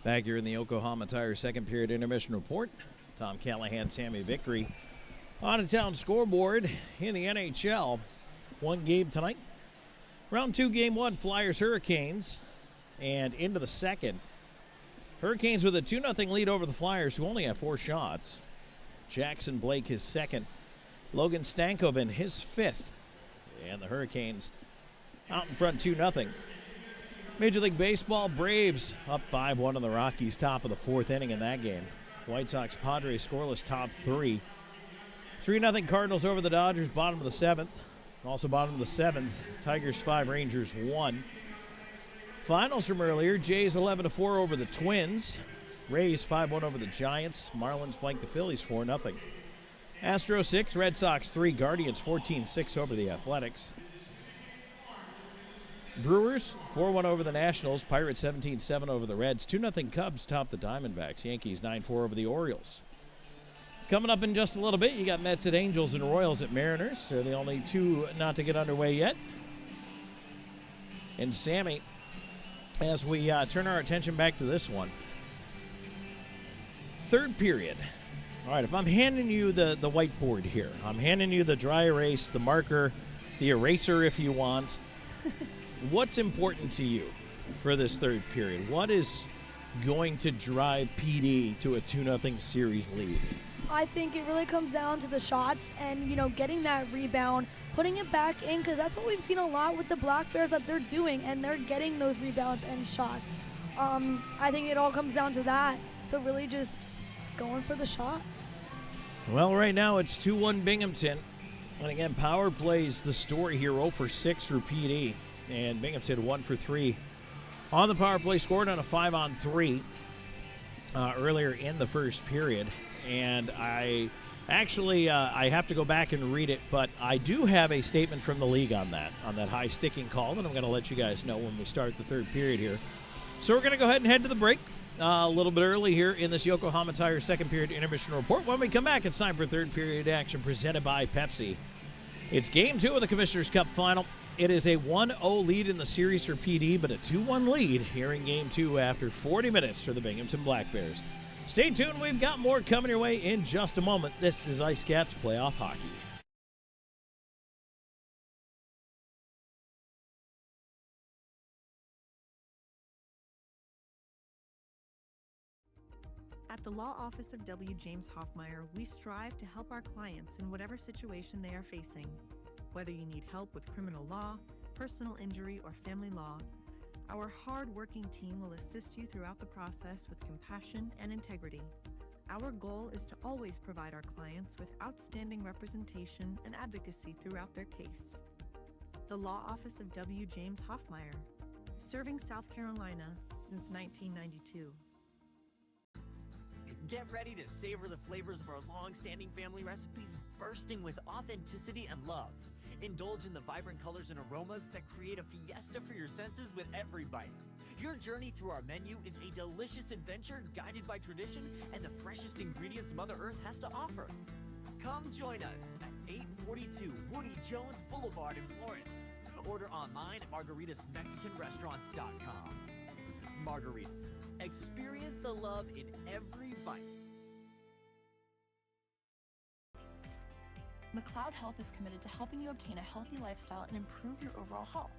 Back here in the Yokohama Tire second period intermission report. Tom Callahan, Sammy Vickery. On a town scoreboard in the NHL. One game tonight. Round 2, game 1, Flyers Hurricanes. And into the second. Hurricanes with a 2-0 lead over the Flyers, who only have 4 shots. Jackson Blake his second. Logan Stankoven his 5th. And the Hurricanes out in front 2-0. Major League Baseball, Braves up 5-1 on the Rockies, top of the 4th inning in that game. White Sox, Padres scoreless, top 3. 3-0 Cardinals over the Dodgers, bottom of the 7th. Also bottom of the 7th, Tigers 5, Rangers 1. Finals from earlier, Jays 11-4 over the Twins. Rays 5-1 over the Giants. Marlins blanked the Phillies 4-0. Astros 6, Red Sox 3, Guardians 14-6 over the Athletics. Brewers 4-1 over the Nationals. Pirates 17-7 over the Reds. 2-0 Cubs top the Diamondbacks. Yankees 9-4 over the Orioles. Coming up in just a little bit, you got Mets at Angels and Royals at Mariners. They're the only two not to get underway yet. And Sammy, as we turn our attention back to this one. Third period. All right, if I'm handing you the whiteboard here, I'm handing you the dry erase, the marker, the eraser if you want. What's important to you for this third period? What is going to drive PD to a 2-0 series lead? I think it really comes down to the shots and, getting that rebound, putting it back in, because that's what we've seen a lot with the Black Bears that they're doing, and they're getting those rebounds and shots. I think it all comes down to that. So really just going for the shots. Well, right now it's 2-1 Binghamton. And again, power plays the story here, 0 for 6 for PD. And Binghamton 1 for 3 on the power play, scored on a 5-on-3 earlier in the first period. And I actually I have to go back and read it, but I do have a statement from the league on that high sticking call that I'm going to let you guys know when we start the third period here. So we're going to go ahead and head to the break a little bit early here in this Yokohama Tire second period intermission report. When we come back, it's time for third period action presented by Pepsi. It's Game 2 of the Commissioner's Cup Final. It is a 1-0 lead in the series for PD, but a 2-1 lead here in Game 2 after 40 minutes for the Binghamton Black Bears. Stay tuned. We've got more coming your way in just a moment. This is IceCats Playoff Hockey. At the Law Office of W. James Hoffmeyer, we strive to help our clients in whatever situation they are facing. Whether you need help with criminal law, personal injury, or family law, our hard-working team will assist you throughout the process with compassion and integrity. Our goal is to always provide our clients with outstanding representation and advocacy throughout their case. The Law Office of W. James Hoffmeyer, serving South Carolina since 1992. Get ready to savor the flavors of our long-standing family recipes bursting with authenticity and love. Indulge in the vibrant colors and aromas that create a fiesta for your senses with every bite. Your journey through our menu is a delicious adventure guided by tradition and the freshest ingredients Mother Earth has to offer. Come join us at 842 Woody Jones Boulevard in Florence. Order online at margaritasmexicanrestaurants.com. Margaritas. Experience the love in every bite. McLeod Health is committed to helping you obtain a healthy lifestyle and improve your overall health.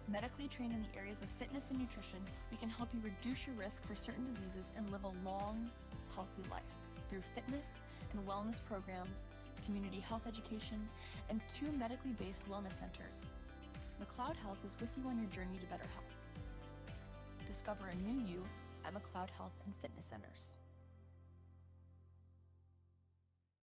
Medically trained in the areas of fitness and nutrition, we can help you reduce your risk for certain diseases and live a long, healthy life through fitness and wellness programs, community health education, and 2 medically based wellness centers. McLeod Health is with you on your journey to better health. Discover a new you at McLeod Health and Fitness Centers.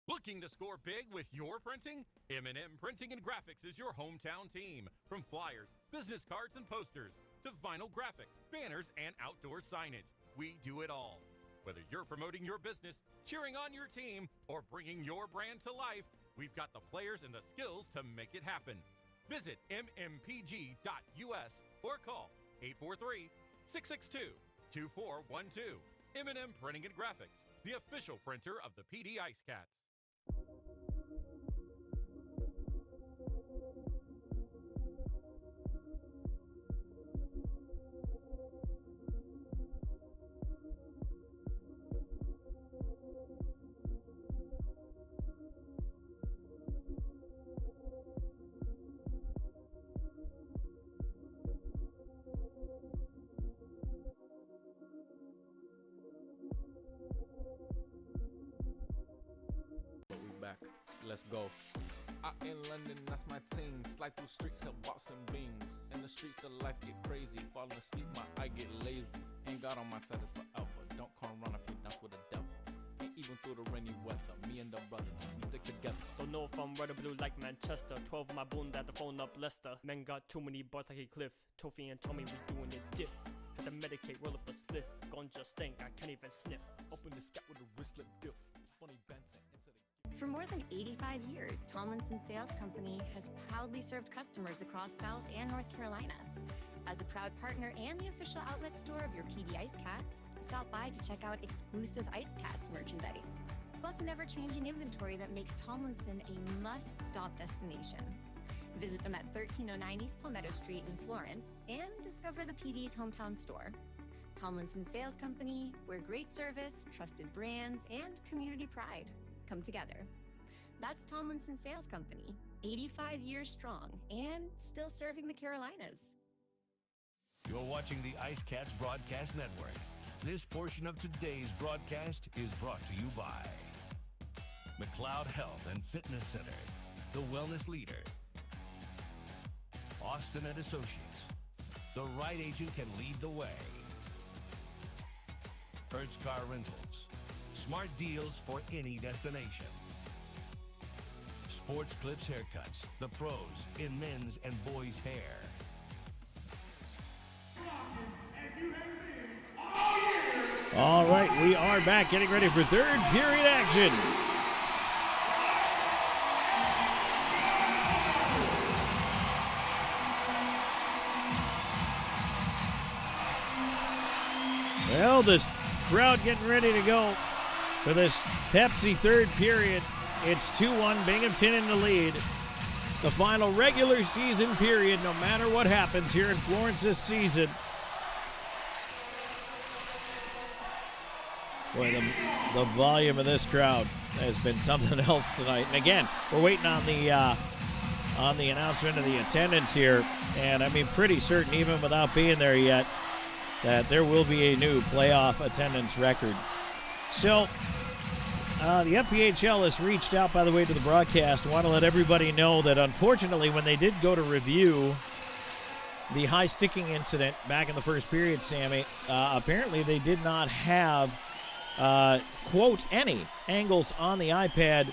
Looking to score big with your printing? M&M Printing and Graphics is your hometown team. From flyers, business cards, and posters to vinyl graphics, banners, and outdoor signage, we do it all. Whether you're promoting your business, cheering on your team, or bringing your brand to life, we've got the players and the skills to make it happen. Visit mmpg.us or call 843-662-2412. M&M Printing and Graphics, the official printer of the PD IceCats. Let's go. Out in London, that's my team. Slide through streets, help bought some beans. In the streets, the life get crazy. Falling asleep, my eye get lazy. Ain't God on my side, it's forever. Don't come run if you dance with the devil. And even through the rainy weather, me and the brothers, we stick know from red or blue like Manchester. 12 of my boon that the phone up Leicester. Men got too many bars like a cliff. Tofi and Tommy, we doing it diff. Had to medicate, roll up a spliff. Ganja stank, I can't even sniff. Open the scat with a wristlet diff. Funny banter instead of... For more than 85 years, Tomlinson Sales Company has proudly served customers across South and North Carolina. As a proud partner and the official outlet store of your PD IceCats, stop by to check out exclusive IceCats merchandise. Plus an ever-changing inventory that makes Tomlinson a must-stop destination. Visit them at 1309 East Palmetto Street in Florence and discover the PD's hometown store. Tomlinson Sales Company, where great service, trusted brands, and community pride come together. That's Tomlinson Sales Company, 85 years strong and still serving the Carolinas. You're watching the IceCats Broadcast Network. This portion of today's broadcast is brought to you by McLeod Health and Fitness Center, the wellness leader. Austin and Associates. The right agent can lead the way. Hertz Car Rentals. Smart deals for any destination. Sports Clips Haircuts. The pros in men's and boys' hair. All right, we are back getting ready for third period action. Well, this crowd getting ready to go for this Pepsi third period. It's 2-1, Binghamton in the lead. The final regular season period, no matter what happens here in Florence this season. Boy, the volume of this crowd has been something else tonight. And again, we're waiting on the announcement of the attendance here. And I mean, pretty certain, even without being there yet, that there will be a new playoff attendance record. So, the FPHL has reached out, by the way, to the broadcast. I want to let everybody know that, unfortunately, when they did go to review the high sticking incident back in the first period, Sammy, apparently they did not have, quote, any angles on the iPad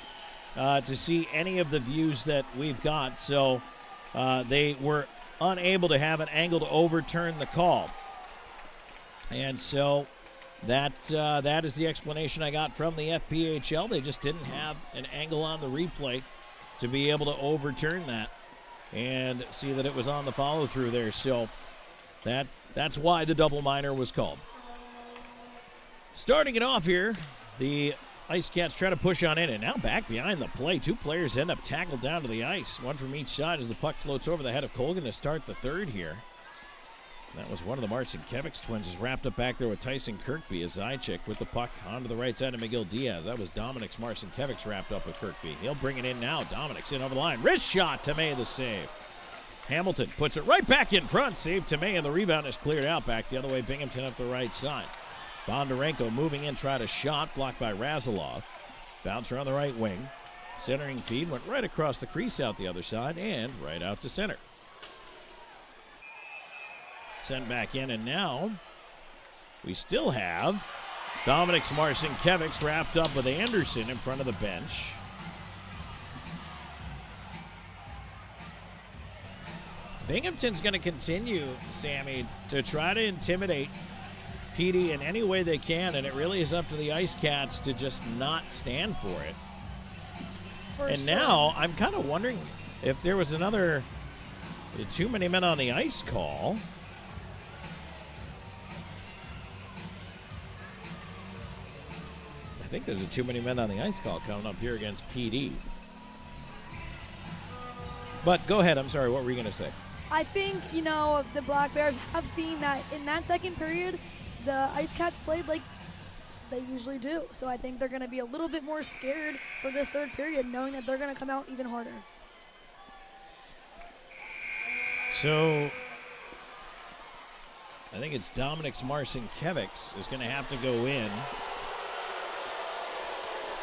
to see any of the views that we've got. So they were unable to have an angle to overturn the call. And so that is the explanation I got from the FPHL. They just didn't have an angle on the replay to be able to overturn that and see that it was on the follow-through there. So that's why the double minor was called. Starting it off here, the IceCats try to push on in, and now back behind the play. Two players end up tackled down to the ice, one from each side as the puck floats over the head of Colgan to start the third here. That was one of the Marcinkiewicz twins, is wrapped up back there with Tyson Kirkby as Zychik with the puck onto the right side of McGill Diaz. That was Dominic's Marcinkiewicz wrapped up with Kirkby. He'll bring it in now. Dominic's in over the line. Wrist shot. Tomei the save. Hamilton puts it right back in front. Save Tomei, and the rebound is cleared out back the other way. Binghamton up the right side. Bondarenko moving in, tried a shot, blocked by Razilov. Bouncer on the right wing. Centering feed went right across the crease out the other side and right out to center. Sent back in, and now we still have Dominic's Marcinkiewicz wrapped up with Anderson in front of the bench. Binghamton's going to continue, Sammy, to try to intimidate PD in any way they can, and it really is up to the IceCats to just not stand for it. And now I'm kind of wondering if there was another too many men on the ice call. I think there's a too many men on the ice call coming up here against PD. But go ahead. I'm sorry. What were you going to say? I think, the Black Bears have seen that in that second period, the IceCats played like they usually do. So I think they're going to be a little bit more scared for this third period, knowing that they're going to come out even harder. So I think it's Dominic's Marcinkiewicz is going to have to go in.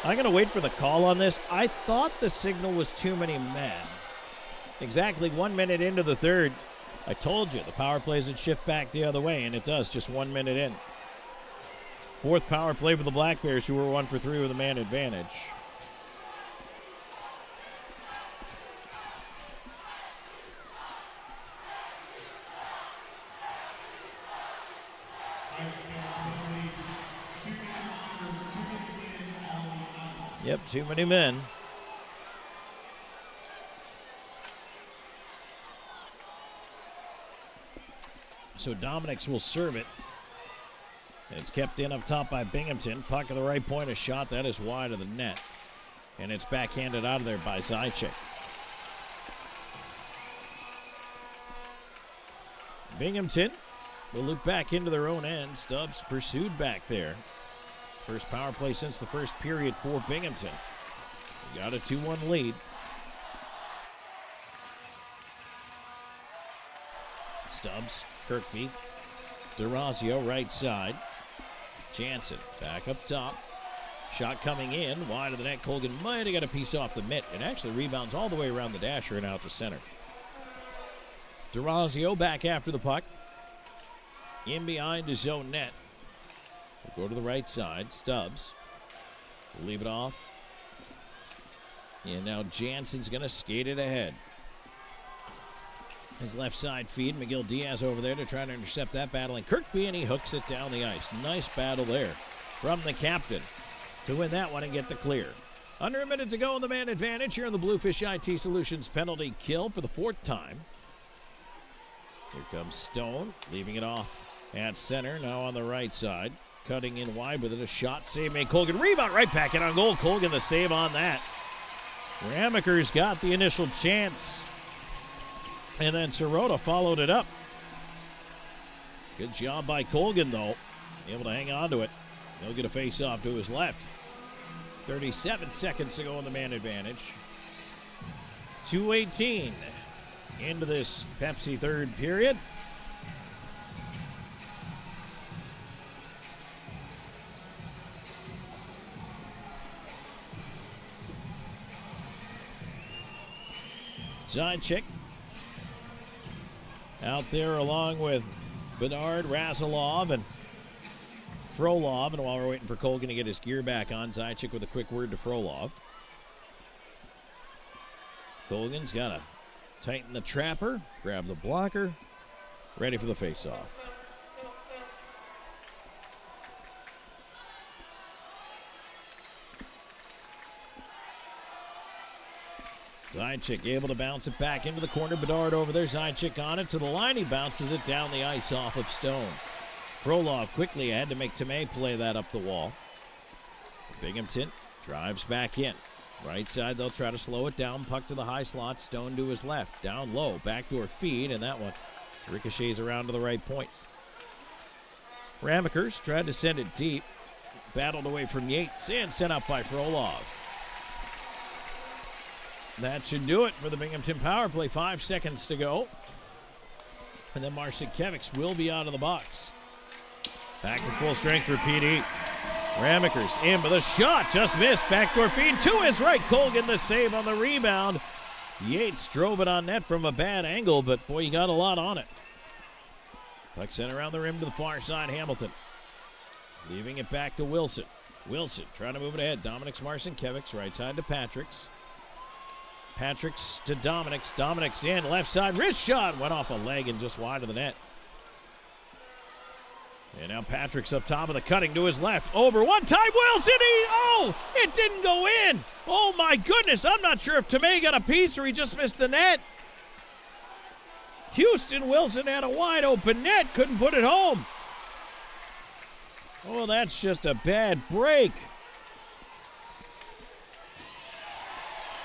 I'm going to wait for the call on this. I thought the signal was too many men. Exactly 1 minute into the third, I told you the power plays would shift back the other way, and it does just 1 minute in. Fourth power play for the Black Bears, who were 1 for 3 with a man advantage. Yep, too many men. So Dominics will serve it. It's kept in up top by Binghamton. Puck at the right point, a shot that is wide of the net. And it's backhanded out of there by Zajac. Binghamton will loop back into their own end. Stubbs pursued back there. First power play since the first period for Binghamton. They got a 2-1 lead. Stubbs, Kirkby, DeRazio right side. Jansen back up top. Shot coming in, wide of the net. Colgan might have got a piece off the mitt. It actually rebounds all the way around the dasher and out to center. DeRazio back after the puck. In behind his own net. We'll go to the right side. Stubbs will leave it off. And now Jansen's going to skate it ahead. His left side feed. McGill Diaz over there to try to intercept that, battling Kirkby, and he hooks it down the ice. Nice battle there from the captain to win that one and get the clear. Under a minute to go in the man advantage here in the Bluefish IT Solutions penalty kill for the 4th time. Here comes Stone, leaving it off at center, now on the right side. Cutting in wide with it, a shot, save made. Colgan, rebound, right back in on goal. Colgan the save on that. Ramaker's got the initial chance. And then Sirota followed it up. Good job by Colgan, though. Able to hang on to it. He'll get a face-off to his left. 37 seconds to go in the man advantage. 2:18 into this Pepsi third period. Zajac out there along with Bedard, Razilov, and Frolov. And while we're waiting for Colgan to get his gear back on, Zajac with a quick word to Frolov. Colgan's got to tighten the trapper, grab the blocker, ready for the face-off. Zajac able to bounce it back into the corner. Bedard over there. Zajac on it to the line. He bounces it down the ice off of Stone. Frolov quickly ahead to make Tomei play that up the wall. Binghamton drives back in. Right side, they'll try to slow it down. Puck to the high slot. Stone to his left. Down low. Backdoor feed, and that one ricochets around to the right point. Ramakers tried to send it deep. Battled away from Yates and sent up by Frolov. That should do it for the Binghamton power play. 5 seconds to go. And then Marcinkiewicz will be out of the box. Back to full strength for PD. Ramakers in with a shot. Just missed. Backdoor feed to his right. Colgan the save on the rebound. Yates drove it on net from a bad angle, but boy, he got a lot on it. Puck sent around the rim to the far side. Hamilton leaving it back to Wilson. Wilson trying to move it ahead. Dominic's Marcinkiewicz. Right side to Patrick's. Patrick's to Dominic's. Dominic's in. Left side. Wrist shot. Went off a leg and just wide of the net. And now Patrick's up top of the cutting to his left. Over one time. Wilson. It didn't go in. Oh, my goodness. I'm not sure if Tomei got a piece or he just missed the net. Houston Wilson had a wide open net. Couldn't put it home. Oh, that's just a bad break.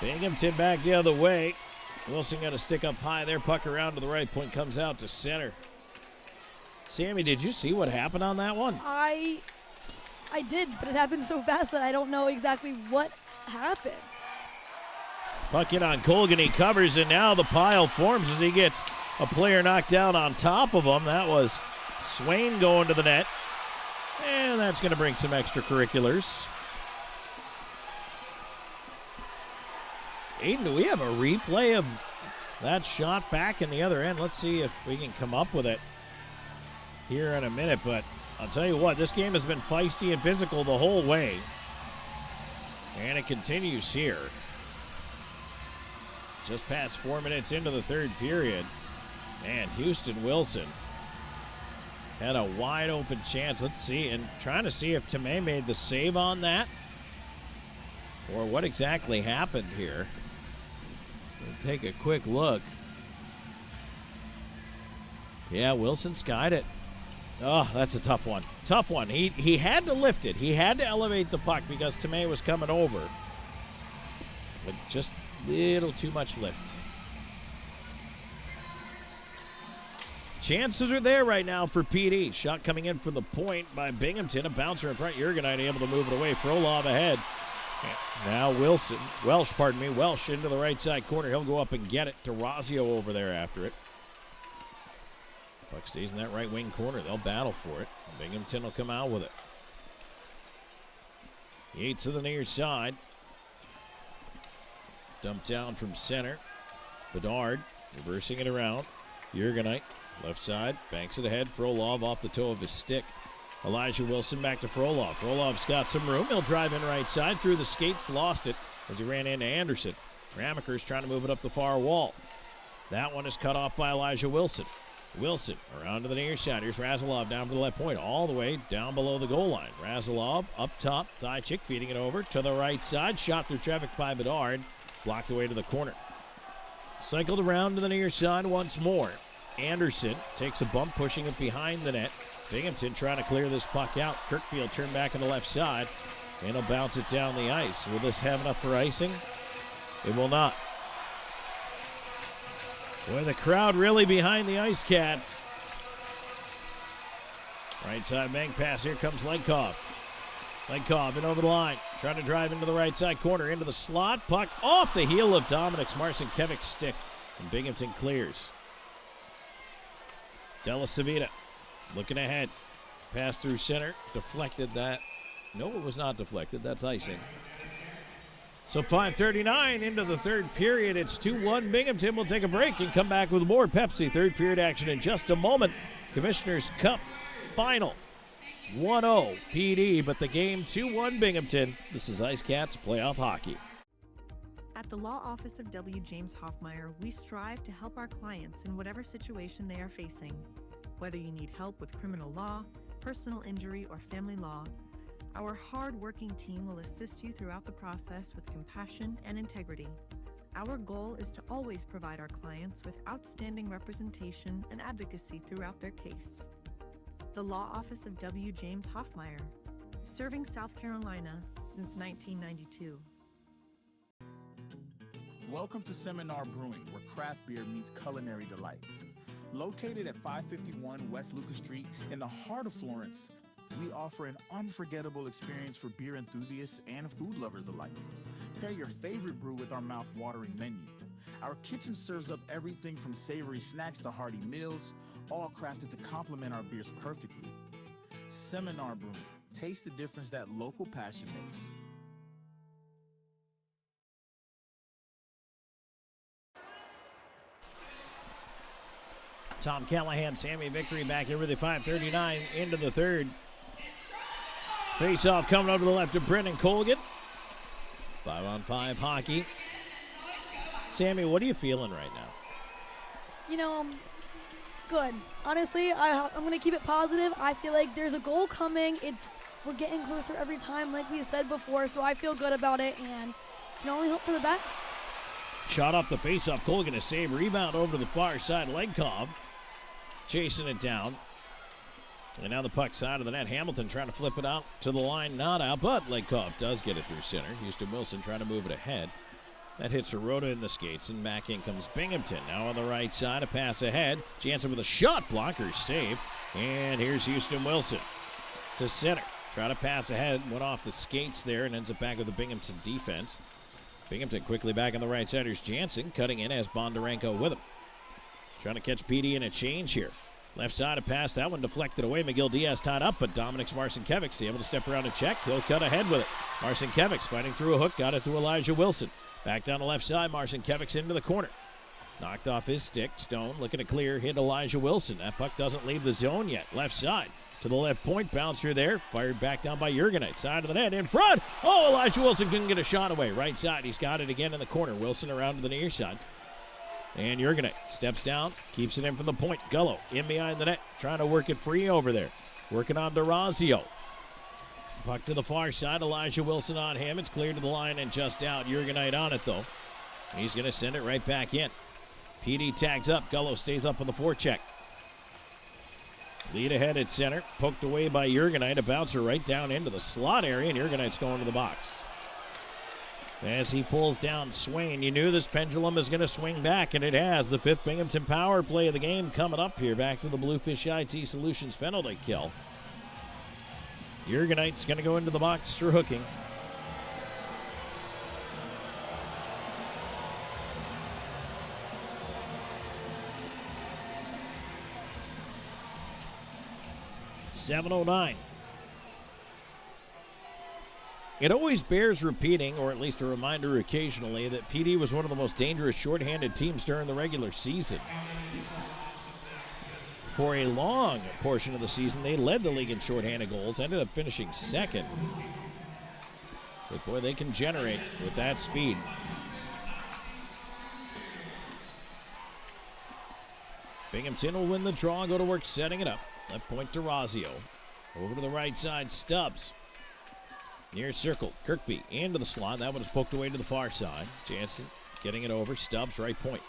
Binghamton back the other way. Wilson got a stick up high there. Puck around to the right point. Comes out to center. Sammy, did you see what happened on that one? I did, but it happened so fast that I don't know exactly what happened. Puck in on Colgan. He covers, and now the pile forms as he gets a player knocked down on top of him. That was Swain going to the net. And that's going to bring some extracurriculars. Aiden, do we have a replay of that shot back in the other end? Let's see if we can come up with it here in a minute. But I'll tell you what, this game has been feisty and physical the whole way. And it continues here. Just past 4 minutes into the third period. And Houston Wilson had a wide open chance. Let's see, and trying to see if Tomei made the save on that or what exactly happened here. We'll take a quick look. Yeah, Wilson skied it. Oh, that's a tough one. Tough one. He had to lift it. He had to elevate the puck because Tomei was coming over. But just a little too much lift. Chances are there right now for PD. Shot coming in from the point by Binghamton. A bouncer in front. Jurgenite able to move it away. Frolov ahead. Now Welsh into the right side corner. He'll go up and get it. DeRazio over there after it. Puck stays in that right wing corner. They'll battle for it. Binghamton will come out with it. Yates to the near side. Dumped down from center. Bedard reversing it around. Jurgenite, left side, banks it ahead. Frolov off the toe of his stick. Elijah Wilson back to Frolov. Frolov's got some room. He'll drive in right side through the skates. Lost it as he ran into Anderson. Ramaker's trying to move it up the far wall. That one is cut off by Elijah Wilson. Wilson around to the near side. Here's Razilov down to the left point, all the way down below the goal line. Razilov up top. Zajic feeding it over to the right side. Shot through traffic by Bedard. Blocked away to the corner. Cycled around to the near side once more. Anderson takes a bump, pushing it behind the net. Binghamton trying to clear this puck out. Kirkfield turned back on the left side, and he'll bounce it down the ice. Will this have enough for icing? It will not. Boy, the crowd really behind the IceCats. Right side bank pass. Here comes Lenkov. Lenkov in over the line. Trying to drive into the right side corner. Into the slot. Puck off the heel of Dominik's Marcinkevich's stick. And Binghamton clears. Della Savita looking ahead. Pass through center. Deflected that. No, it was not deflected. That's icing. So 5:39 into the third period. It's 2-1. Binghamton will take a break and come back with more Pepsi third period action in just a moment. Commissioner's Cup final. 1-0 PD, but the game 2-1 Binghamton. This is IceCats playoff hockey. At the Law Office of W. James Hoffmeyer, we strive to help our clients in whatever situation they are facing. Whether you need help with criminal law, personal injury, or family law, our hard-working team will assist you throughout the process with compassion and integrity. Our goal is to always provide our clients with outstanding representation and advocacy throughout their case. The Law Office of W. James Hoffmeyer, serving South Carolina since 1992. Welcome to Seminar Brewing, where craft beer meets culinary delight. Located at 551 West Lucas Street in the heart of Florence, we offer an unforgettable experience for beer enthusiasts and food lovers alike. Pair your favorite brew with our mouth-watering menu. Our kitchen serves up everything from savory snacks to hearty meals, all crafted to complement our beers perfectly. Seminar Brewing. Taste the difference that local passion makes. Tom Callahan, Sammy Vickery back here with the 5:39 into the third. Face-off coming over to the left of Brendan Colgan. 5-on-5 hockey. Sammy, what are you feeling right now? You know, good. Honestly, I'm going to keep it positive. I feel like there's a goal coming. We're getting closer every time, like we said before, so I feel good about it and can only hope for the best. Shot off the face-off. Colgan a save. Rebound over to the far side. Lenkov chasing it down. And now the puck side of the net. Hamilton trying to flip it out to the line. Not out, but Lenkov does get it through center. Houston Wilson trying to move it ahead. That hits Sirota in the skates, and back in comes Binghamton. Now on the right side, a pass ahead. Jansen with a shot blocker save. And here's Houston Wilson to center. Try to pass ahead. Went off the skates there and ends up back with the Binghamton defense. Binghamton quickly back on the right side. Here's Jansen cutting in as Bondarenko with him. Trying to catch PD in a change here. Left side, a pass. That one deflected away. McGill Diaz tied up, but Dominik's Marcinkevich's able to step around and check. He'll cut ahead with it. Marcinkevich's fighting through a hook. Got it to Elijah Wilson. Back down the left side. Marcinkevich's into the corner. Knocked off his stick. Stone looking to clear. Hit Elijah Wilson. That puck doesn't leave the zone yet. Left side to the left point. Bouncer there. Fired back down by Jurgenite. Side of the net in front. Oh, Elijah Wilson couldn't get a shot away. Right side. He's got it again in the corner. Wilson around to the near side. And Jurgenite steps down, keeps it in from the point. Gullo in behind the net, trying to work it free over there. Working on DeRazio. Puck to the far side. Elijah Wilson on him. It's cleared to the line and just out. Jurgenite on it, though. He's going to send it right back in. PD tags up. Gullo stays up on the forecheck. Lead ahead at center. Poked away by Jurgenite. A bouncer right down into the slot area, and Jurgenite's going to the box. As he pulls down Swain, you knew this pendulum is going to swing back, and it has. The 5th Binghamton power play of the game coming up here. Back to the Bluefish IT Solutions penalty kill. Jurgenite's going to go into the box for hooking. .709. It always bears repeating, or at least a reminder occasionally, that PD was one of the most dangerous shorthanded teams during the regular season. For a long portion of the season, they led the league in shorthanded goals, ended up finishing second. But boy, they can generate with that speed. Binghamton will win the draw, go to work setting it up. Left point to Razio. Over to the right side, Stubbs. Near circle, Kirkby into the slot. That one is poked away to the far side. Jansen getting it over. Stubbs, right point.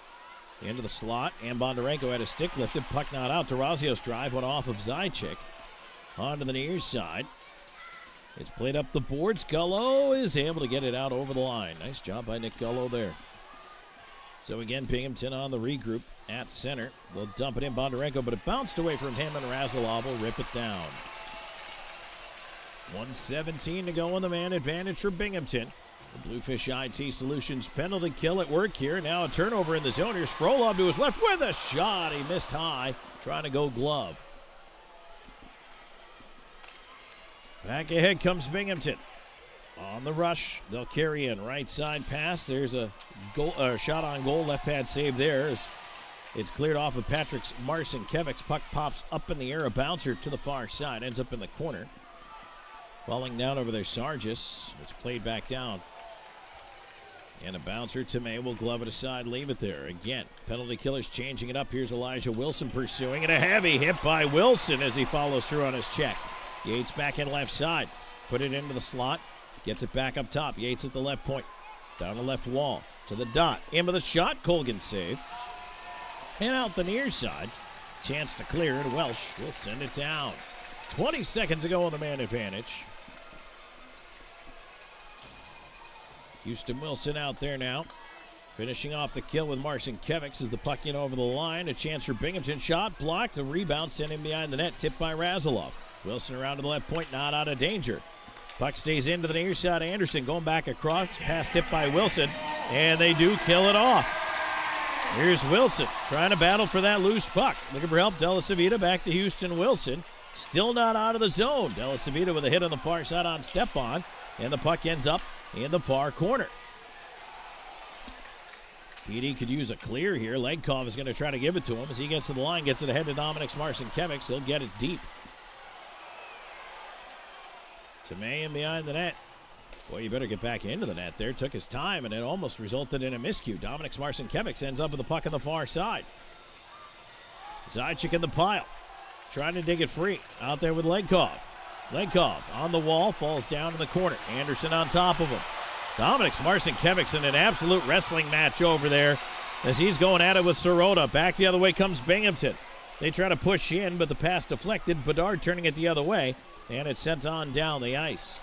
Into the slot, and Bondarenko had a stick lifted. Puck not out. DeRazio's drive went off of Zajac. Onto the near side. It's played up the boards. Gullo is able to get it out over the line. Nice job by Nick Gullo there. So again, Binghamton on the regroup at center. They'll dump it in Bondarenko, but it bounced away from him, and Razilov will rip it down. 1:17 to go on the man advantage for Binghamton. The Bluefish IT Solutions penalty kill at work here. Now a turnover in the zone. Here's Frolov to his left with a shot. He missed high, trying to go glove. Back ahead comes Binghamton. On the rush, they'll carry in. Right side pass. There's a goal, shot on goal. Left pad save there. It's cleared off of Patrick's Marcinkiewicz. Puck pops up in the air. A bouncer to the far side. Ends up in the corner. Falling down over there, Sargis. It's played back down. And a bouncer, Tomei will glove it aside, leave it there. Again, penalty killers changing it up. Here's Elijah Wilson pursuing, and a heavy hit by Wilson as he follows through on his check. Yates back in left side. Put it into the slot. Gets it back up top. Yates at the left point. Down the left wall. To the dot. In with a shot. Colgan save. And out the near side. Chance to clear it. Welsh will send it down. 20 seconds ago on the man advantage. Houston Wilson out there now. Finishing off the kill with Marcinkiewicz as the puck in over the line. A chance for Binghamton. Shot blocked. A rebound sent him behind the net. Tipped by Razilov. Wilson around to the left point. Not out of danger. Puck stays into the near side. Anderson going back across. Pass tipped by Wilson. And they do kill it off. Here's Wilson trying to battle for that loose puck. Looking for help. Della Savita back to Houston Wilson. Still not out of the zone. Della Savita with a hit on the far side on Stepan. And the puck ends up in the far corner. PD could use a clear here. Legkov is going to try to give it to him as he gets to the line, gets it ahead to Dominic Marcinkiewicz. He'll get it deep. Tomei in behind the net. Boy, you better get back into the net there. Took his time, and it almost resulted in a miscue. Dominic Marcinkiewicz ends up with the puck on the far side. Zajac in the pile. Trying to dig it free. Out there with Legkov. Legkov on the wall, falls down in the corner. Anderson on top of him. Dominic Marcinkiewicz in an absolute wrestling match over there as he's going at it with Sirota. Back the other way comes Binghamton. They try to push in, but the pass deflected. Bedard turning it the other way, and it's sent on down the ice.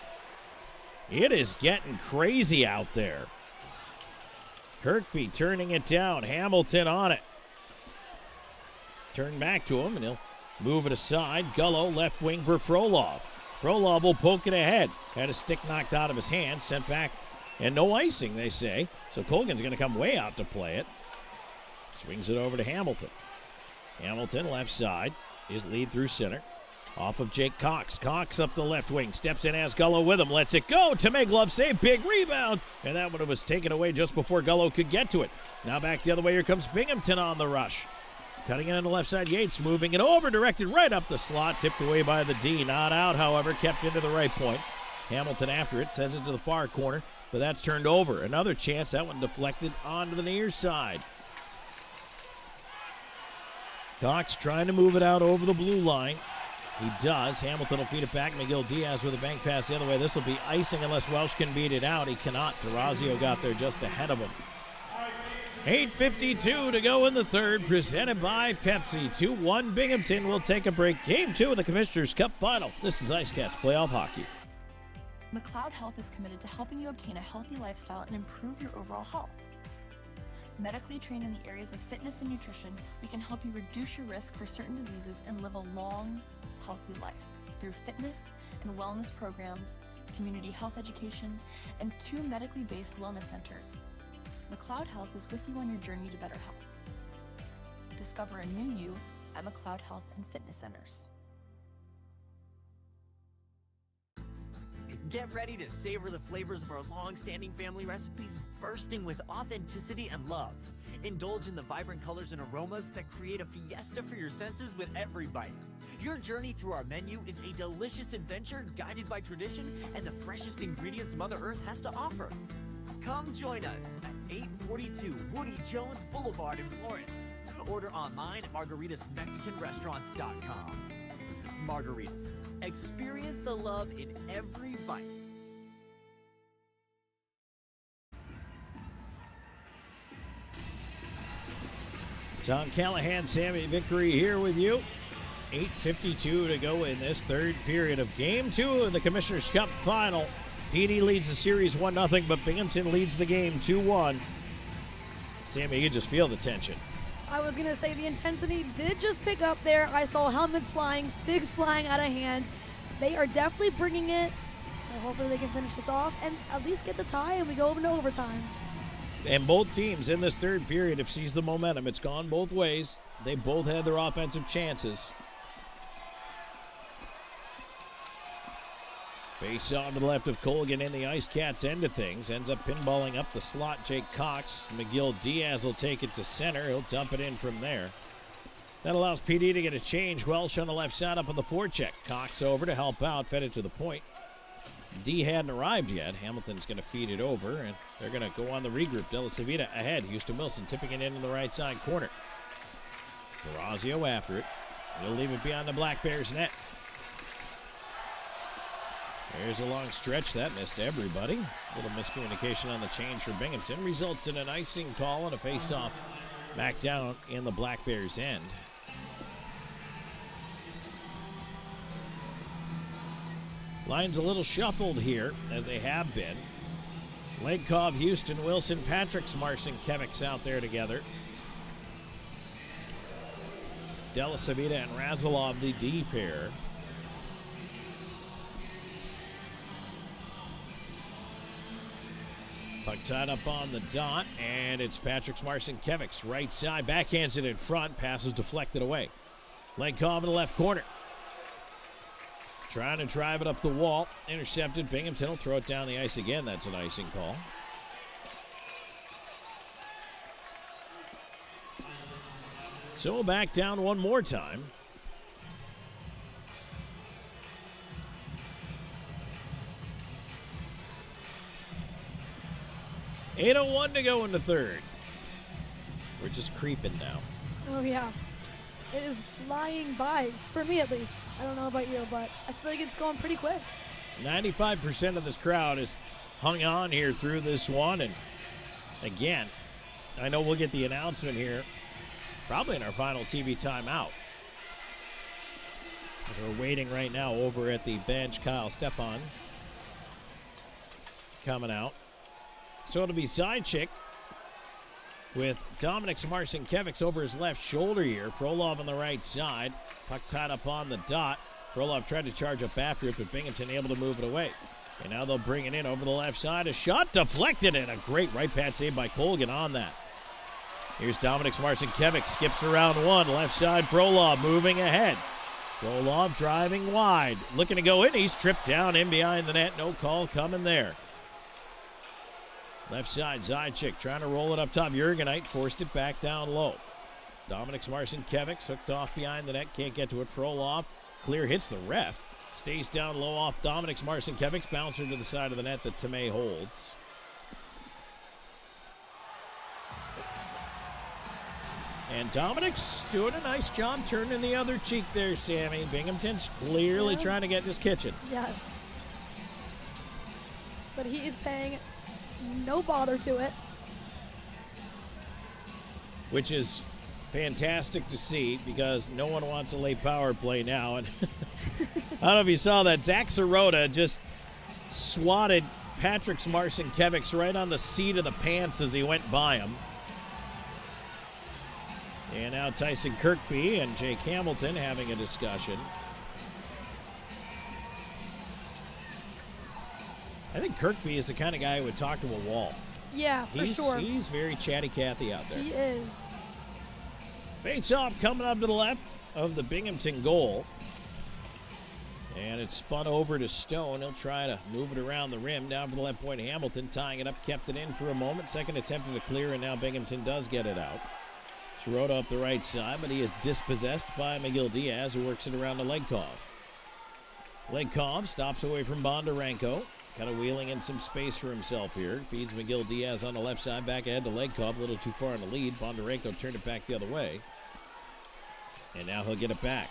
It is getting crazy out there. Kirkby turning it down. Hamilton on it. Turn back to him, and he'll move it aside. Gullo left wing for Frolov. Frolov will poke it ahead. Had a stick knocked out of his hand, sent back, and no icing, they say. So Colgan's going to come way out to play it. Swings it over to Hamilton. Hamilton left side. His lead through center. Off of Jake Cox. Cox up the left wing. Steps in, has Gullo with him. Lets it go. Tomei glove save. Big rebound. And that one was taken away just before Gullo could get to it. Now back the other way. Here comes Binghamton on the rush. Cutting it on the left side. Yates moving it over. Directed right up the slot. Tipped away by the D. Not out, however. Kept into the right point. Hamilton after it. Sends it to the far corner. But that's turned over. Another chance. That one deflected onto the near side. Cox trying to move it out over the blue line. He does. Hamilton will feed it back. Miguel Diaz with a bank pass the other way. This will be icing unless Welsh can beat it out. He cannot. Tarazio got there just ahead of him. 8:52 to go in the third, presented by Pepsi. 2-1 Binghamton will take a break. Game 2 of the Commissioner's Cup Final. This is IceCats Playoff Hockey. McLeod Health is committed to helping you obtain a healthy lifestyle and improve your overall health. Medically trained in the areas of fitness and nutrition, we can help you reduce your risk for certain diseases and live a long, healthy life through fitness and wellness programs, community health education, and 2 medically based wellness centers. McLeod Health is with you on your journey to better health. Discover a new you at McLeod Health and Fitness Centers. Get ready to savor the flavors of our long-standing family recipes bursting with authenticity and love. Indulge in the vibrant colors and aromas that create a fiesta for your senses with every bite. Your journey through our menu is a delicious adventure guided by tradition and the freshest ingredients Mother Earth has to offer. Come join us at 842 Woody Jones Boulevard in Florence. Order online at margaritasmexicanrestaurants.com. Margaritas. Experience the love in every bite. Tom Callahan, Sammy Vickery here with you. 8:52 to go in this third period of Game 2 of the Commissioner's Cup Final. PD leads the series 1-0, but Binghamton leads the game 2-1. Sammy, you just feel the tension. I was going to say the intensity did just pick up there. I saw helmets flying, sticks flying out of hand. They are definitely bringing it. So hopefully they can finish this off and at least get the tie and we go into overtime. And both teams in this third period have seized the momentum. It's gone both ways. They both had their offensive chances. Face on to the left of Colgan in the IceCats end of things. Ends up pinballing up the slot. Jake Cox. McGill Diaz will take it to center. He'll dump it in from there. That allows PD to get a change. Welsh on the left side up on the forecheck. Cox over to help out. Fed it to the point. D hadn't arrived yet. Hamilton's going to feed it over, and they're going to go on the regroup. De La Savita ahead. Houston Wilson tipping it into the right side corner. Tarazio after it. He'll leave it beyond the Black Bears net. There's a long stretch. That missed everybody. A little miscommunication on the change for Binghamton. Results in an icing call and a face-off back down in the Black Bears' end. Lines a little shuffled here, as they have been. Legkov, Houston, Wilson, Patricks, Marcin, Kevix out there together. De La Savita and Razilov, the D pair. Puck tied up on the dot, and it's Patrick's Marcin Kevix. Right side, backhands it in front, passes deflected away. Legkov in the left corner. Trying to drive it up the wall. Intercepted. Binghamton will throw it down the ice again. That's an icing call. So we'll back down one more time. .801 to go in the third. We're just creeping now. Oh, yeah. It is flying by, for me at least. I don't know about you, but I feel like it's going pretty quick. 95% of this crowd has hung on here through this one. And again, I know we'll get the announcement here probably in our final TV timeout. We're waiting right now over at the bench. Kyle Stefan coming out. So it'll be side chick with Dominic Marcinkiewicz over his left shoulder here. Frolov on the right side. Puck tied up on the dot. Frolov tried to charge up after it, but Binghamton able to move it away. And now they'll bring it in over the left side. A shot deflected, and a great right pad save by Colgan on that. Here's Dominic Marcinkiewicz. Skips around one. Left side, Frolov moving ahead. Frolov driving wide. Looking to go in. He's tripped down in behind the net. No call coming there. Left side, Zajac trying to roll it up top. Jurgenite forced it back down low. Dominic Marcinkiewicz hooked off behind the net. Can't get to it. Frolov. Clear hits the ref. Stays down low off Dominic Marcinkiewicz. Bouncer to the side of the net that Tomei holds. And Dominic's doing a nice job turning the other cheek there, Sammy. Binghamton's clearly trying to get in his kitchen. Yes. But he is paying no bother to it. Which is fantastic to see because no one wants a late power play now. And I don't know if you saw that. Zach Sirota just swatted Patrick Marcinkiewicz right on the seat of the pants as he went by him. And now Tyson Kirkby and Jake Hamilton having a discussion. I think Kirkby is the kind of guy who would talk to a wall. Yeah, for sure. He's very chatty Cathy out there. He is. Face off coming up to the left of the Binghamton goal. And it's spun over to Stone. He'll try to move it around the rim. Down for the left point, Hamilton tying it up, kept it in for a moment. Second attempt to clear, and now Binghamton does get it out. Sirota up the right side, but he is dispossessed by Miguel Diaz, who works it around to Legkov. Legkov stops away from Bondarenko. Kind of wheeling in some space for himself here. Feeds Miguel Diaz on the left side, back ahead to Legkov. A little too far in the lead. Bondarenko turned it back the other way. And now he'll get it back.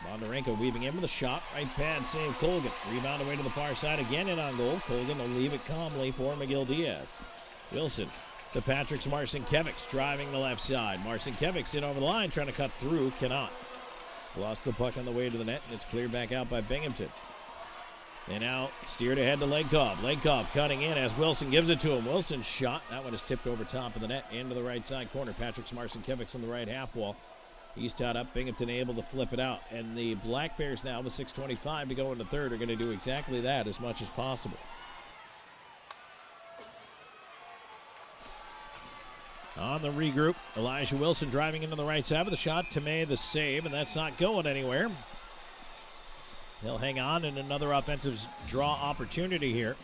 Bondarenko weaving in with a shot. Right pad save Colgan. Rebound away to the far side again and on goal. Colgan will leave it calmly for Miguel Diaz. Wilson to Patrick Marcinkiewicz driving the left side. Marcinkiewicz in over the line trying to cut through. Cannot. Lost the puck on the way to the net and it's cleared back out by Binghamton. And now steered ahead to Legkov. Legkov cutting in as Wilson gives it to him. Wilson's shot. That one is tipped over top of the net into the right side corner. Patrick Marcinkiewicz on the right half wall. He's tied up. Binghamton able to flip it out. And the Black Bears now with 6:25 to go into third are going to do exactly that as much as possible. On the regroup, Elijah Wilson driving into the right side with a shot. Tomei the save, and that's not going anywhere. He'll hang on in another offensive draw opportunity here.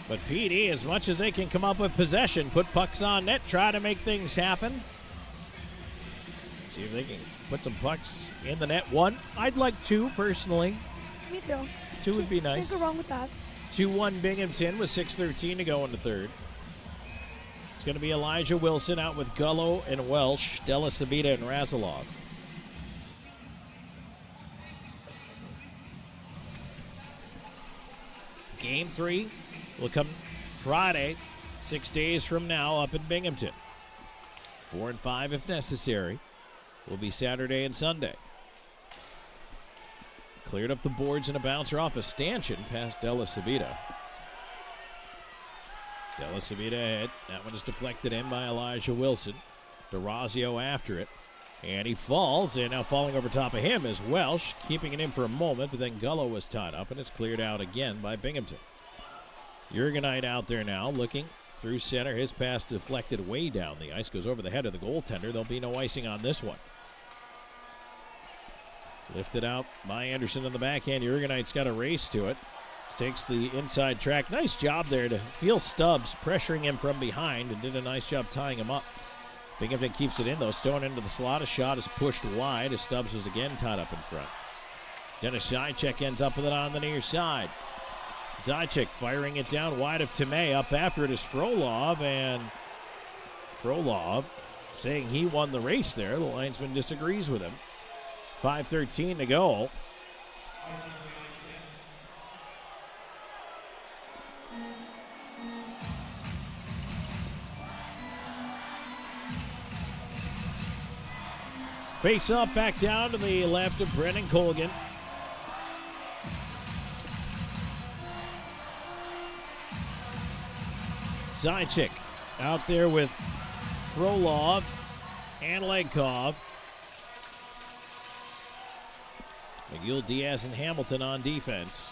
But PD, as much as they can come up with possession, put pucks on net, try to make things happen. See if they can put some pucks in the net. One, I'd like two, personally. Me too. Two would be nice. Can't go wrong with that. 2-1 Binghamton with 6:13 to go into third. It's going to be Elijah Wilson out with Gullo and Welsh, Della Savita and Razilov. Game 3 will come Friday, 6 days from now, up in Binghamton. 4 and 5 if necessary. Will be Saturday and Sunday. Cleared up the boards and a bouncer off a stanchion past Della Savita. Della Savita ahead. That one is deflected in by Elijah Wilson. DeRazio after it. And he falls, and now falling over top of him is Welsh, keeping it in for a moment, but then Gullo was tied up, and it's cleared out again by Binghamton. Jurgenite out there now, looking through center. His pass deflected way down the ice, goes over the head of the goaltender. There'll be no icing on this one. Lifted out by Anderson on the backhand. Jurgenite's got a race to it. Takes the inside track. Nice job there to feel Stubbs pressuring him from behind and did a nice job tying him up. Binghamton keeps it in, though. Stone into the slot. A shot is pushed wide as Stubbs was again tied up in front. Dennis Zajac ends up with it on the near side. Zajac firing it down wide of Tomei. Up after it is Frolov, and Frolov saying he won the race there. The linesman disagrees with him. 5:13 to go. Face up back down to the left of Brennan Colgan. Zajac out there with Frolov and Legkov. Miguel Diaz and Hamilton on defense.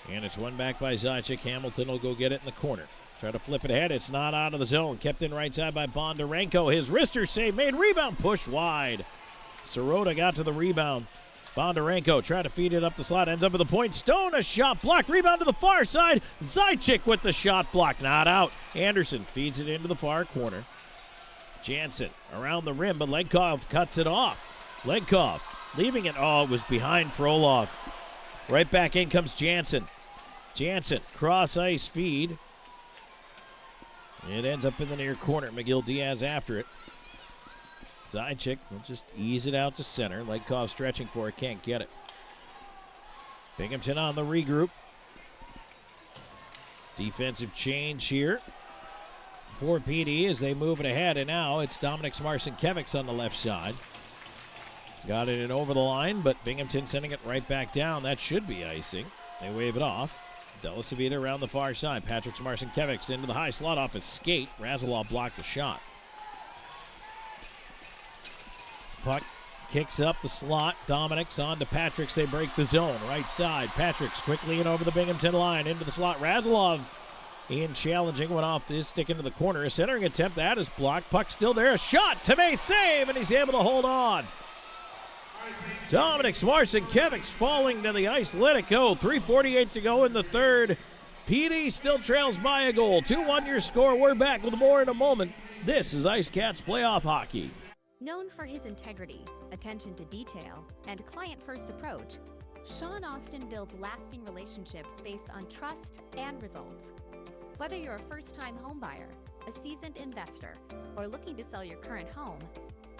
And it's won back by Zajac. Hamilton will go get it in the corner. Try to flip it ahead. It's not out of the zone. Kept in right side by Bondarenko. His wrister save made. Rebound pushed wide. Sirota got to the rebound. Bondarenko tried to feed it up the slot. Ends up at the point. Stone, a shot blocked. Rebound to the far side. Zajac with the shot block. Not out. Anderson feeds it into the far corner. Jansen around the rim, but Legkov cuts it off. Legkov leaving it. Oh, it was behind Frolov. Right back in comes Jansen. Jansen, cross ice feed. It ends up in the near corner. McGill Diaz after it. Zajic will just ease it out to center. Legkov stretching for it, can't get it. Binghamton on the regroup. Defensive change here for PD as they move it ahead, and now it's Dominic Smarcinkiewicz on the left side. Got it in over the line, but Binghamton sending it right back down. That should be icing. They wave it off. Delasavita around the far side. Patrick Smarcinkiewicz into the high slot off his skate. Razilov blocked the shot. Puck kicks up the slot. Dominic's on to Patrick's. They break the zone. Right side. Patrick's quickly in over the Binghamton line. Into the slot. Razilov in challenging. Went off his stick into the corner. A centering attempt. That is blocked. Puck still there. A shot. Tomei save, and he's able to hold on. Dominic Smarcinkiewicz falling to the ice. Let it go. 3:48 to go in the third. PD still trails by a goal. 2-1 your score. We're back with more in a moment. This is IceCats playoff hockey. Known for his integrity, attention to detail, and client-first approach, Sean Austin builds lasting relationships based on trust and results. Whether you're a first-time homebuyer, a seasoned investor, or looking to sell your current home,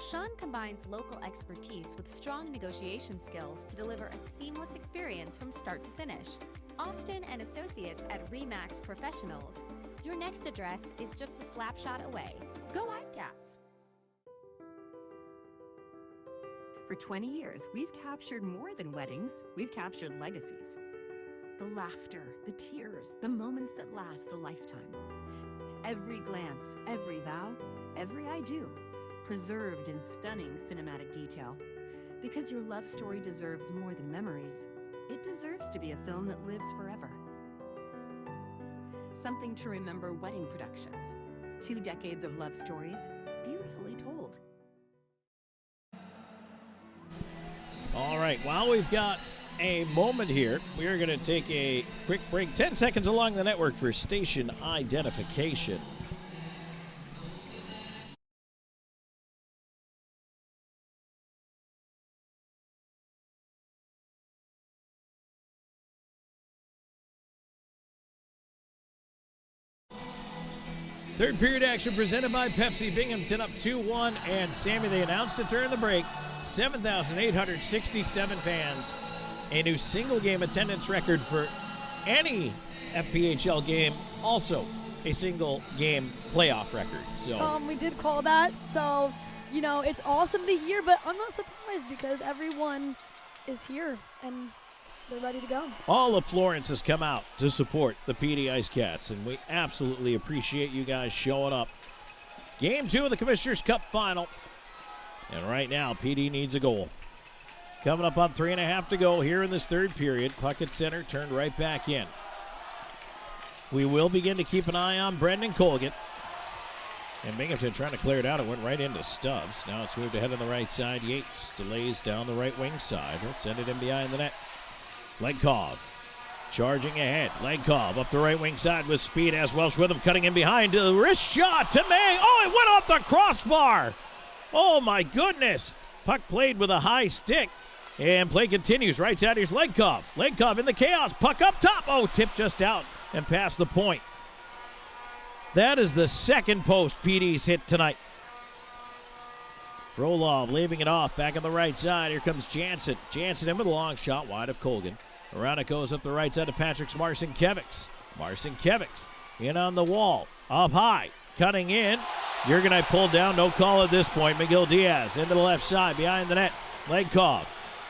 Sean combines local expertise with strong negotiation skills to deliver a seamless experience from start to finish. Austin and Associates at RE/MAX Professionals. Your next address is just a slap shot away. Go IceCats! For 20 years, we've captured more than weddings, we've captured legacies. The laughter, the tears, the moments that last a lifetime. Every glance, every vow, every I do, preserved in stunning cinematic detail. Because your love story deserves more than memories. It deserves to be a film that lives forever. Something to remember wedding productions. 2 decades of love stories, beautifully told. All right, while we've got a moment here, we are going to take a quick break. 10 seconds along the network for station identification. Third period action presented by Pepsi. Binghamton up 2-1, and Sammy, they announced it during the break. 7,867 fans. A new single-game attendance record for any FPHL game. Also, a single-game playoff record. So we did call that. So, you know, it's awesome to hear, but I'm not surprised because everyone is here and they're ready to go. All of Florence has come out to support the PD IceCats, and we absolutely appreciate you guys showing up. Game 2 of the Commissioner's Cup Final. And right now, PD needs a goal. Coming up on 3.5 to go here in this third period. Puck at center, turned right back in. We will begin to keep an eye on Brendan Colgan. And Binghamton trying to clear it out. It went right into Stubbs. Now it's moved ahead on the right side. Yates delays down the right wing side. He'll send it in behind the net. Legkov charging ahead. Legkov up the right wing side with speed. As Welsh with him, cutting in behind. Wrist shot to May. Oh, it went off the crossbar. Oh, my goodness. Puck played with a high stick. And play continues. Right side, here's Legkov. Legkov in the chaos. Puck up top. Oh, tipped just out and past the point. That is the second post PD's hit tonight. Frolov leaving it off. Back on the right side. Here comes Jansen. Jansen in with a long shot wide of Colgan. Around it goes up the right side to Patrick Smarcinkiewicz. Smarcinkiewicz in on the wall. Up high. Cutting in. Jurgenite pulled down. No call at this point. McGill Diaz into the left side. Behind the net. Legkov.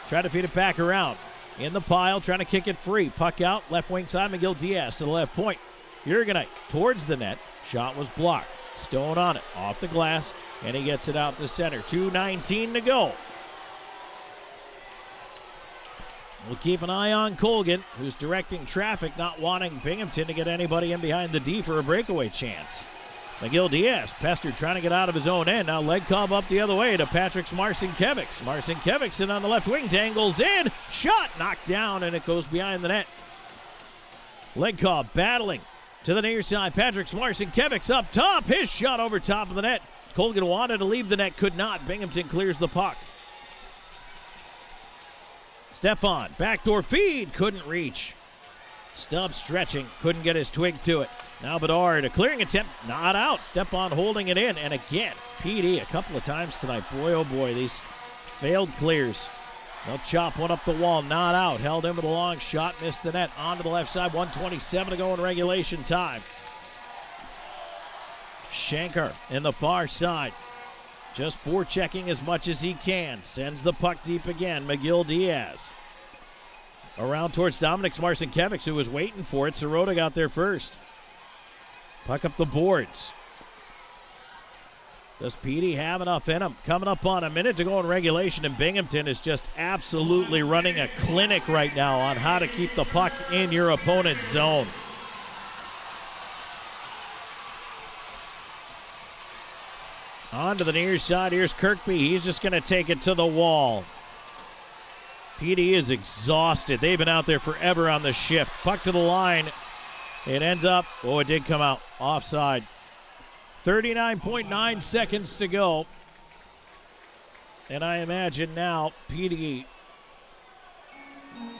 Trying to feed it back around. In the pile. Trying to kick it free. Puck out. Left wing side. McGill Diaz to the left point. Jurgenite towards the net. Shot was blocked. Stone on it. Off the glass. And he gets it out to center. 2:19 to go. We'll keep an eye on Colgan, who's directing traffic, not wanting Binghamton to get anybody in behind the D for a breakaway chance. McGill Diaz pestered, trying to get out of his own end. Now Legkov up the other way to Patrick Smarcinkiewicz. Smarcinkiewicz in on the left wing, dangles in. Shot knocked down, and it goes behind the net. Legkov battling to the near side. Patrick Smarcinkiewicz up top. His shot over top of the net. Colgan wanted to leave the net, could not. Binghamton clears the puck. Stefan, backdoor feed, couldn't reach. Stubbs stretching, couldn't get his twig to it. Now Bedard, a clearing attempt, not out. Stepan holding it in. And again, PD a couple of times tonight. Boy, oh boy, these failed clears. They'll chop one up the wall, not out. Held in with a long shot, missed the net. Onto the left side, 1:27 to go in regulation time. Shanker in the far side. Just forechecking as much as he can. Sends the puck deep again. McGill Diaz. Around towards Dominic Marcinkiewicz, who was waiting for it. Sirota got there first. Puck up the boards. Does PD have enough in him? Coming up on a minute to go in regulation, and Binghamton is just absolutely running a clinic right now on how to keep the puck in your opponent's zone. On to the near side. Here's Kirkby. He's just going to take it to the wall. PD is exhausted. They've been out there forever on the shift. Puck to the line. It ends up, oh, it did come out. Offside. 39.9 seconds to go. And I imagine now PD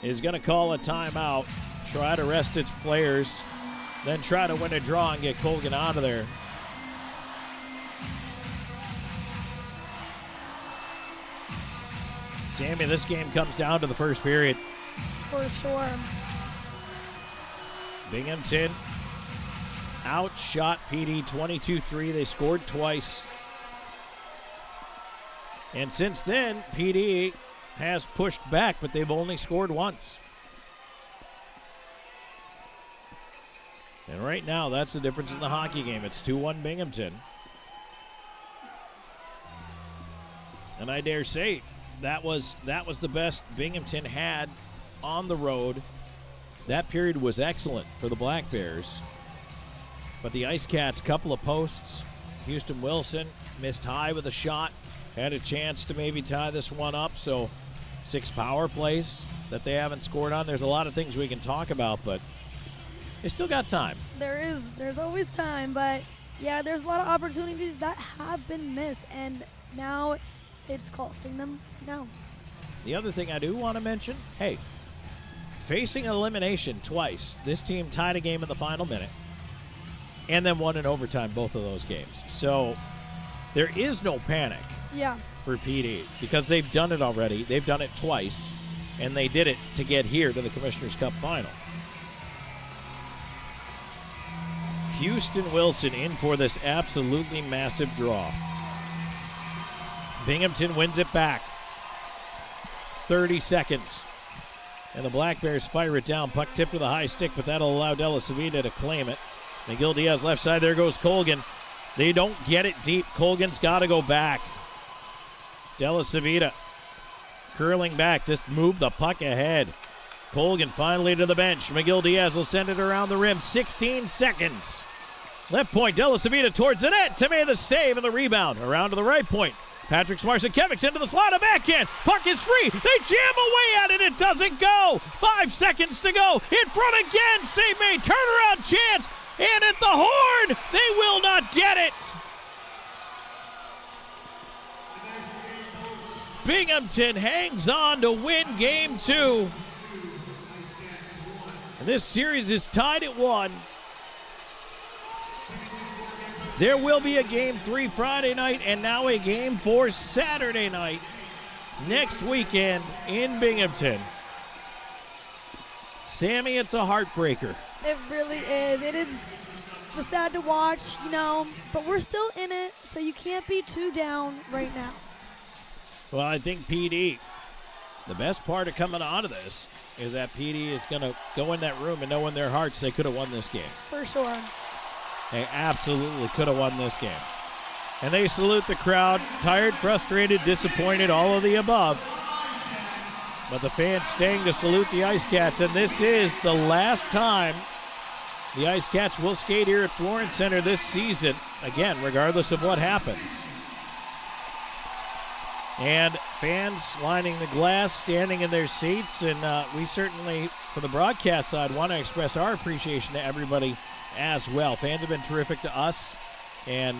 is going to call a timeout, try to rest its players, then try to win a draw and get Colgan out of there. Sammy, this game comes down to the first period. For sure. Binghamton outshot PD 22-3. They scored twice. And since then, PD has pushed back, but they've only scored once. And right now, that's the difference in the hockey game. It's 2-1 Binghamton. And I dare say that was the best Binghamton had on the road. That period was excellent for the Black Bears. But the IceCats, couple of posts. Houston Wilson missed high with a shot. Had a chance to maybe tie this one up. So 6 power plays that they haven't scored on. There's a lot of things we can talk about, but they still got time. There's always time, but yeah, there's a lot of opportunities that have been missed, and now it's costing them now. The other thing I do want to mention, hey, facing elimination twice, this team tied a game in the final minute and then won in overtime both of those games. So there is no panic for PD because they've done it already. They've done it twice, and they did it to get here to the Commissioner's Cup final. Houston Wilson in for this absolutely massive draw. Binghamton wins it back. 30 seconds. And the Black Bears fire it down. Puck tipped with a high stick, but that'll allow Della Savita to claim it. McGill Diaz left side. There goes Colgan. They don't get it deep. Colgan's got to go back. Della Savita curling back. Just move the puck ahead. Colgan finally to the bench. McGill Diaz will send it around the rim. 16 seconds. Left point. Della Savita towards the net to make the save and the rebound. Around to the right point. Patrick Marcinkiewicz into the slot, a backhand. Puck is free. They jam away at it. It doesn't go. 5 seconds to go. In front again. Save made. Turnaround chance. And at the horn, they will not get it. Binghamton hangs on to win game 2. And this series is tied at 1. There will be a game 3 Friday night and now a game 4 Saturday night next weekend in Binghamton. Sammy, it's a heartbreaker. It really is. It is sad to watch, but we're still in it, so you can't be too down right now. Well, I think PD, the best part of coming out of this is that PD is going to go in that room and know in their hearts they could have won this game. For sure. They absolutely could have won this game. And they salute the crowd, tired, frustrated, disappointed, all of the above. But the fans staying to salute the IceCats, and this is the last time the IceCats will skate here at Florence Center this season, again, regardless of what happens. And fans lining the glass, standing in their seats, and we certainly, from the broadcast side, want to express our appreciation to everybody as well. Fans have been terrific to us, and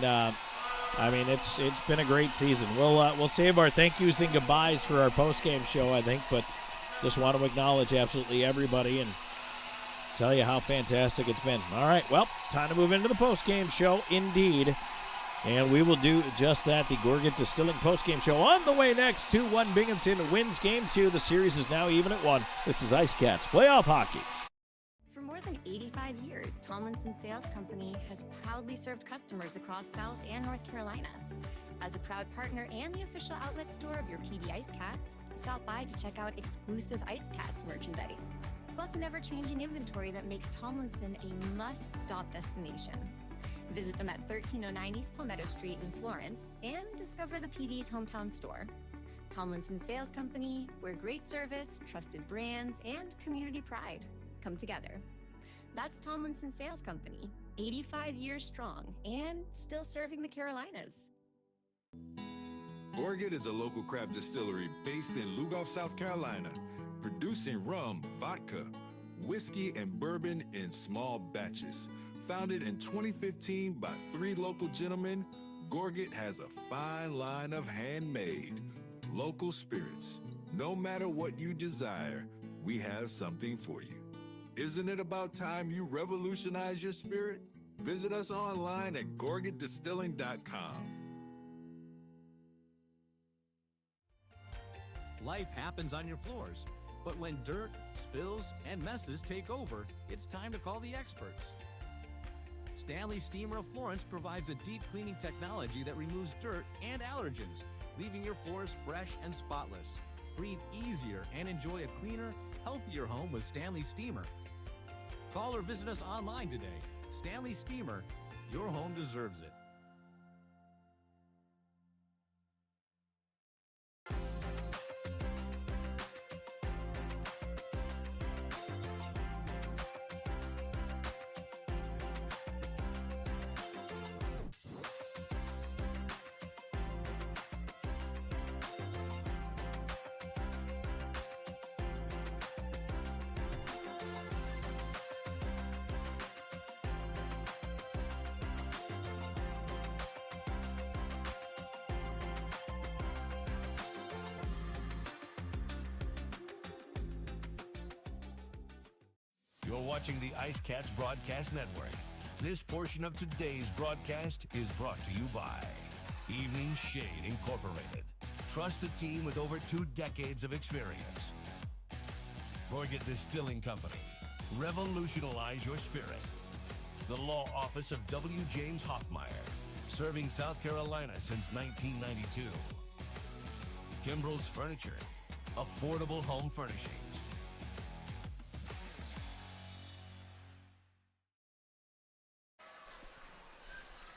it's been a great season. We'll save our thank yous and goodbyes for our post-game show, I think, but just want to acknowledge absolutely everybody and tell you how fantastic it's been. All right, well, time to move into the postgame show, indeed. And we will do just that. The Gorgat Distilling postgame show on the way next. 2-1 Binghamton wins Game 2. The series is now even at 1. This is IceCats Playoff Hockey. For more than 85 years, Tomlinson Sales Company has proudly served customers across South and North Carolina. As a proud partner and the official outlet store of your PD IceCats, stop by to check out exclusive IceCats merchandise, plus an ever-changing inventory that makes Tomlinson a must-stop destination. Visit them at 1309 East Palmetto Street in Florence and discover the PD's hometown store. Tomlinson Sales Company, where great service, trusted brands, and community pride come together. That's Tomlinson Sales Company, 85 years strong and still serving the Carolinas. Gorgat is a local craft distillery based in Lugoff, South Carolina, producing rum, vodka, whiskey, and bourbon in small batches. Founded in 2015 by 3 local gentlemen, Gorgat has a fine line of handmade, local spirits. No matter what you desire, we have something for you. Isn't it about time you revolutionize your spirit? Visit us online at gorgatdistilling.com. Life happens on your floors, but when dirt, spills, and messes take over, it's time to call the experts. Stanley Steamer of Florence provides a deep cleaning technology that removes dirt and allergens, leaving your floors fresh and spotless. Breathe easier and enjoy a cleaner, healthier home with Stanley Steamer. Call or visit us online today. Stanley Steamer, your home deserves it. You're watching the IceCats Broadcast Network. This portion of today's broadcast is brought to you by Evening Shade Incorporated. Trust a team with over 2 decades of experience. Gorgat Distilling Company. Revolutionize your spirit. The Law Office of W. James Hoffmeyer. Serving South Carolina since 1992. Kimbrell's Furniture. Affordable home furnishings.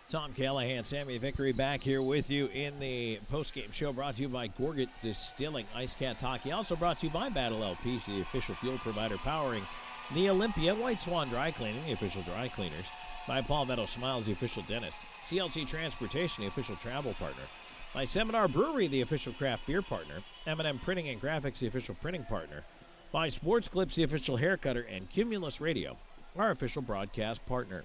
Tom Callahan, Sammy Vickery back here with you in the postgame show brought to you by Gorgat Distilling IceCats Hockey. Also brought to you by Battle LP, the official fuel provider powering the Olympia. White Swan Dry Cleaning, the official dry cleaners. By Palmetto Smiles, the official dentist. CLC Transportation, the official travel partner. By Seminar Brewery, the official craft beer partner. M&M Printing and Graphics, the official printing partner. By Sports Clips, the official hair cutter. And Cumulus Radio, our official broadcast partner.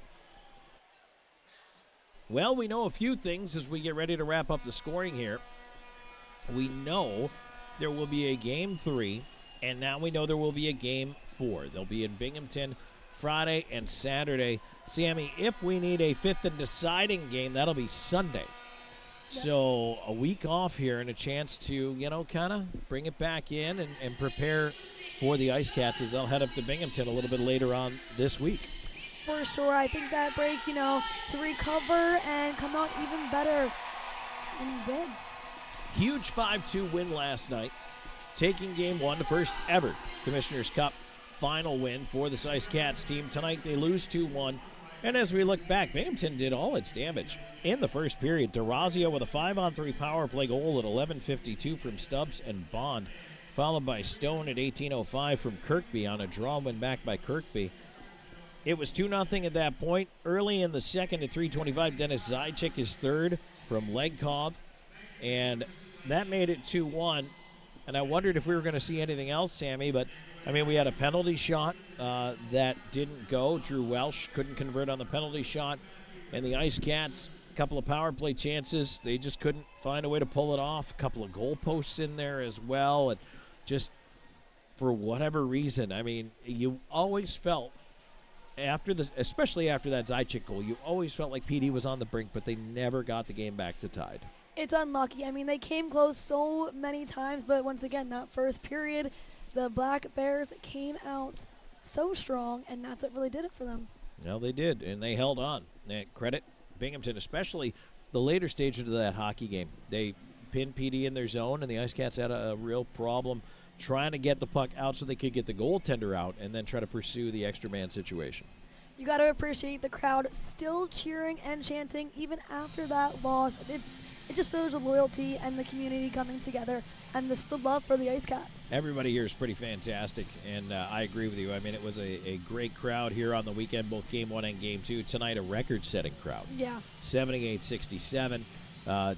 Well, we know a few things as we get ready to wrap up the scoring here. We know there will be a Game 3, and now we know there will be a Game 4. They'll be in Binghamton Friday and Saturday. Sammy, if we need a 5th and deciding game, that'll be Sunday. Yes. So a week off here and a chance to, kind of bring it back in and prepare for the IceCats as they'll head up to Binghamton a little bit later on this week. For sure, I think that break, to recover and come out even better and win. Huge 5-2 win last night, taking Game 1, the first ever Commissioner's Cup final win for the IceCats team. Tonight they lose 2-1, and as we look back, Binghamton did all its damage in the first period. DeRazio with a 5-on-3 power play goal at 11:52 from Stubbs and Bond, followed by Stone at 18:05 from Kirkby on a draw win back by Kirkby. It was 2-0 at that point. Early in the second at 3:25, Dennis Zajac is third from Legkov, and that made it 2-1. And I wondered if we were going to see anything else, Sammy, but, we had a penalty shot that didn't go. Drew Welsh couldn't convert on the penalty shot, and the IceCats, a couple of power play chances. They just couldn't find a way to pull it off. A couple of goal posts in there as well, and just for whatever reason, you always felt especially after that Zychik goal, you always felt like PD was on the brink, but they never got the game back to tied. It's unlucky. I mean, they came close so many times, but once again, that first period, the Black Bears came out so strong, and that's what really did it for them. Well, they did, and they held on. Credit Binghamton, especially the later stages of that hockey game. They pinned PD in their zone, and the IceCats had a real problem trying to get the puck out so they could get the goaltender out and then try to pursue the extra man situation. You got to appreciate the crowd still cheering and chanting even after that loss. It just shows the loyalty and the community coming together and the love for the IceCats. Everybody here is pretty fantastic, and I agree with you. I mean, it was a great crowd here on the weekend, both Game 1 and Game 2. Tonight, a record-setting crowd. Yeah. 78-67.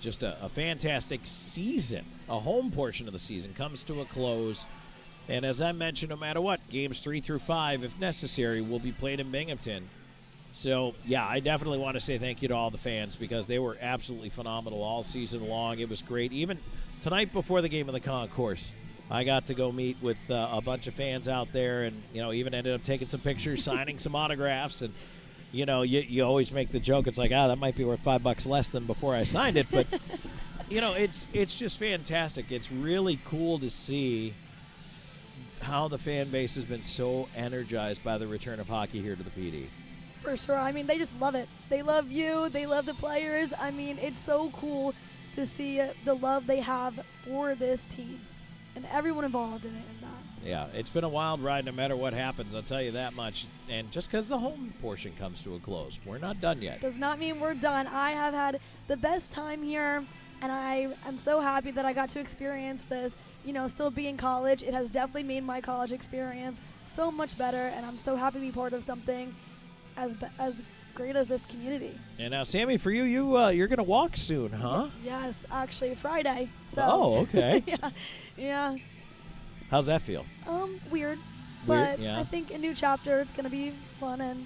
Just a fantastic season. A home portion of the season comes to a close. And as I mentioned, no matter what, Games 3 through 5, if necessary, will be played in Binghamton. So, yeah, I definitely want to say thank you to all the fans because they were absolutely phenomenal all season long. It was great. Even tonight before the game of the concourse, I got to go meet with a bunch of fans out there and, even ended up taking some pictures, signing some autographs. And, you always make the joke. It's like, that might be worth $5 less than before I signed it. But, it's just fantastic. It's really cool to see how the fan base has been so energized by the return of hockey here to the PD. For sure. I mean, they just love it. They love you. They love the players. I mean, it's so cool to see the love they have for this team and everyone involved in it and that. Yeah, it's been a wild ride no matter what happens, I'll tell you that much. And just because the home portion comes to a close, we're not done yet. Does not mean we're done. I have had the best time here, and I am so happy that I got to experience this. Still being in college, it has definitely made my college experience so much better, and I'm so happy to be part of something as great as this community. And now, Sammy, for you're going to walk soon, huh? Yes, actually, Friday. So. Oh, okay. yeah. How's that feel? Weird. Weird, But yeah. I think a new chapter, it's going to be fun and,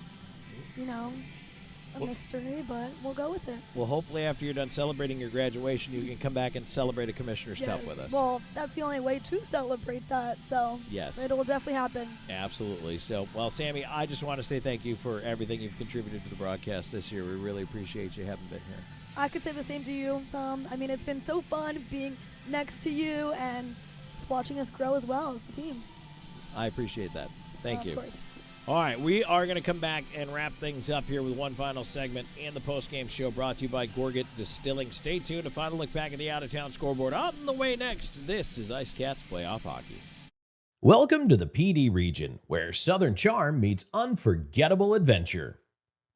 a mystery, but we'll go with it. Well, hopefully after you're done celebrating your graduation, you can come back and celebrate a Commissioner's Cup with us. Well, that's the only way to celebrate that, so yes, it will definitely happen. Absolutely. So, well, Sammy, I just want to say thank you for everything you've contributed to the broadcast this year. We really appreciate you having been here. I could say the same to you, Tom. I mean, it's been so fun being next to you and just watching us grow as well as the team. I appreciate that. Thank you. Of course. All right, we are going to come back and wrap things up here with one final segment in the postgame show brought to you by Gorget Distilling. Stay tuned to final look back at the out-of-town scoreboard. On the way next, this is IceCats Playoff Hockey. Welcome to the PD region, where Southern charm meets unforgettable adventure.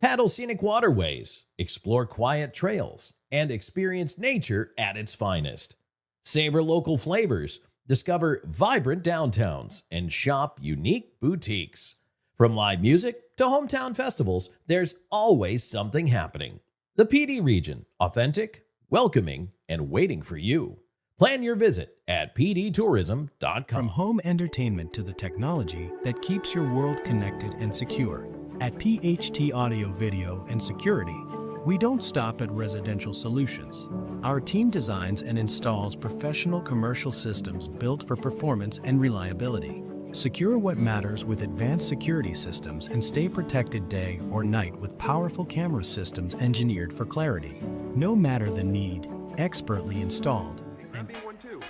Paddle scenic waterways, explore quiet trails, and experience nature at its finest. Savor local flavors, discover vibrant downtowns, and shop unique boutiques. From live music to hometown festivals, there's always something happening. The PD region, authentic, welcoming, and waiting for you. Plan your visit at pdtourism.com. From home entertainment to the technology that keeps your world connected and secure, at PHT Audio Video and Security, we don't stop at residential solutions. Our team designs and installs professional commercial systems built for performance and reliability. Secure what matters with advanced security systems and stay protected day or night with powerful camera systems engineered for clarity. No matter the need, expertly installed. Grab me one too.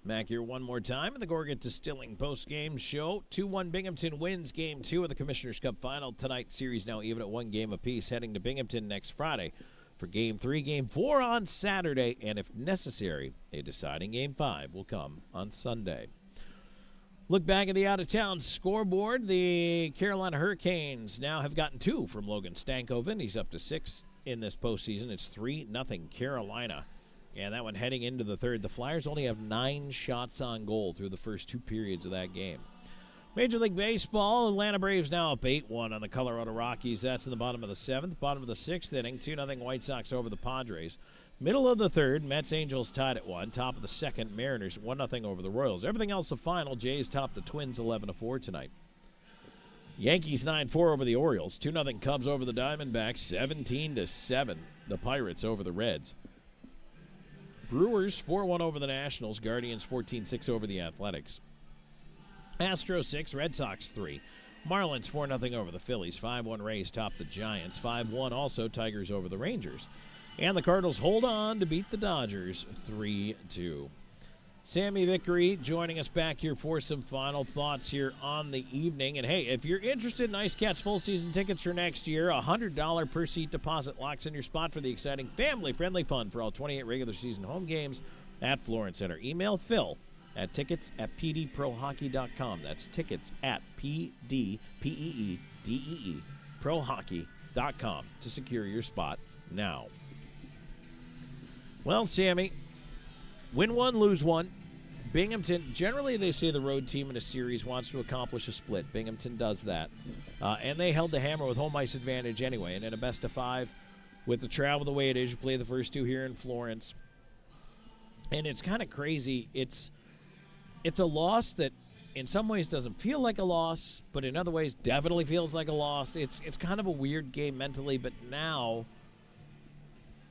Back here one more time in the Gorget Distilling post-game show. 2-1 Binghamton wins Game 2 of the Commissioner's Cup Final. Tonight, series now even at 1 game apiece, heading to Binghamton next Friday for Game 3. Game 4 on Saturday, and if necessary, a deciding Game 5 will come on Sunday. Look back at the out-of-town scoreboard. The Carolina Hurricanes now have gotten 2 from Logan Stankoven. He's up to 6 in this postseason. It's 3-0 Carolina. And that one heading into the third. The Flyers only have 9 shots on goal through the first 2 periods of that game. Major League Baseball, Atlanta Braves now up 8-1 on the Colorado Rockies. That's in the bottom of the 7th. Bottom of the 6th inning, 2-0 White Sox over the Padres. Middle of the 3rd, Mets-Angels tied at 1. Top of the 2nd, Mariners 1-0 over the Royals. Everything else the final, Jays top the Twins 11-4 tonight. Yankees 9-4 over the Orioles. 2-0 Cubs over the Diamondbacks. 17-7, the Pirates over the Reds. Brewers 4-1 over the Nationals. Guardians 14-6 over the Athletics. Astros 6, Red Sox 3. Marlins 4-0 over the Phillies. 5-1 Rays top the Giants. 5-1 also Tigers over the Rangers. And the Cardinals hold on to beat the Dodgers 3-2. Sammy Vickery joining us back here for some final thoughts here on the evening. And hey, if you're interested in IceCats full season tickets for next year, a $100 per seat deposit locks in your spot for the exciting family-friendly fun for all 28 regular season home games at Florence Center. Email Phil at tickets@pdprohockey.com. That's tickets@pdprohockey.com prohockey.com to secure your spot now. Well, Sammy, win one, lose one. Binghamton, generally they say the road team in a series wants to accomplish a split. Binghamton does that. And they held the hammer with home ice advantage anyway. And in a best of 5, with the travel the way it is, you play the first 2 here in Florence. And it's kind of crazy. It's a loss that in some ways doesn't feel like a loss, but in other ways definitely feels like a loss. It's kind of a weird game mentally, but now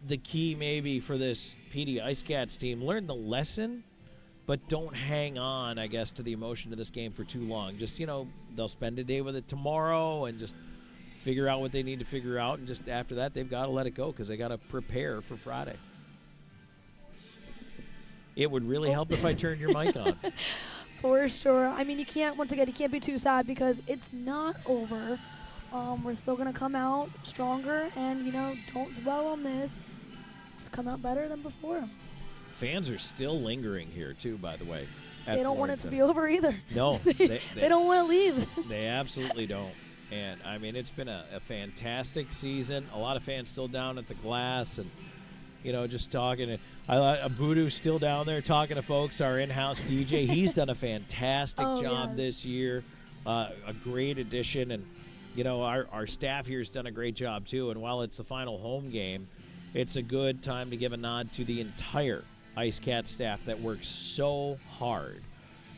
the key maybe for this PD IceCats team, learn the lesson, but don't hang on, I guess, to the emotion of this game for too long. Just, they'll spend a day with it tomorrow and just figure out what they need to figure out, and just after that, they've got to let it go because they got to prepare for Friday. It would really help if I turned your mic on. For sure. I mean, you can't be too sad because it's not over. We're still going to come out stronger, and, don't dwell on this. Just come out better than before. Fans are still lingering here, too, by the way. They don't want it to be over either. No. They don't want to leave. They absolutely don't. And, I mean, it's been a fantastic season. A lot of fans still down at the glass and, just talking. Voodoo's still down there talking to folks, our in-house DJ. He's done a fantastic job this year. A great addition. And, our staff here has done a great job, too. And while it's the final home game, it's a good time to give a nod to the entire IceCats staff that works so hard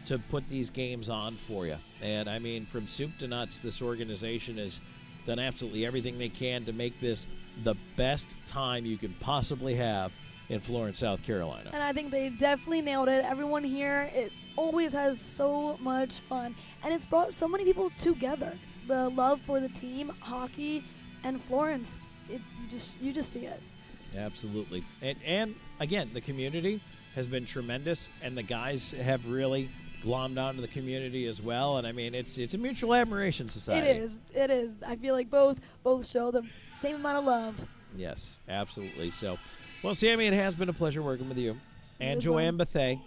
to put these games on for you. And, I mean, from soup to nuts, this organization has done absolutely everything they can to make this the best time you can possibly have in Florence, South Carolina. And I think they definitely nailed it. Everyone here, it always has so much fun. And it's brought so many people together. The love for the team, hockey, and Florence. You just see it. Absolutely. And again, the community has been tremendous, and the guys have really glommed onto the community as well. And I mean, it's a mutual admiration society. It is. I feel like both show the same amount of love. Yes, absolutely. So, well, Sammy, it has been a pleasure working with you. And Joanne Bethay,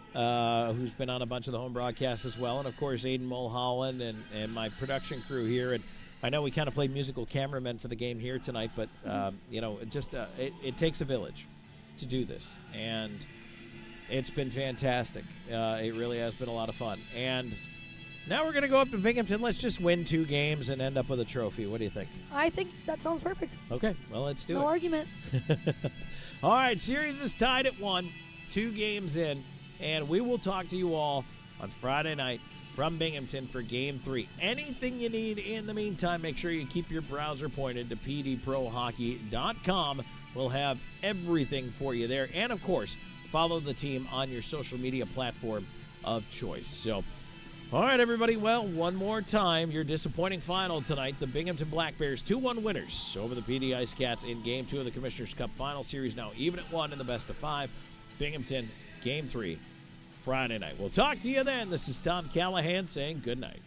who's been on a bunch of the home broadcasts as well. And, of course, Aiden Mulholland and my production crew here. And I know we kind of played musical cameramen for the game here tonight, but, it takes a village to do this. And it's been fantastic. It really has been a lot of fun. And now we're going to go up to Binghamton. Let's just win 2 games and end up with a trophy. What do you think? I think that sounds perfect. Okay, well, let's do it. No argument. All right, series is tied at 1, 2 games in, and we will talk to you all on Friday night from Binghamton for Game 3. Anything you need in the meantime, make sure you keep your browser pointed to pdprohockey.com. We'll have everything for you there. And, of course, follow the team on your social media platform of choice. So, all right, everybody. Well, one more time, your disappointing final tonight. The Binghamton Black Bears 2-1 winners over the PD IceCats in Game 2 of the Commissioner's Cup Final Series. Now even at 1 in the best of 5. Binghamton, Game 3, Friday night. We'll talk to you then. This is Tom Callahan saying good night.